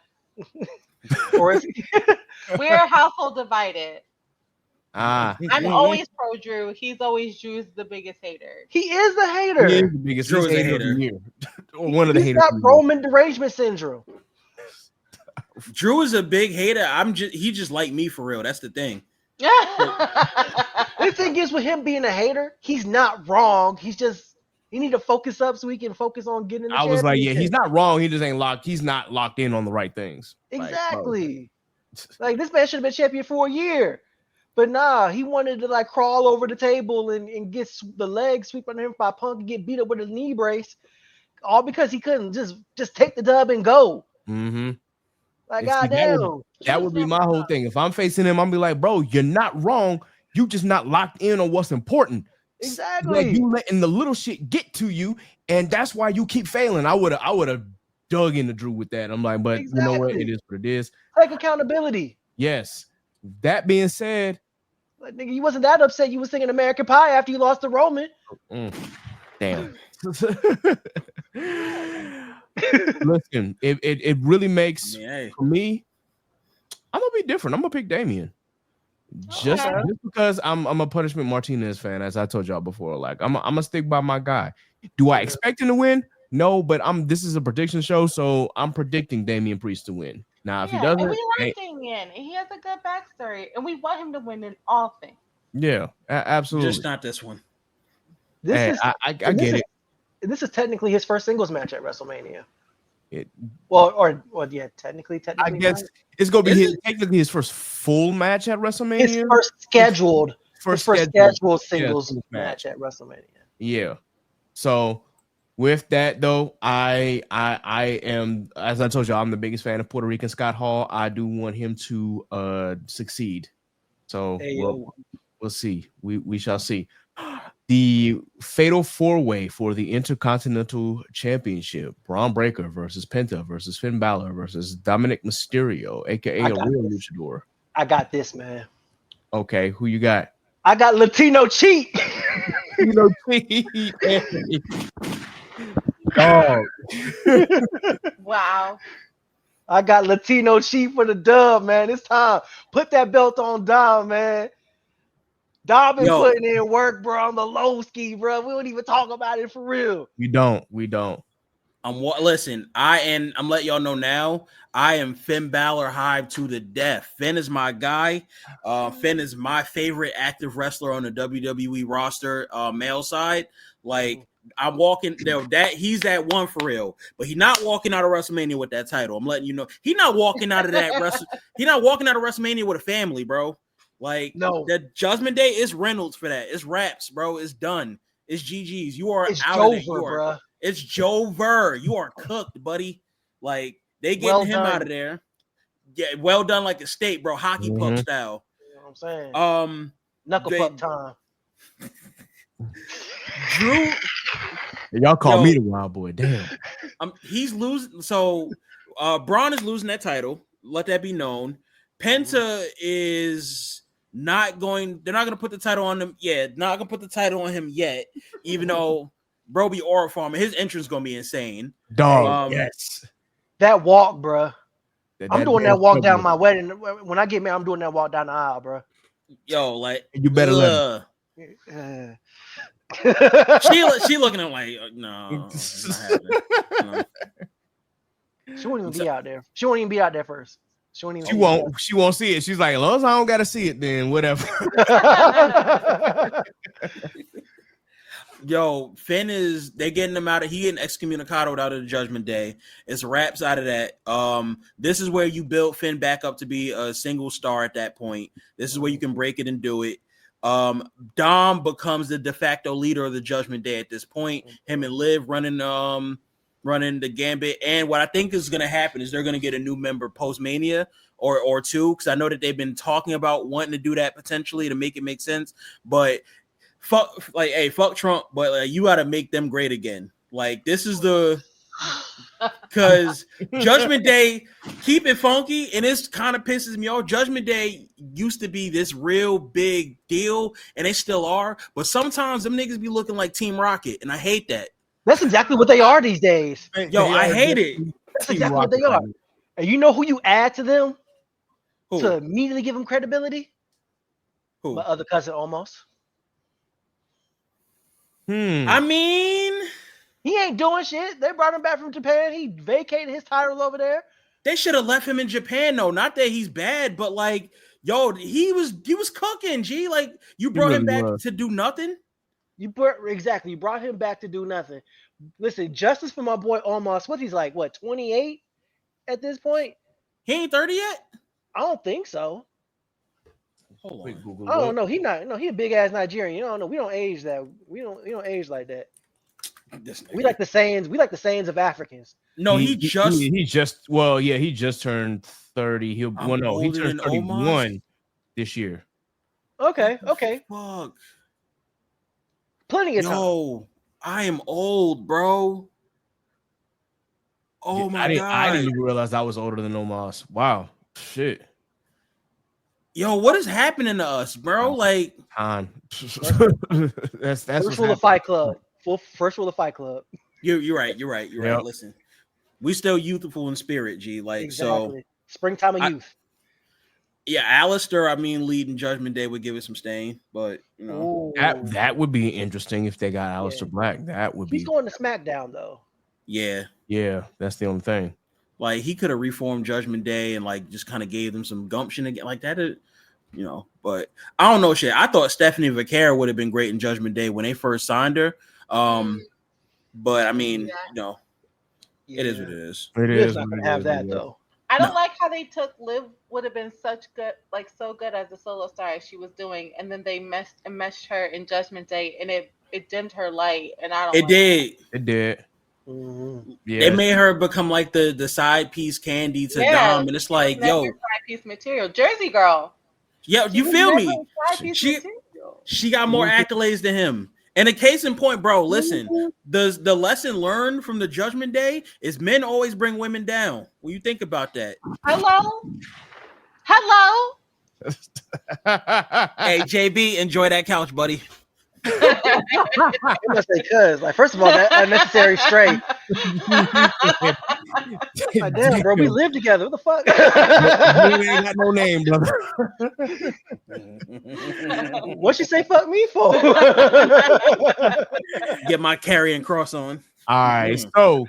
for his, We're a household divided. Ah, I'm always pro Drew. He's always Drew's the biggest hater. he is the hater. he is the biggest. Drew He's is a hater of the hater. year. Or one of the He's haters. got of the year. Roman derangement syndrome. Drew is a big hater. He just like me for real. That's the thing. The thing is, with him being a hater, he's not wrong. He's just he need to focus up so he can focus on getting. I was like, yeah, he's not wrong. He just ain't locked. He's not locked in on the right things. Exactly. Like this man should have been champion for a year, but nah, he wanted to like crawl over the table and get the leg sweep on him by Punk and get beat up with a knee brace, all because he couldn't just take the dub and go. Mm-hmm. Like, And see, goddamn. that would be my whole thing. If I'm facing him, I'm be like, bro, you're not wrong. You just not locked in on what's important. Exactly. Like you letting the little shit get to you, and that's why you keep failing. I would have dug into Drew with that. I'm like, but you know what? It is what it is. Take accountability. Yes. That being said, Like, nigga, you wasn't that upset. You was singing American Pie after you lost to Roman. Damn. Listen, it really makes for me. I'm gonna be different. I'm gonna pick Damian. Just because I'm a Punishment Martinez fan, as I told y'all before. Like I'm gonna stick by my guy. Do I expect him to win? No, but this is a prediction show, so I'm predicting Damian Priest to win. Now, if he doesn't, and we like Damian, and he has a good backstory, and we want him to win in all things. Yeah, absolutely. Just not this one. I get it. This is technically his first singles match at WrestleMania. Technically. I guess it's gonna be technically his first full match at WrestleMania. His first scheduled singles match at WrestleMania. Yeah. So with that though, I am, as I told you, I'm the biggest fan of Puerto Rican Scott Hall. I do want him to succeed. So we'll see. We shall see. The fatal four-way for the Intercontinental Championship: Braun Breaker versus Penta versus Finn Balor versus Dominic Mysterio, aka a real luchador. I got this, man. Okay, who you got? I got Latino Cheat. Latino Cheat. Oh. Wow. I got Latino Cheat for the dub, man. It's time. Put that belt on Dom, man. Dom been putting in work, bro, on the low ski, bro. We don't even talk about it for real. We don't. Listen, I'm letting y'all know now. I am Finn Balor hype to the death. Finn is my guy. Finn is my favorite active wrestler on the WWE roster, male side. Like I'm walking there. He's that one for real, but he's not walking out of WrestleMania with that title. I'm letting you know. He's not walking out of that He's not walking out of WrestleMania with a family, bro. Like no, the Judgment Day is Reynolds for that. It's wraps, bro. It's done. It's GG's. You are out of there. Bro. It's Joe Ver. You are cooked, buddy. Like they getting him out of there. Yeah, well done, like a state, bro. Hockey puck style. You know what I'm saying? Knuckle puck time. Drew, y'all call me the wild boy. Damn. He's losing. So Braun is losing that title. Let that be known. Penta is not going. They're not going to put the title on him. Yeah, not going to put the title on him yet. Even though bro be aura farming, his entrance is going to be insane. Dog. Yes. That walk, bro. I'm doing that walk down my wedding. When I get married, I'm doing that walk down the aisle, bro. Yo, like you better let him. She looking at like no. She won't even be out there. She won't even be out there first. She won't see it. She's like, as long as I don't gotta see it, then whatever. Yo, Finn they're getting him out of he getting excommunicado out of the Judgment Day. It's wraps out of that. This is where you build Finn back up to be a single star at that point. This is where you can break it and do it. Dom becomes the de facto leader of the Judgment Day at this point. Him and Liv running the gambit. And what I think is going to happen is they're going to get a new member post-Mania or two, because I know that they've been talking about wanting to do that potentially to make it make sense. But fuck Trump, but like, you got to make them great again. Like this is because Judgment Day keep it funky, and this kind of pisses me off. Judgment Day used to be this real big deal, and they still are. But sometimes them niggas be looking like Team Rocket, and I hate that. That's exactly what they are these days. Yo, I hate it. That's exactly what they are. And you know who you add to them Who? to immediately give them credibility? Who? My other cousin, almost. I mean, he ain't doing shit. They brought him back from Japan. He vacated his title over there. they should have left him in Japan though. Not that he's bad, but like, yo, he was cooking. G, like you brought him back to do nothing. You brought him back to do nothing. Listen, justice for my boy Omos. What he's like? What 28 at this point? He ain't 30 yet. I don't think so. Hold on. Google, I don't know. He not. No, he a big ass Nigerian. You don't know. We don't age that. We don't age like that. We like the sayings. We like the sayings of Africans. No, he just turned 30. He turned 31 this year. Okay. Fuck. Plenty of time. Yo, I am old, bro. Oh my god! I didn't even realize I was older than Omos. Wow, shit. Yo, what is happening to us, bro? Like time. that's first rule of Fight Club. First rule of Fight Club. You're right. Listen, we still youthful in spirit, G. Like exactly. Springtime of youth. Yeah, Alistair, I mean, leading Judgment Day would give it some stain, but you know that would be interesting if they got Alistair Black. That would be. He's going to SmackDown though. Yeah, that's the only thing. Like he could have reformed Judgment Day and like just kind of gave them some gumption again, like that. You know, but I don't know shit. I thought Stephanie Vaquera would have been great in Judgment Day when they first signed her. But I mean, you know, it is what it is. It is not gonna have that though. I don't like how they took Liv would have been so good as a solo star as she was doing, and then they meshed her in Judgment Day, and it dimmed her light, and I don't. It did. It did. Mm-hmm. Yeah. They made her become like the side piece Candy to Dom, and it's like, yo, side piece material, Jersey girl. Yeah, you feel me? She got more accolades than him. And a case in point, bro, listen, the lesson learned from the Judgment Day is men always bring women down. When you think about that. Hello. Hey, JB, enjoy that couch, buddy. I must say, cuz, like, first of all, that unnecessary stray. Like, damn, bro, we live together. What the fuck? You ain't got no name, brother. What you say fuck me for? Get my carrying cross on. All right, so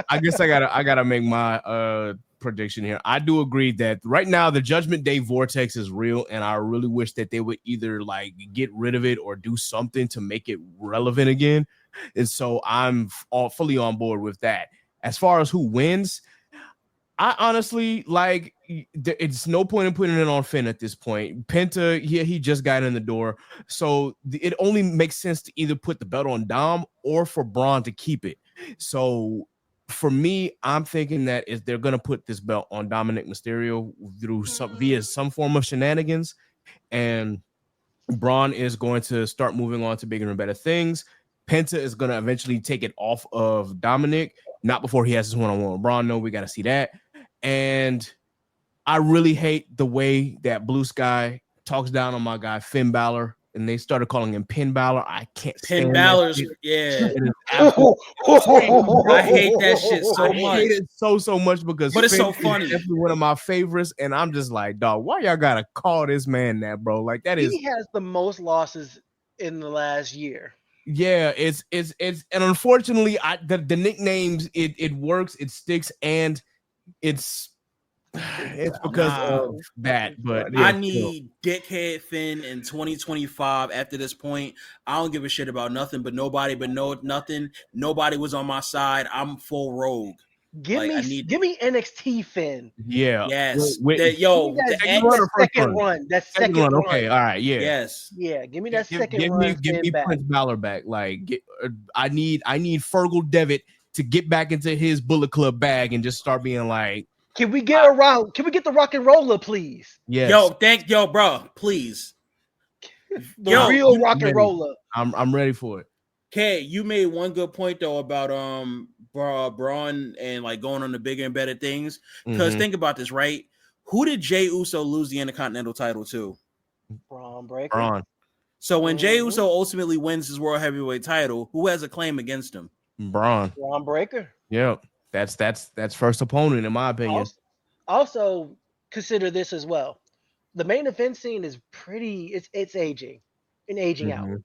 I guess I gotta make my prediction here. I do agree that right now the Judgment Day vortex is real, and I really wish that they would either like get rid of it or do something to make it relevant again. And so I'm fully on board with that. As far as who wins, I honestly like. It's no point in putting it on Finn at this point. Penta, he just got in the door, so it only makes sense to either put the belt on Dom or for Braun to keep it. So for me, I'm thinking that if they're gonna put this belt on Dominic Mysterio via some form of shenanigans, and Braun is going to start moving on to bigger and better things. Penta is gonna eventually take it off of Dominic, not before he has his one-on-one with Braun. No, we got to see that. And I really hate the way that Blue Sky talks down on my guy Finn Balor, and they started calling him Pin Balor. I can't stand Balor's, yeah. I hate that shit so much. I hate it so much because but it's Finn so funny. Is definitely one of my favorites, and I'm just like, dog, why y'all gotta call this man that, bro? Like that is. He has the most losses in the last year. Yeah, it's and unfortunately, the nicknames it works, it sticks, and it's because of that. But yeah, I need Dickhead Finn in 2025. After this point, I don't give a shit about nothing but nobody, nothing. Nobody was on my side. I'm full rogue. Give me NXT Finn. Yeah. Yes. That second run. Okay. All right. Yeah. Yes. Yeah. Give me that second run. Give me Prince Balor back. Like, I need Fergal Devitt to get back into his Bullet Club bag and just start being like, can we get around? Can we get the Rock and Roller, please? Yes. Yo, bro, please. The real Rock and Roller. I'm ready for it. Okay, you made one good point though about Braun and like going on the bigger and better things. Because think about this, right? Who did Jey Uso lose the Intercontinental title to? Braun Breaker. Braun. So when Jey Uso ultimately wins his World Heavyweight title, who has a claim against him? Braun Breaker. Yep. That's first opponent in my opinion. Also, consider this as well. The main event scene is it's aging out. Mhm.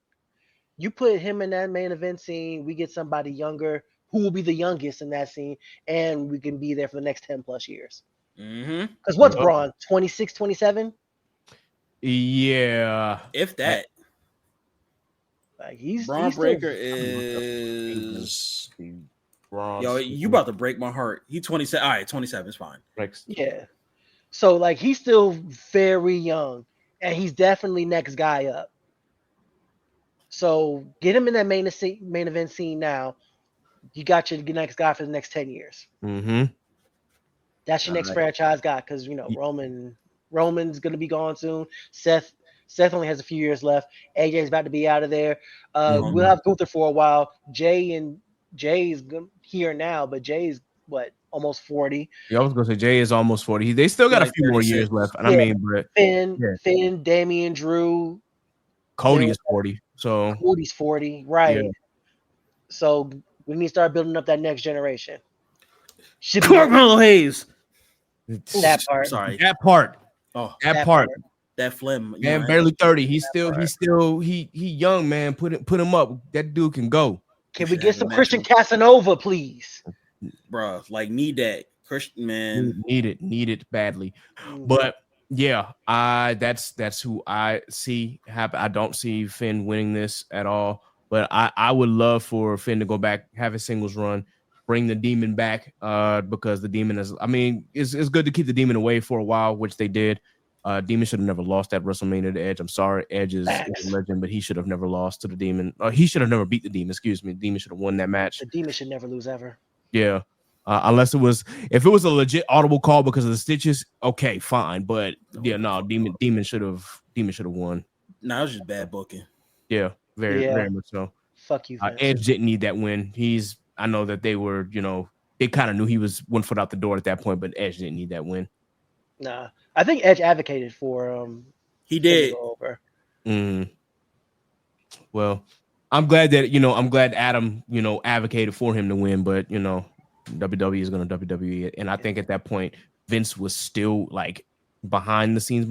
You put him in that main event scene, we get somebody younger who will be the youngest in that scene, and we can be there for the next 10 plus years. Mm-hmm. Because what's Yep. Braun? 26, 27? Yeah. If that. Like he's Braun still, Breaker is Braun yo, you about to break my heart. He 27. All right, 27 is fine. yeah. So like he's still very young, and he's definitely next guy up. So get him in that main event scene now. You got your next guy for the next 10 years. Mm-hmm. That's your next franchise guy because Roman's gonna be gone soon. Seth only has a few years left. AJ's about to be out of there. We'll have Gunther for a while. Jay is here now, but Jay's what, almost 40. Yeah, I was gonna say Jay is almost 40. They still got a like few more 36. years left. And Yeah. I mean, but Finn, Damian, Drew, Cody is 40. So Cody's 40, right? Yeah. So we need to start building up that next generation. Should be Carmelo Hayes. that part. Sorry. That part. Oh, That part. that phlegm. you Man, know, barely 30. He's still he young, man. Put him up. That dude can go. Can we get some Christian Casanova, please? Bruh, like need that. Christian, man. Need it badly. But yeah, that's who I see happen. I don't see Finn winning this at all. But I would love for Finn to go back, have a singles run, bring the Demon back, because the Demon is. I mean, it's good to keep the Demon away for a while, which they did. Demon should have never lost at WrestleMania to Edge. I'm sorry, Edge is a legend, but he should have never lost to the Demon. He should have never beat the Demon. Excuse me, the Demon should have won that match. The Demon should never lose ever. Yeah, unless if it was a legit audible call because of the stitches, okay, fine. But yeah, no, Demon should have won. No, it was just bad booking. Yeah, very much so. Fuck you, Edge didn't need that win. I know that they were, they kind of knew he was 1 foot out the door at that point, but Edge didn't need that win. Nah, I think Edge advocated for He did. Over. Well, I'm glad that Adam advocated for him to win, but WWE is going to WWE it, and I think at that point Vince was still like behind the scenes.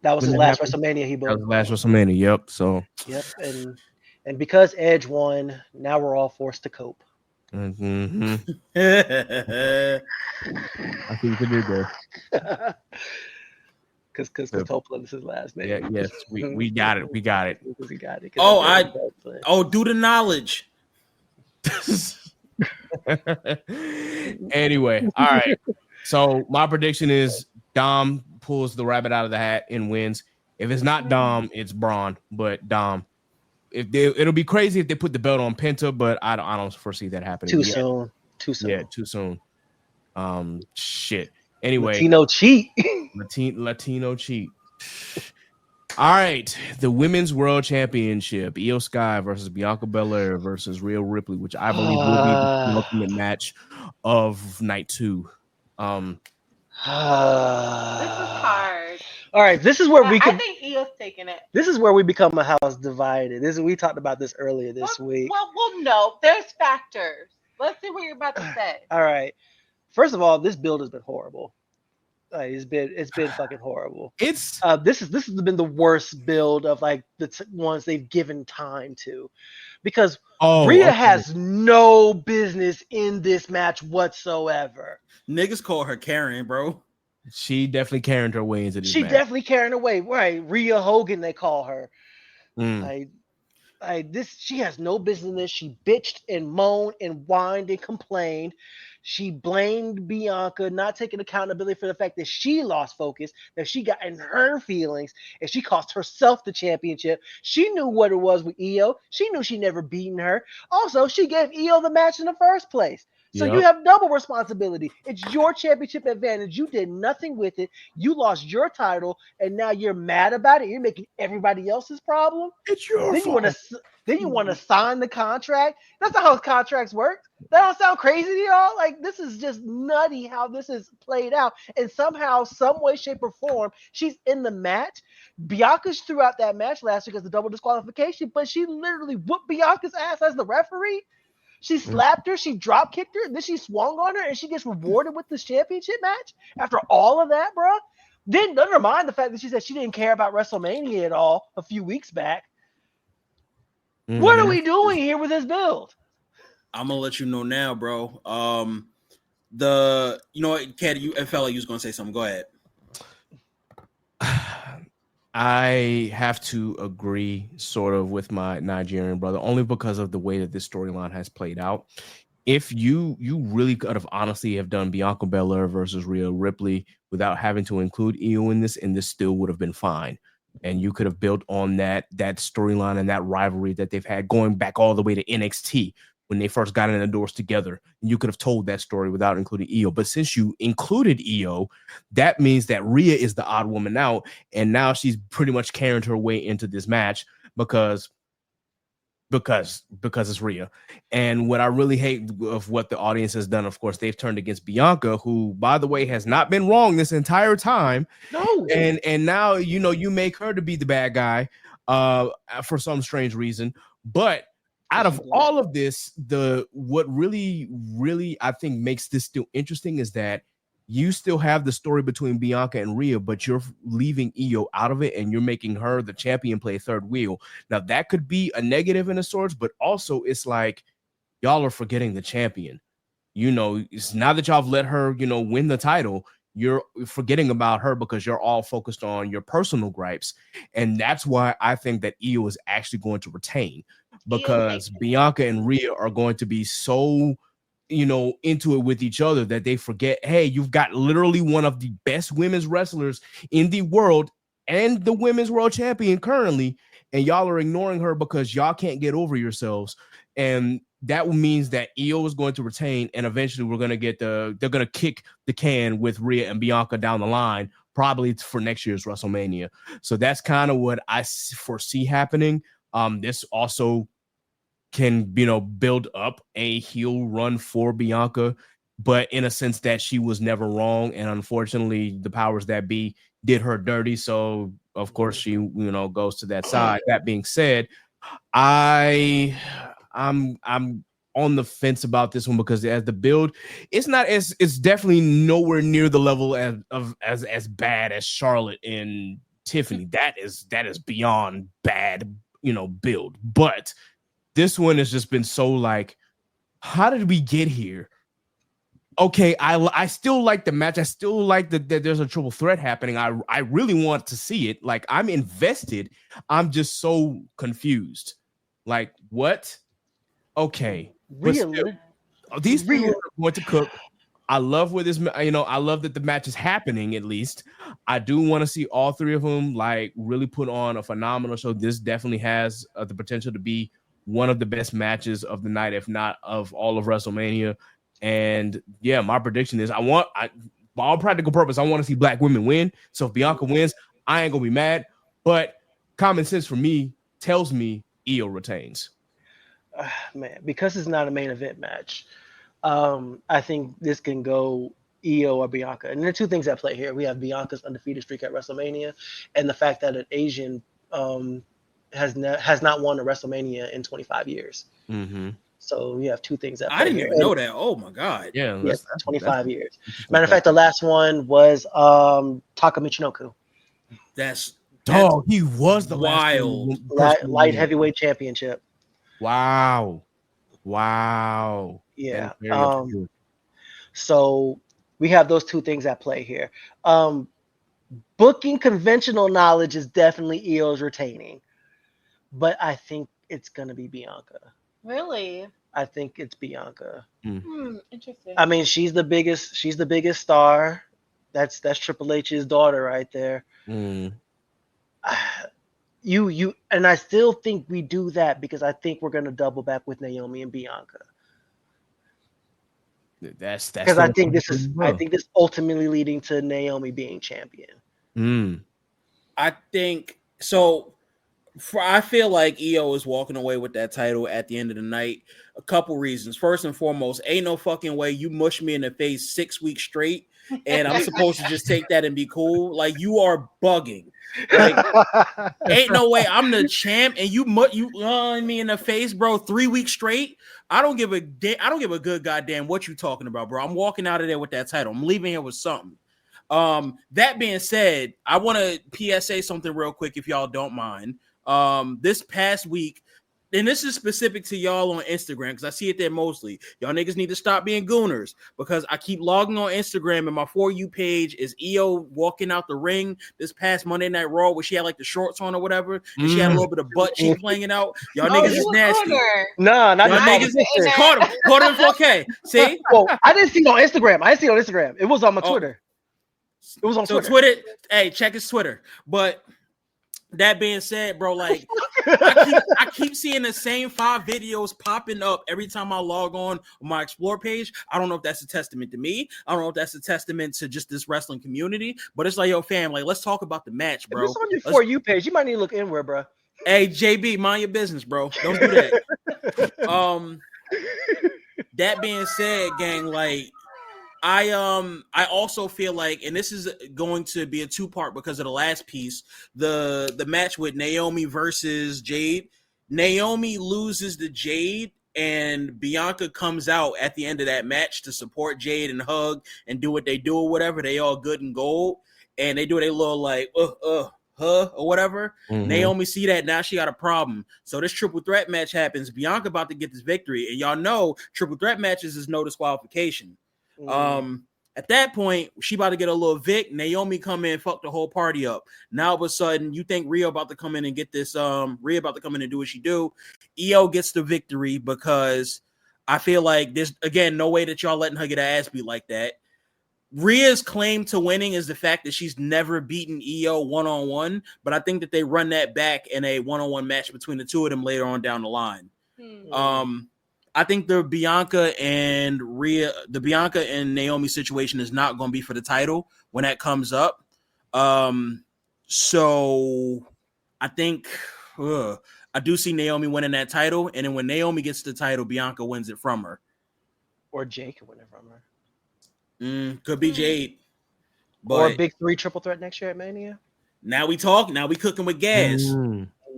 That was his last WrestleMania he booked. That was the last WrestleMania. Yep. So. Yep, and because Edge won, now we're all forced to cope. Mm-hmm. I think we did there. Because Copeland is his last name. Yeah, yes, we got it. We got it. We got it. Do the knowledge. Anyway, all right. So my prediction is Dom pulls the rabbit out of the hat and wins. If it's not Dom, it's Braun. But Dom. It'll be crazy if they put the belt on Penta, but I don't foresee that happening. Too soon. Yeah, too soon. Shit. Anyway, Latino cheat. Latino cheat. All right, the Women's World Championship: Io Sky versus Bianca Belair versus Rhea Ripley, which I believe will be the ultimate match of night 2. This is hard. All right, this is where I think Io's taking it. This is where we become a house divided. We talked about this earlier this week. Well, no, there's factors. Let's see what you're about to say. All right. First of all, this build has been horrible. It's been fucking horrible. This has been the worst build of like the ones they've given time to, because Rhea has no business in this match whatsoever. Niggas call her Karen, bro. She definitely carried her way into this match. Definitely carrying her way. Right. Rhea Hogan, they call her. She has no business in this. She bitched and moaned and whined and complained. She blamed Bianca, not taking accountability for the fact that she lost focus, that she got in her feelings, and she cost herself the championship. She knew what it was with Io. She knew she never beaten her. Also, she gave Io the match in the first place. So you have double responsibility. It's your championship advantage. You did nothing with it. You lost your title, and now you're mad about it. You're making everybody else's problem. It's your fault. Then you want to sign the contract. That's not how contracts work. That don't sound crazy to y'all? Like, this is just nutty how this is played out. And somehow, some way, shape, or form, she's in the match. Bianca's throughout that match last year because of the double disqualification, but she literally whooped Bianca's ass as the referee. She slapped her, she drop kicked her, then she swung on her, and she gets rewarded with this championship match after all of that, bro. Didn't never mind the fact that she said she didn't care about WrestleMania at all a few weeks back. What are we doing here with this build? I'm gonna let you know now, bro. You know what, Kat, I felt like you was gonna say something. Go ahead. I have to agree sort of with my Nigerian brother, only because of the way that this storyline has played out. If you really could have honestly have done Bianca Belair versus Rhea Ripley without having to include Io in this, and this still would have been fine. And you could have built on that storyline and that rivalry that they've had going back all the way to NXT when they first got in the doors together. And you could have told that story without including Io. But since you included Io, that means that Rhea is the odd woman out. And now she's pretty much carrying her way into this match because it's Rhea. And what I really hate of what the audience has done, of course, they've turned against Bianca, who, by the way, has not been wrong this entire time. No. And now, you make her to be the bad guy for some strange reason. But out of all of this, what really, really, I think makes this still interesting is that you still have the story between Bianca and Rhea, but you're leaving Io out of it, and you're making her the champion play third wheel. Now, that could be a negative in a sorts, but also it's like y'all are forgetting the champion. It's now that y'all have let her, win the title, you're forgetting about her because you're all focused on your personal gripes. And that's why I think that Io is actually going to retain, because Bianca and Rhea are going to be so into it with each other that they forget, hey, you've got literally one of the best women's wrestlers in the world and the women's world champion currently, and y'all are ignoring her because y'all can't get over yourselves. And that means that Io is going to retain, and eventually we're going to get they're going to kick the can with Rhea and Bianca down the line, probably for next year's WrestleMania. So that's kind of what I foresee happening. This also can, build up a heel run for Bianca, but in a sense that she was never wrong. And unfortunately, the powers that be did her dirty. So of course she, goes to that side. That being said, I'm on the fence about this one because as the build, it's definitely nowhere near the level as bad as Charlotte and Tiffany. That is beyond bad, build. But this one has just been so like, how did we get here? Okay, I still like the match. I still like that there's a triple threat happening. I really want to see it. Like, I'm invested. I'm just so confused. Like, what? Okay. Really? These people are going to cook. I love where this, I love that the match is happening, at least. I do want to see all three of them, like, really put on a phenomenal show. This definitely has the potential to be one of the best matches of the night, if not of all of WrestleMania. And yeah, my prediction is by all practical purpose, I want to see black women win. So if Bianca wins, I ain't gonna be mad. But common sense for me tells me Io retains. Man, because it's not a main event match, I think this can go Io or Bianca. And there are two things at play here. We have Bianca's undefeated streak at WrestleMania, and the fact that an Asian has not won a WrestleMania in 25 years. Mm-hmm. So you have two things at play. I didn't even know that. Oh my god! Yeah, yes, 25 years. Matter of fact, the last one was Taka Michinoku. That's he was the wild light heavyweight championship. Wow. Yeah. So we have those two things at play here. Booking conventional knowledge is definitely Io's retaining, but I think it's gonna be Bianca. Really? I think it's Bianca. Interesting. I mean, she's the biggest star. That's Triple H's daughter right there. You and I still think we do that because I think we're gonna double back with Naomi and Bianca. That's because I think this ultimately leading to Naomi being champion. I think so. I feel like Io is walking away with that title at the end of the night. A couple reasons. First and foremost, ain't no fucking way you mush me in the face 6 weeks straight and I'm supposed to just take that and be cool. Like, you are bugging. Like, ain't no way I'm the champ and you me in the face, bro. 3 weeks straight. I don't give a good goddamn what you talking about, bro. I'm walking out of there with that title. I'm leaving here with something. That being said, I want to PSA something real quick if y'all don't mind. This past week, and this is specific to y'all on Instagram because I see it there mostly. Y'all niggas need to stop being gooners because I keep logging on Instagram and my For You page is EO walking out the ring this past Monday Night Raw where she had like the shorts on or whatever and she had a little bit of butt cheek playing out. Y'all niggas is nasty. Nah, not Y'all niggas caught him in 4K. See? Well, I didn't see it on Instagram. It was on my Twitter. It was on Twitter. Hey, check his Twitter. But that being said, bro, like I keep seeing the same 5 videos popping up every time I log on my Explore page. I don't know if that's a testament to me. I don't know if that's a testament to just this wrestling community. But it's like, yo, fam, like let's talk about the match, bro. If it's on your For You page, you might need to look inward, bro. Hey, JB, mind your business, bro. Don't do that. That being said, gang, like I also feel like, and this is going to be a 2-part because of the last piece, the match with Naomi versus Jade. Naomi loses to Jade, and Bianca comes out at the end of that match to support Jade and hug and do what they do or whatever. They all good and gold, and they do their little like or whatever. Mm-hmm. Naomi see that now she got a problem. So this triple threat match happens. Bianca about to get this victory, and y'all know triple threat matches is no disqualification. At that point, she about to get a little Vic. Naomi come in, fuck the whole party up. Now all of a sudden, you think Rhea about to come in and get this. Rhea about to come in and do what she do. EO gets the victory because I feel like there's again no way that y'all letting her get her ass beat like that. Rhea's claim to winning is the fact that she's never beaten EO one-on-one, but I think that they run that back in a one-on-one match between the two of them later on down the line. I think the Bianca and Naomi situation is not going to be for the title when that comes up. So I think I do see Naomi winning that title, and then when Naomi gets the title, Bianca wins it from her. Or Jade could win it from her. Could be Jade. But or a big 3 triple threat next year at Mania. Now we talk. Now we cooking with gas.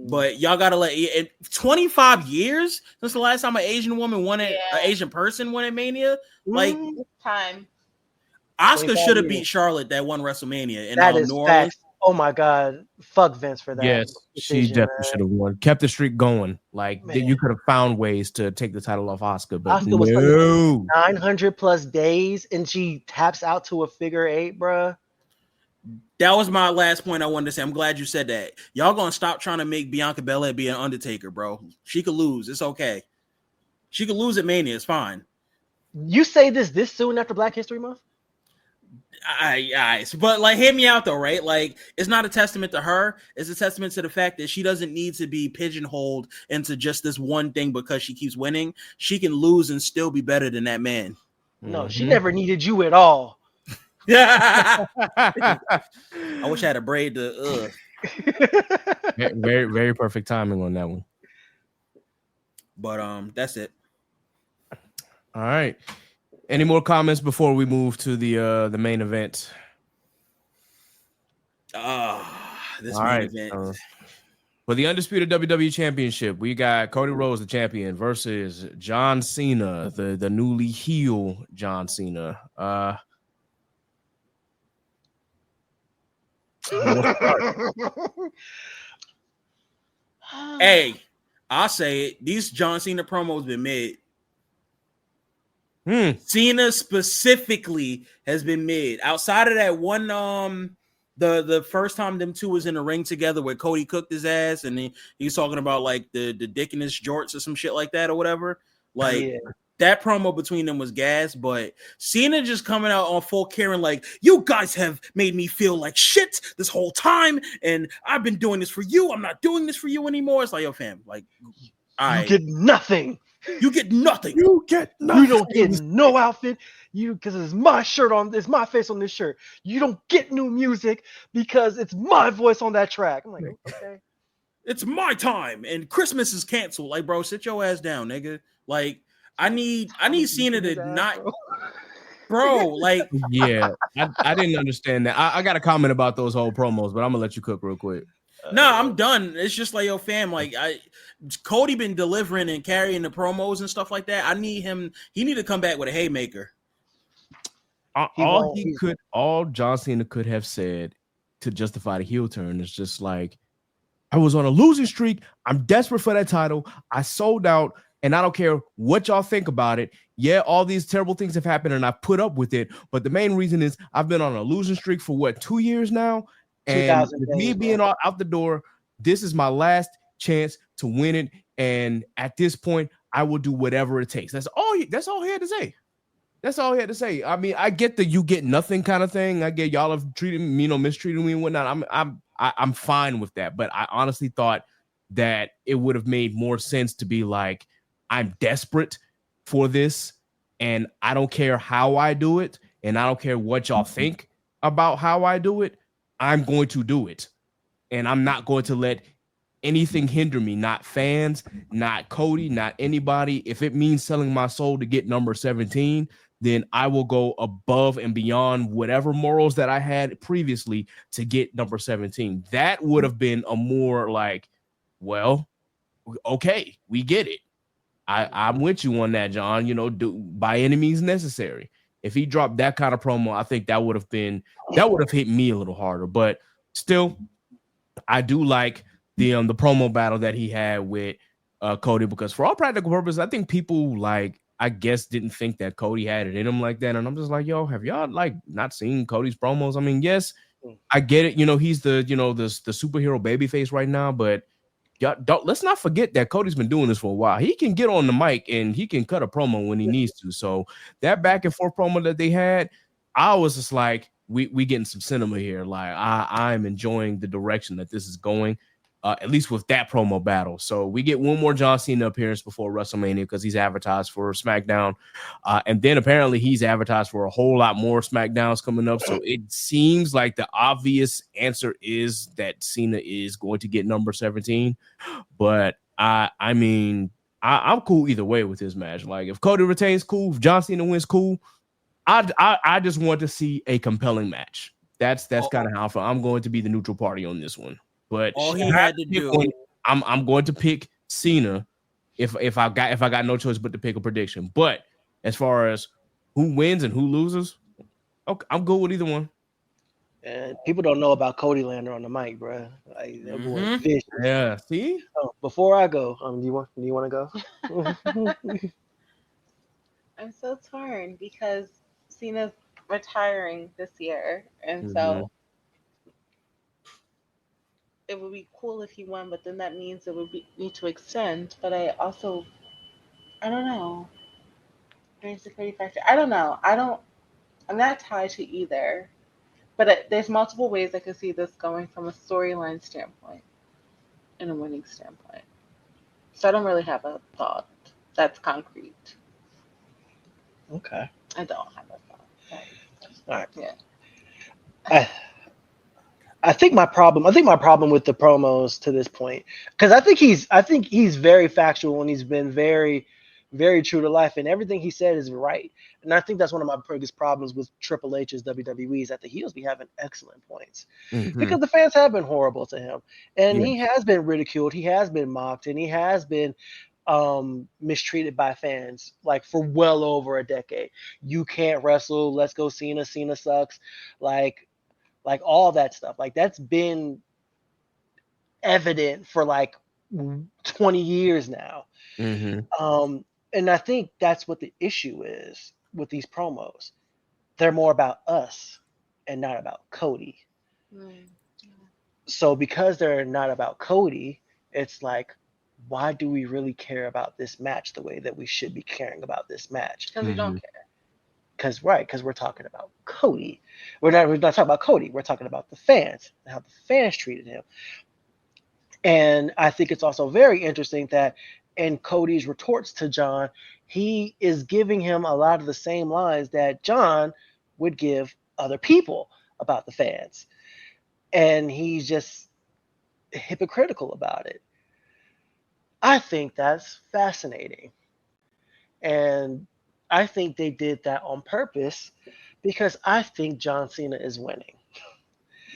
But y'all gotta let it. 25 years since the last time an Asian woman won it, an Asian person won at Mania. Like time. Asuka should have beat Charlotte that one WrestleMania in New Orleans. Facts. Oh my God, fuck Vince for that. Yes, she definitely should have won. Kept the streak going. Like you could have found ways to take the title off Asuka, but Asuka was 900+ days, and she taps out to a figure 8, bruh. That was my last point I wanted to say. I'm glad you said that. Y'all gonna stop trying to make Bianca Belair be an Undertaker, bro. She could lose. It's okay. She could lose at Mania. It's fine. You say this soon after Black History Month? But like, hear me out though, right? Like, it's not a testament to her. It's a testament to the fact that she doesn't need to be pigeonholed into just this one thing because she keeps winning. She can lose and still be better than that man. No, she never needed you at all. I wish I had a braid to. Very, very perfect timing on that one. But that's it. All right. Any more comments before we move to the main event? This main event. For the undisputed WWE Championship, we got Cody Rhodes, the champion, versus John Cena, the newly heel John Cena. Hey, I'll say it. These John Cena promos been mid. Cena specifically has been mid. Outside of that one, the first time them two was in the ring together where Cody cooked his ass and he was talking about like the dick in his jorts or some shit like that or whatever. Like that promo between them was gas, but Cena just coming out on full Karen like, you guys have made me feel like shit this whole time, and I've been doing this for you. I'm not doing this for you anymore. It's like, yo, fam, like, you get nothing. You get nothing. You get nothing. You don't get no outfit. Because it's my shirt on, it's my face on this shirt. You don't get new music because it's my voice on that track. I'm like, okay. It's my time, and Christmas is canceled. Like, bro, sit your ass down, nigga. Like, I need Cena to not. bro. Like, Yeah, I didn't understand that. I got a comment about those whole promos, but I'm gonna let you cook real quick. no, I'm done. It's just like, yo, fam, like Cody been delivering and carrying the promos and stuff like that. I need him. He need to come back with a haymaker. All John Cena could have said to justify the heel turn is just like, I was on a losing streak. I'm desperate for that title. I sold out, and I don't care what y'all think about it. Yeah, all these terrible things have happened, and I put up with it. But the main reason is I've been on a losing streak for what, 2 years now? And with me being out the door, this is my last chance to win it. And at this point, I will do whatever it takes. That's all he had to say. That's all he had to say. I mean, I get the you get nothing kind of thing. I get y'all have treated me, mistreated me and whatnot. I'm fine with that. But I honestly thought that it would have made more sense to be like, I'm desperate for this, and I don't care how I do it, and I don't care what y'all think about how I do it. I'm going to do it, and I'm not going to let anything hinder me. Not fans, not Cody, not anybody. If it means selling my soul to get number 17, then I will go above and beyond whatever morals that I had previously to get number 17. That would have been a more like, well, okay, we get it. I'm with you on that, John. Do by any means necessary. If he dropped that kind of promo, I think that would have hit me a little harder. But still, I do like the promo battle that he had with Cody, because for all practical purposes, I think people I guess didn't think that Cody had it in him like that. And I'm just like, yo, have y'all not seen Cody's promos? I mean, yes, I get it. He's the superhero babyface right now, but let's not forget that Cody's been doing this for a while. He can get on the mic and he can cut a promo when he needs to. So that back and forth promo that they had, I was just like, we getting some cinema here. Like I'm enjoying the direction that this is going, at least with that promo battle. So we get one more John Cena appearance before WrestleMania because he's advertised for SmackDown. And then apparently he's advertised for a whole lot more SmackDowns coming up. So it seems like the obvious answer is that Cena is going to get number 17. But I mean, I'm cool either way with this match. Like if Cody retains, cool. If John Cena wins, cool. I just want to see a compelling match. That's kind of how I feel. I'm going to be the neutral party on this one. But all he had to do, I'm going to pick Cena if I got no choice but to pick a prediction. But as far as who wins and who loses, okay, I'm good with either one. And people don't know about Cody Lander on the mic, bro. Like that boy vicious. Yeah. See. Oh, before I go, do you want to go? I'm so torn because Cena's retiring this year, and so it would be cool if he won, but then that means it would need to extend. But I don't know. There's the Cody factor. I don't know. I'm not tied to either. But there's multiple ways I could see this going from a storyline standpoint and a winning standpoint. So I don't really have a thought that's concrete. Okay. I don't have a thought. All right. Yeah. I think my problem with the promos to this point, because I think he's very factual and he's been very, very true to life, and everything he said is right. And I think that's one of my biggest problems with Triple H's WWE is that the heels be having excellent points because the fans have been horrible to him, and he has been ridiculed, he has been mocked, and he has been mistreated by fans like for well over a decade. You can't wrestle. Let's go Cena. Cena sucks. Like all that stuff. Like that's been evident for like 20 years now. And I think that's what the issue is with these promos. They're more about us and not about Cody. So because they're not about Cody, it's like, why do we really care about this match the way that we should be caring about this match? Because we don't care. Because we're talking about Cody. We're not talking about Cody. We're talking about the fans and how the fans treated him. And I think it's also very interesting that in Cody's retorts to John, he is giving him a lot of the same lines that John would give other people about the fans. And he's just hypocritical about it. I think that's fascinating. And I think they did that on purpose because I think John Cena is winning.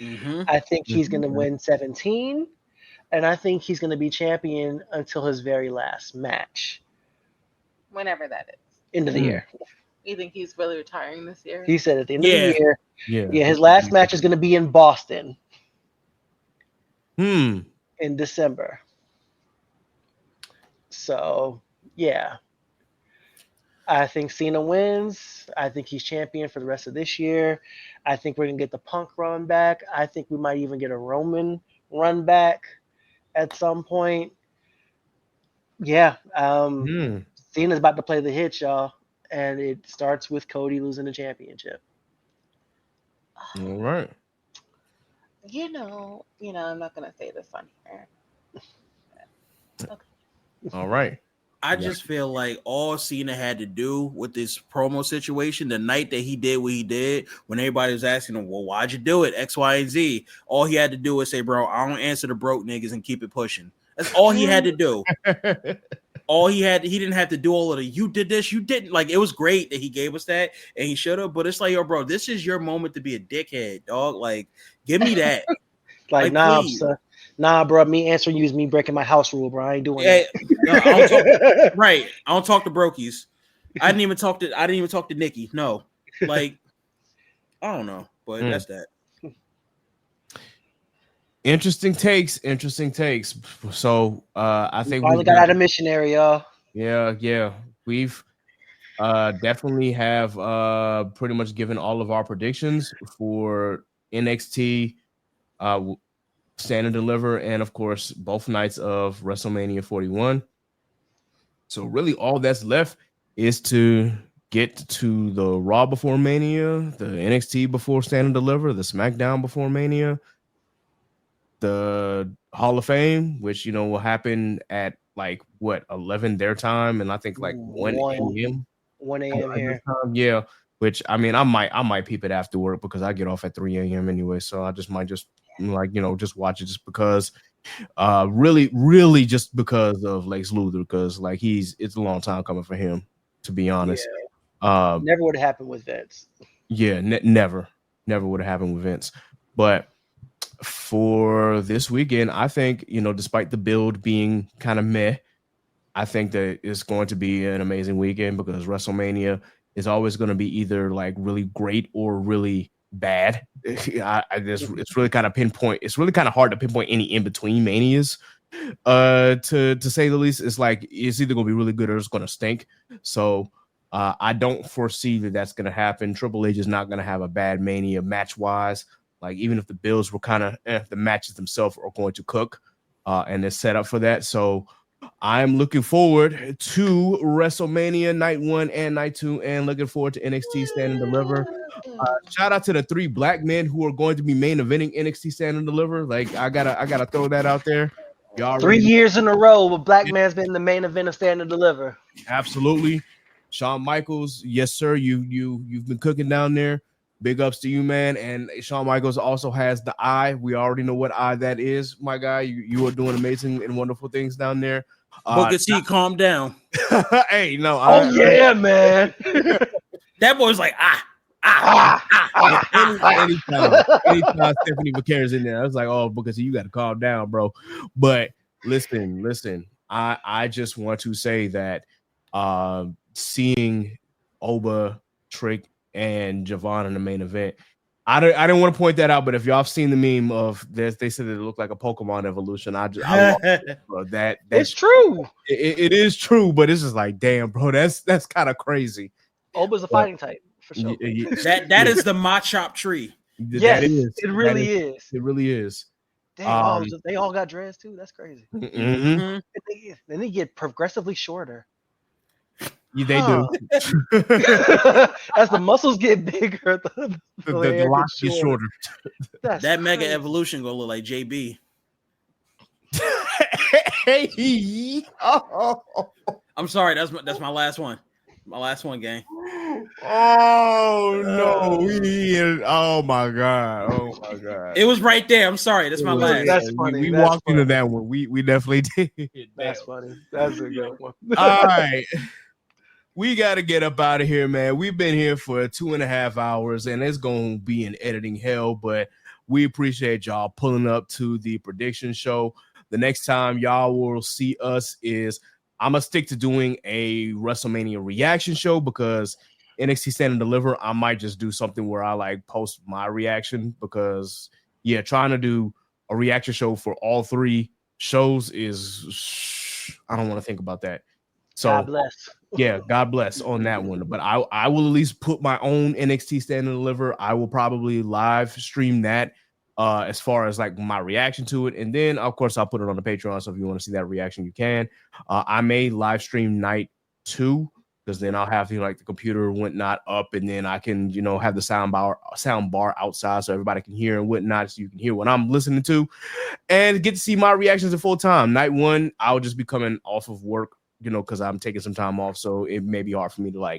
Mm-hmm. I think he's going to win 17, and I think he's going to be champion until his very last match. Whenever that is. End of the year. You think he's really retiring this year? He said at the end of the year. Yeah. His last match is going to be in Boston. In December. So, yeah. I think Cena wins. I think he's champion for the rest of this year. I think we're going to get the Punk run back. I think we might even get a Roman run back at some point. Yeah. Cena's about to play the hit, y'all. And it starts with Cody losing the championship. All right. You know, I'm not going to say this on here. Okay. All right. I just feel like all Cena had to do with this promo situation, the night that he did what he did, when everybody was asking him, well, why'd you do it? X, Y, and Z. All he had to do was say, bro, I don't answer the broke niggas and keep it pushing. That's all he had to do. He didn't have to do all of the, you did this, you didn't. Like, it was great that he gave us that, and he should have, but it's like, yo, bro, this is your moment to be a dickhead, dog. Like, give me that. Like, nah, bro, me answering you is me breaking my house rule, bro. I ain't doing that. No, I don't talk to brokies. I didn't even talk to Nikki. No. Like, I don't know, but that's that. Interesting takes. So I think we finally got out of missionary, y'all. Yeah. We've definitely have pretty much given all of our predictions for NXT Stand and Deliver, and of course both nights of WrestleMania 41. So really all that's left is to get to the Raw before Mania, the NXT before Stand and Deliver, the SmackDown before Mania, the Hall of Fame, which will happen at 11 their time, and I think 1 a.m. 1 a.m. here. Yeah, which I mean I might peep it after work because I get off at 3 a.m. anyway, so I might just watch it just because really just because of Lex Luthor, because it's a long time coming for him, to be honest. Never would have happened with Vince. Yeah, never would have happened with Vince. But for this weekend, I think, despite the build being kind of meh, I think that it's going to be an amazing weekend because WrestleMania is always going to be either really great or really bad. It's really kind of pinpoint. It's really kind of hard to pinpoint any in between manias. To say the least, it's it's either going to be really good or it's going to stink. So I don't foresee that that's going to happen. Triple H is not going to have a bad Mania match wise. Even if the bills were kind of the matches themselves are going to cook, and they're set up for that. So I'm looking forward to WrestleMania night 1 and night 2, and looking forward to NXT Stand and Deliver. Shout out to the 3 black men who are going to be main eventing NXT Stand and Deliver. I gotta throw that out there. Y'all 3 years in a row with black man's been the main event of Stand and Deliver. Absolutely. Shawn Michaels, yes sir, you've been cooking down there. Big ups to you, man. And Shawn Michaels also has the eye. We already know what eye that is, my guy. You are doing amazing and wonderful things down there. Booker T, calm down. Hey, no. Man. That boy's like, anytime Stephanie McCarron's in there, I was like, oh, Booker T, you got to calm down, bro. But listen. I just want to say that seeing Oba, Trick, and Javon in the main event, I didn't want to point that out, but if y'all have seen the meme of this, they said that it looked like a Pokemon evolution. I bro, that's it's true. It is true, but it's just damn, bro, that's kind of crazy. Oba's a fighting type for sure. That is the Machop tree. Yes, it really is. It really is. Damn, they all got dreads too. That's crazy. Mm-hmm. Then they get progressively shorter. Yeah, they do. As the muscles get bigger, the locks get shorter. That mega evolution gonna look like JB. Hey, I'm sorry. That's my last one. My last one, gang. Oh no! Oh my god! It was right there. I'm sorry. That's my last. That's funny. We walked into that one. We definitely did. That's funny. That's a good one. All right. we got to get up out of here, man. We've been here for 2.5 hours, and it's going to be an editing hell, but we appreciate y'all pulling up to the prediction show. The next time y'all will see us is I'm going to stick to doing a WrestleMania reaction show because NXT Stand and Deliver, I might just do something where I like post my reaction because, yeah, trying to do a reaction show for all three shows is, I don't want to think about that. So, God bless. Yeah, God bless on that one. But I will at least put my own NXT Stand and Deliver. I will probably live stream that as far as like my reaction to it. And then, of course, I'll put it on the Patreon. So if you want to see that reaction, you can. I may live stream night 2 because then I'll have like the computer and whatnot up, and then I can, have the sound bar outside so everybody can hear and whatnot, so you can hear what I'm listening to and get to see my reactions in full time. Night 1, I'll just be coming off of work, because I'm taking some time off, so it may be hard for me to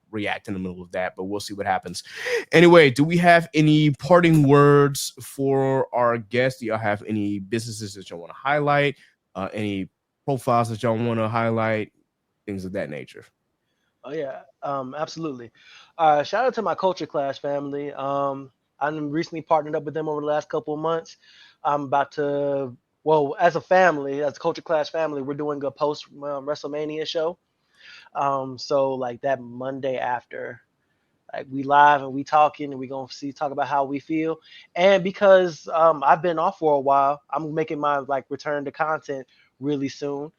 react in the middle of that, but we'll see what happens. Anyway, do we have any parting words for our guests? Do y'all have any businesses that y'all want to highlight? Any profiles that y'all want to highlight? Things of that nature. Oh yeah, absolutely. Shout out to my Culture Clash family. I recently partnered up with them over the last couple of months. I'm about to, as a family, as a Culture Clash family, we're doing a post WrestleMania show. So like that Monday after, like we live and we talking and we gonna talk about how we feel. And because I've been off for a while, I'm making my return to content really soon.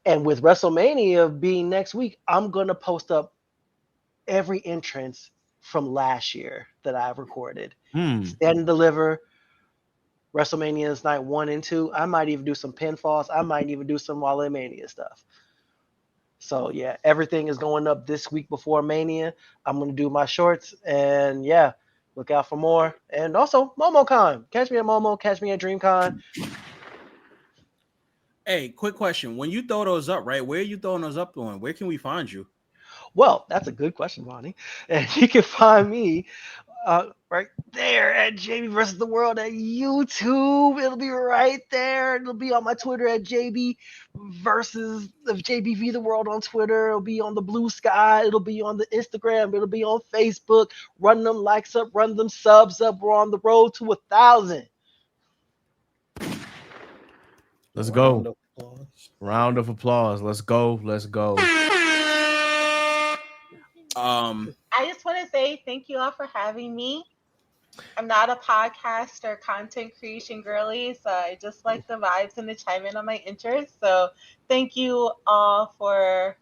And with WrestleMania being next week, I'm going to post up every entrance from last year that I've recorded. Stand and Deliver, WrestleMania's night 1 and 2. I might even do some pinfalls. I might even do some Wale Mania stuff. So, yeah, everything is going up this week before Mania. I'm going to do my shorts. And, yeah, look out for more. And also, MomoCon. Catch me at Momo. Catch me at DreamCon. Hey, quick question. When you throw those up, right, where are you throwing those up on? Where can we find you? Well, that's a good question, Vonny. And you can find me right there at JBVersustheWorld at YouTube. It'll be right there. It'll be on my Twitter at JBVersustheWorld on Twitter. It'll be on the Blue Sky. It'll be on the Instagram. It'll be on Facebook. Run them likes up. Run them subs up. We're on the road to 1,000. Let's go. Round of applause. Let's go. I just want to say thank you all for having me. I'm not a podcast or content creation girly, so I just like the vibes and to chime in on my interests. So thank you all for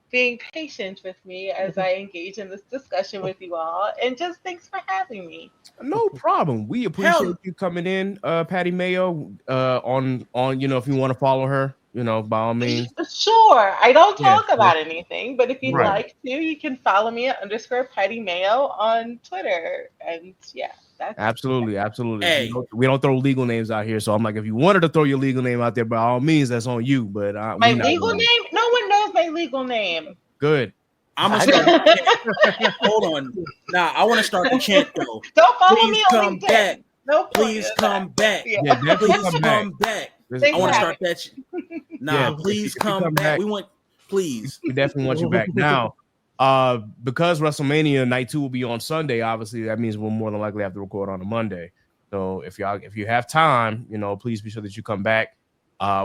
being patient with me as I engage in this discussion with you all. And just thanks for having me. No problem. We appreciate you coming in, Patti Mayo. On if you want to follow her, by all means. Sure. I don't talk about anything, but if you'd like to, you can follow me at _Patti Mayo on Twitter. And yeah, that's absolutely. Hey. We don't throw legal names out here, so I'm like, if you wanted to throw your legal name out there, by all means, that's on you. But my legal name? No one knows my legal name. Good. I'm gonna start. Hold on. Nah, I want to start the chant though. Don't follow Please me come on LinkedIn. back. No, please come back. Yeah, definitely please come back. I want to start that. Please come back. We want. Please. We definitely want you back now. Because WrestleMania night 2 will be on Sunday. Obviously, that means we'll more than likely have to record on a Monday. So if you have time, please be sure that you come back.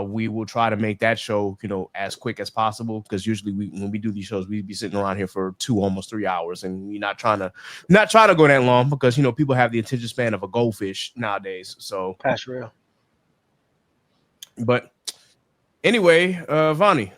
We will try to make that show, as quick as possible, because usually when we do these shows, we be sitting around here for 2, almost 3 hours, and we're not trying to go that long because people have the attention span of a goldfish nowadays. So that's real. But anyway, Vonny.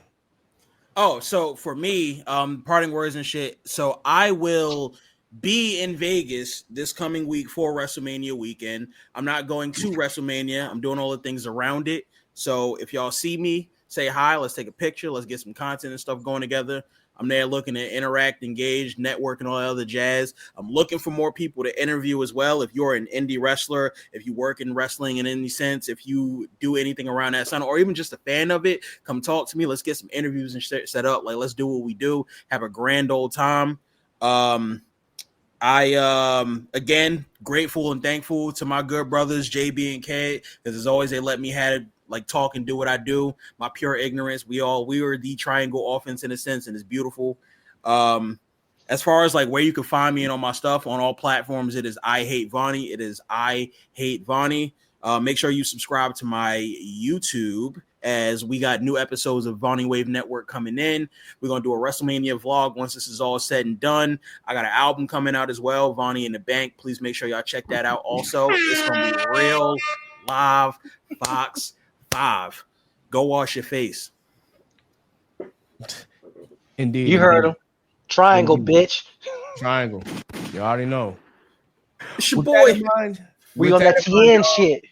Oh, so for me, parting words and shit. So I will be in Vegas this coming week for WrestleMania weekend. I'm not going to WrestleMania. I'm doing all the things around it. So if y'all see me, say hi. Let's take a picture. Let's get some content and stuff going together. I'm there looking to interact, engage, network, and all that other jazz. I'm looking for more people to interview as well. If you're an indie wrestler, if you work in wrestling in any sense, if you do anything around that sound, or even just a fan of it, come talk to me. Let's get some interviews and set up. Let's do what we do. Have a grand old time. Again, grateful and thankful to my good brothers, JB and K, because as always, they let me have like talk and do what I do. My pure ignorance. We are the triangle offense in a sense, and it's beautiful. As far as like where you can find me and all my stuff on all platforms, it is I Hate Vonny. It is I Hate Vonny. Make sure you subscribe to my YouTube, as we got new episodes of Vonny Wave Network coming in. We're going to do a WrestleMania vlog once this is all said and done. I got an album coming out as well, Vonny in the Bank. Please make sure y'all check that out also. It's going to be real live Fox 5. Go wash your face. Indeed. You heard him. Triangle, bitch. Triangle. You already know. It's your boy. We on that TN shit.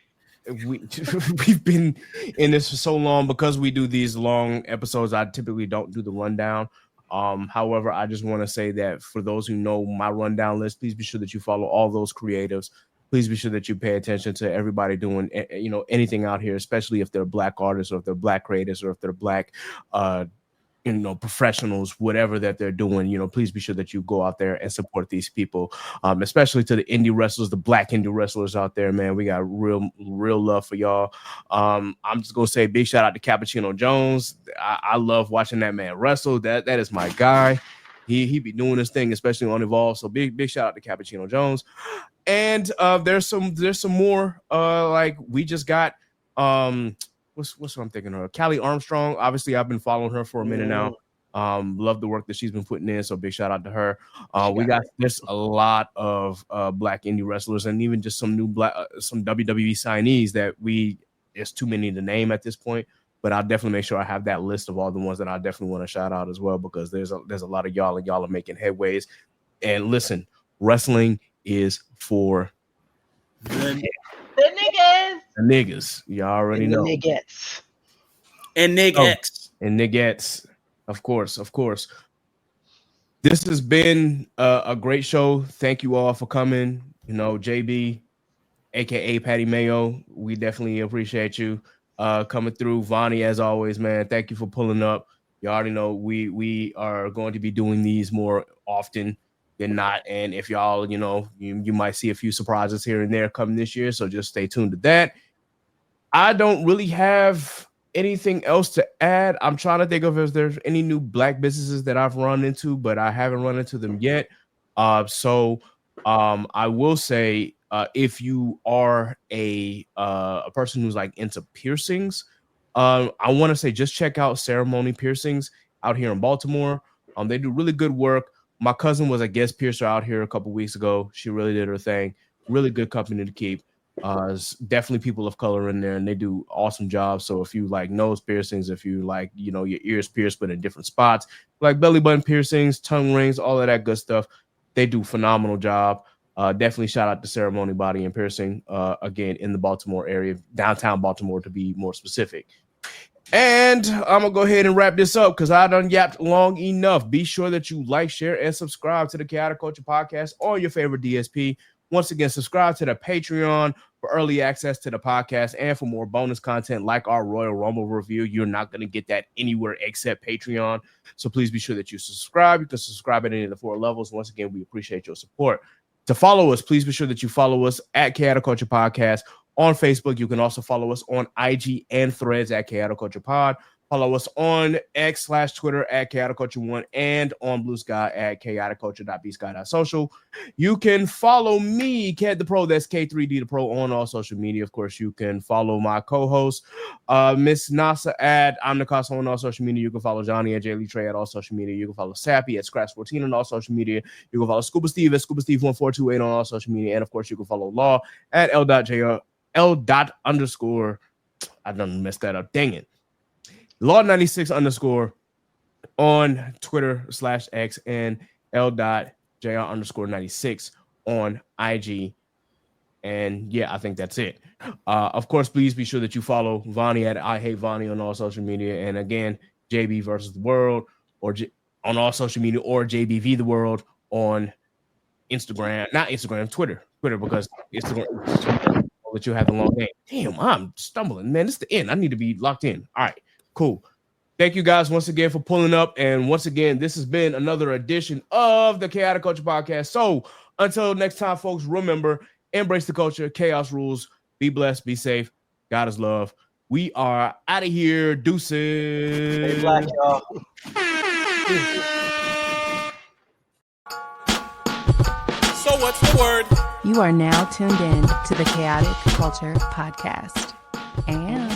We've been in this for so long because we do these long episodes. I typically don't do the rundown. However, I just want to say that for those who know my rundown list, please be sure that you follow all those creatives. Please be sure that you pay attention to everybody doing, anything out here, especially if they're Black artists or if they're Black creators or if they're Black, professionals, whatever that they're doing. Please be sure that you go out there and support these people, especially to the indie wrestlers, the Black indie wrestlers out there, man. We got real love for y'all. I'm just gonna say big shout out to Cappuccino Jones. I love watching that man wrestle. That is my guy. He be doing his thing, especially on Evolve. So big shout out to Cappuccino Jones. And there's some more. Like we just got what's what I'm thinking of? Callie Armstrong. Obviously, I've been following her for a minute now. Love the work that she's been putting in. So big shout out to her. There's a lot of Black indie wrestlers and even just some new some WWE signees that it's too many to name at this point. But I'll definitely make sure I have that list of all the ones that I definitely want to shout out as well, because there's a lot of y'all, and y'all are making headways. And listen, wrestling is for The niggas. the niggas. You already know. Niggas. And niggas. And niggas. Of course. This has been a great show. Thank you all for coming. JB, aka Patti Mayo, we definitely appreciate you coming through. Vonny, as always, man, thank you for pulling up. You already know we are going to be doing these more often than not. And if y'all, you might see a few surprises here and there coming this year. So just stay tuned to that. I don't really have anything else to add. I'm trying to think of if there's any new Black businesses that I've run into, but I haven't run into them yet. So I will say, if you are a person who's like into piercings, I want to say just check out Ceremony Piercings out here in Baltimore. They do really good work. My cousin was a guest piercer out here a couple weeks ago. She really did her thing. Really good company to keep. Definitely people of color in there, and they do awesome jobs. So if you like nose piercings, if you like, your ears pierced but in different spots, like belly button piercings, tongue rings, all of that good stuff, they do phenomenal job. Definitely shout out to Ceremony Body and Piercing, again, in the Baltimore area, downtown Baltimore to be more specific. And I'm going to go ahead and wrap this up because I done yapped long enough. Be sure that you like, share, and subscribe to the Chaotic Culture Podcast on your favorite DSP. Once again, subscribe to the Patreon for early access to the podcast and for more bonus content like our Royal Rumble review. You're not going to get that anywhere except Patreon. So please be sure that you subscribe. You can subscribe at any of the 4 levels. Once again, we appreciate your support. To follow us, please be sure that you follow us at Chaotic Culture Podcast on Facebook. You can also follow us on IG and Threads at Chaotic Culture Pod. Follow us on X/Twitter at Chaotic Culture 1 and on Blue Sky at chaoticculture.bsky.social. You can follow me, Ked the Pro, that's K3D the Pro, on all social media. Of course, you can follow my co-host, Miss Nasa at I'm the Casa on all social media. You can follow Johnny at Lee Trey at all social media. You can follow Sappy at Scratch14 on all social media. You can follow Scuba Steve at Scuba Steve 1428 on all social media. And of course, you can follow Law at L.underscore. I done messed that up. Dang it. Law96_ on Twitter /X and L.JR_96 on IG. And yeah, I think that's it. Of course, please be sure that you follow Vonny at I Hate Vonny on all social media. And again, JBVersustheWorld on all social media, or JBVersustheWorld on Instagram, not Instagram, Twitter, because Instagram that you have the long name. Damn, I'm stumbling, man. It's the end. I need to be locked in. All right. Cool. Thank you guys once again for pulling up. And once again, this has been another edition of the Chaotic Culture Podcast. So until next time, folks, remember, embrace the culture, chaos rules, be blessed, be safe. God is love. We are out of here. Deuces. Stay black, y'all. So what's the word? You are now tuned in to the Chaotic Culture Podcast. And